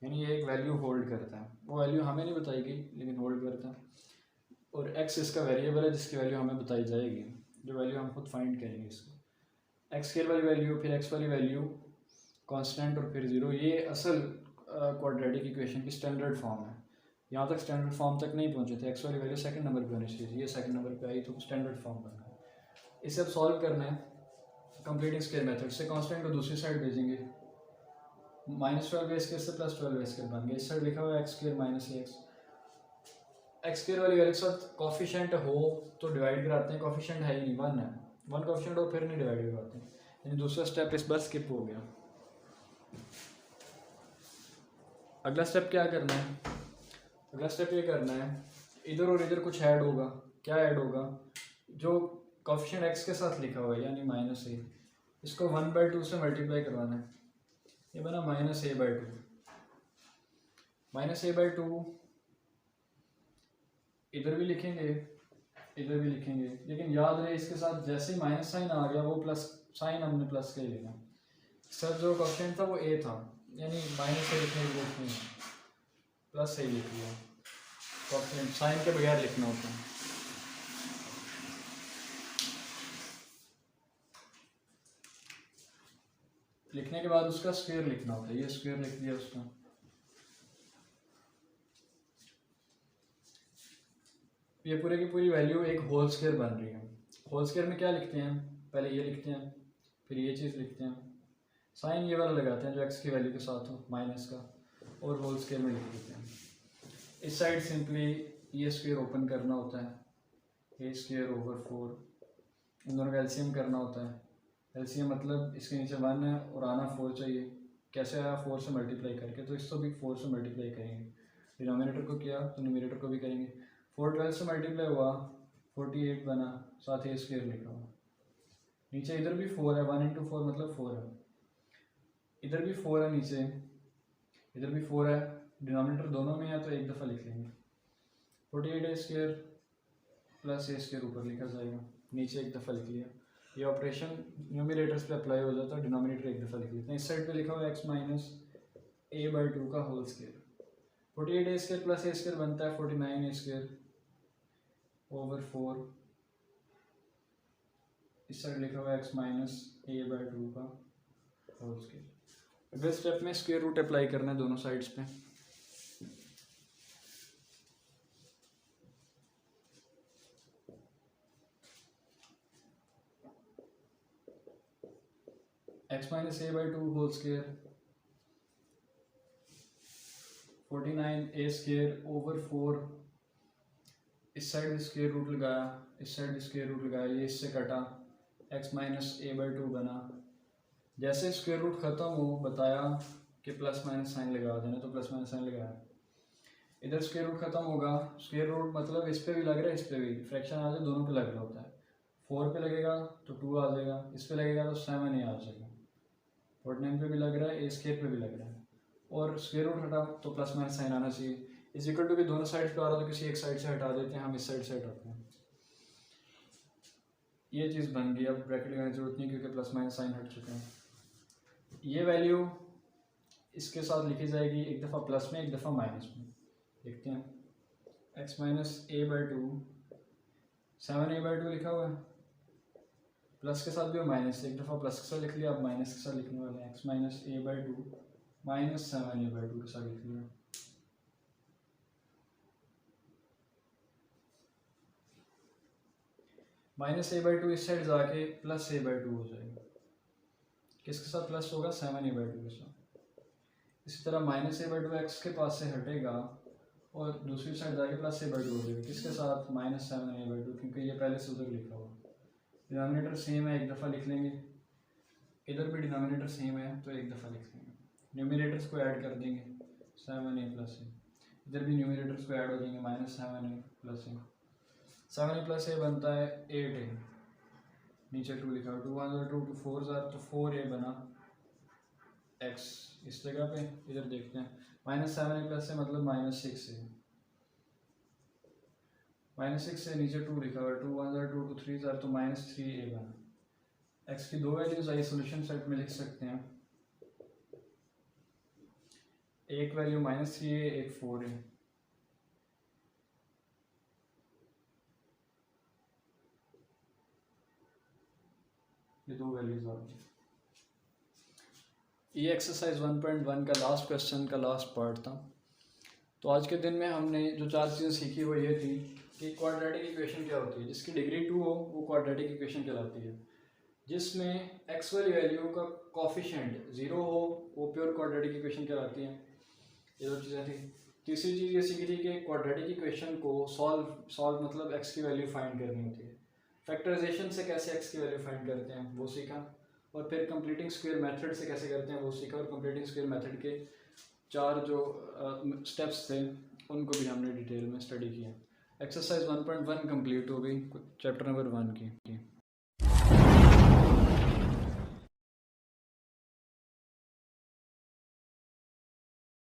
Speaker 1: यानी ये एक वैल्यू होल्ड करता है, वो वैल्यू हमें नहीं बताएगी लेकिन होल्ड करता है, और एक्स इसका वेरिएबल है जिसकी वैल्यू हमें बताई जाएगी, जो वैल्यू हम खुद फाइंड करेंगे इसको, एक्स स्क्वायर वाली वैल्यू, फिर एक्स वाली वैल्यू, कांस्टेंट और फिर 0। ये असल क्वाड्रेटिक इक्वेशन की स्टैंडर्ड फॉर्म है, यहाँ तक स्टैंडर्ड फॉर्म तक नहीं पहुँचे थे, एक्स वाली वैल्यू सेकंड नंबर पे होनी चाहिए, ये सेकंड नंबर पे आई तो स्टैंडर्ड फॉर्म बन गया। इसे अब सॉल्व करना है कंप्लीटिंग स्क्वायर मेथड से, कांस्टेंट को दूसरी साइड भेजेंगे, -12 ए स्क्वायर से +12 ए स्क्वायर बन गया, इस साइड लिखा हुआ है x square minus x, x square वाली वैल्यू के साथ कॉफिशेंट हो तो डिवाइड कराते हैं, कॉफिशेंट है ही नहीं, 1 है, 1 कॉफिशेंट हो फिर नहीं डिवाइड कराते हैं, यानी दूसरा स्टेप इस बार स्किप हो गया। अगला स्टेप क्या करना है, अगला स्टेप ये करना है, इधर और इधर कुछ ऐड होगा, क्या ऐड होगा, जो कॉफिशेंट एक्स के साथ लिखा हुआ है यानी -a, इसको 1/2 से मल्टीप्लाई करवाना है, ये बना -a/2, -a/2 इधर भी लिखेंगे इधर भी लिखेंगे, लेकिन याद रहे इसके साथ जैसे ही माइनस साइन आ गया वो प्लस साइन हमने प्लस का ही लेना, सर जो कॉफिशेंट था वो a था, यानी -a लिखने की जरूरत नहीं, प्लस a लिख लिया, कॉफिशेंट साइन के बगैर लिखना होता है। लिखने के बाद उसका स्क्वायर लिखना होता है, ये स्क्वायर लिख दिया उसका, ये पूरे की पूरी वैल्यू एक होल स्क्वायर बन रही है। होल स्क्वायर में क्या लिखते हैं, पहले ये लिखते हैं, फिर ये चीज़ लिखते हैं, साइन ये वाला लगाते हैं जो एक्स की वैल्यू के साथ हो माइनस का, और होल स्क्वायर में लिख देते हैं। इस साइड सिंपली ये स्क्वायर ओपन करना होता है, a²/4, इन दोनों का एलसीएम करना होता है, एलसीएम मतलब इसके नीचे 1 है और आना 4 चाहिए, कैसे आया 4 से मल्टीप्लाई करके, तो इसको भी 4 से मल्टीप्लाई करेंगे, डिनोमिनेटर को किया तो न्यूमरेटर को भी करेंगे, 4 12 से मल्टीप्लाई हुआ 48 बना, साथ ही A² लिखा हुआ, नीचे इधर भी 4 है, 1 × 4 मतलब 4 है, इधर भी 4 है, नीचे इधर भी 4 है, डिनोमिनेटर दोनों में है तो एक दफ़ा लिख लेंगे, 48A² + A² ऊपर लिखा जाएगा, नीचे एक दफ़ा लिख लिया, ये ऑपरेशन न्यूमरेटर्स पे अप्लाई हो जाता है, डिनोमिनेटर एक दफ़ा लिख लेते हैं। इस साइड पे लिखा हुआ है x minus a by two का होल स्केयर। 48 ए स्केयर प्लस ए स्केयर बनता है 49 ए स्केयर ओवर 4। इस साइड लिखा हुआ है x minus a by two का होल स्केयर। अगले स्टेप में स्क्वायर रूट अप्लाई करना है दोनों साइड्स पे। x minus a by two whole square 49 a square over 4। इस साइड भी स्क्वायर रूट लगाया, इस साइड भी स्क्वायर रूट लगाया, ये इससे कटा, x minus a by to बना। जैसे स्क्वायर रूट ख़त्म हो बताया कि प्लस माइनस साइन लगा देना, तो प्लस माइनस साइन लगाया। इधर स्क्वायर रूट ख़त्म होगा, स्क्वायर रूट मतलब इस पे भी लग रहा है, इस पे भी फ्रैक्शन आ जाए, दोनों पे लग रहा होता है। 4 पे लगेगा तो 2 आ जाएगा, इस पे लगेगा तो 7 ही आ जाएगा। 49 पे भी लग रहा है, ए स्क्वायर पे भी लग रहा है, और स्क्वायर रूट हटा तो प्लस माइनस साइन आना चाहिए। इज इक्वल टू भी दोनों साइड पे आ रहा तो किसी एक साइड से हटा देते हैं, हम इस साइड से हटाते हैं। ये चीज़ बन गई। अब ब्रैकेट लगाने की जरूरत नहीं क्योंकि प्लस माइनस साइन हट चुके हैं। ये वैल्यू इसके साथ लिखी जाएगी, एक दफ़ा प्लस में एक दफ़ा माइनस में। देखते हैं x minus a by to 7 A by to लिखा हुआ है, प्लस के साथ भी और माइनस, एक दफ़ा प्लस के साथ लिख लिया, अब माइनस के साथ लिखने वाले हैं। x minus a by to minus 7 A by to के साथ लिख लिया। माइनस ए बाई टू इस साइड जाके प्लस ए बाई टू हो जाएगा। किसके साथ प्लस होगा? 7 ए बाई टू के साथ। इसी तरह minus a by to x के पास से हटेगा और दूसरी साइड जाके प्लस ए बाई टू हो जाएगा। किसके साथ? माइनस 7 ए बाई टू, क्योंकि ये पहले से उधर लिखा हुआ। डिनोमिनेटर सेम है, एक दफ़ा लिख लेंगे। इधर भी डिनोमिनेटर सेम है तो एक दफ़ा लिख लेंगे। न्यूमरेटर्स को ऐड कर देंगे, 7 ए प्लस ए। इधर भी न्यूमरेटर्स को ऐड हो जाएंगे, माइनस 7 ए प्लस ए। 7 ए प्लस ए बनता है 8 ए, नीचे 2 लिखा हुआ। 2 1 2 2 4 ज़ार तो 4 ए बना x इस जगह पे। इधर देखते हैं माइनस 7 ए प्लस ए मतलब माइनस 6 ए, माइनस 6 से नीचे 2 लिखा हुआ। 2 1 ज़ार 2 2 3 ज़ार तो माइनस 3 ए बना। x की दो वैल्यूज आई सोल्यूशन सेट में लिख सकते हैं, एक वैल्यू माइनस 3 ए, एक 4 ए। ये दो वैल्यूज आ गई। ये एक्सरसाइज 1.1 का लास्ट क्वेश्चन का लास्ट पार्ट था। तो आज के दिन में हमने जो 4 चीज़ें सीखी वो ये थी कि क्वाड्रेटिक इक्वेशन क्या होती है। जिसकी डिग्री 2 हो वो क्वाड्रेटिक इक्वेशन कहलाती है। जिसमें x वाली वैल्यू का कोफिशिएंट 0 हो वो प्योर क्वाड्रेटिक इक्वेशन कहलाती है। ये दो चीज़ें थी। तीसरी चीज़ ये सीखी थी कि क्वाड्रेटिक इक्वेशन को सॉल्व मतलब x की वैल्यू फाइंड करनी होती है। फैक्टराइजेशन से कैसे x की वैल्यू फाइंड करते हैं वो सीखा, और फिर कंप्लीटिंग स्क्वायर मेथड से कैसे करते हैं वो सीखा। और कंप्लीटिंग स्क्वायर मेथड के 4 जो स्टेप्स थे उनको भी हमने डिटेल में स्टडी किया। एक्सरसाइज 1.1 कंप्लीट हो गई चैप्टर नंबर 1 की।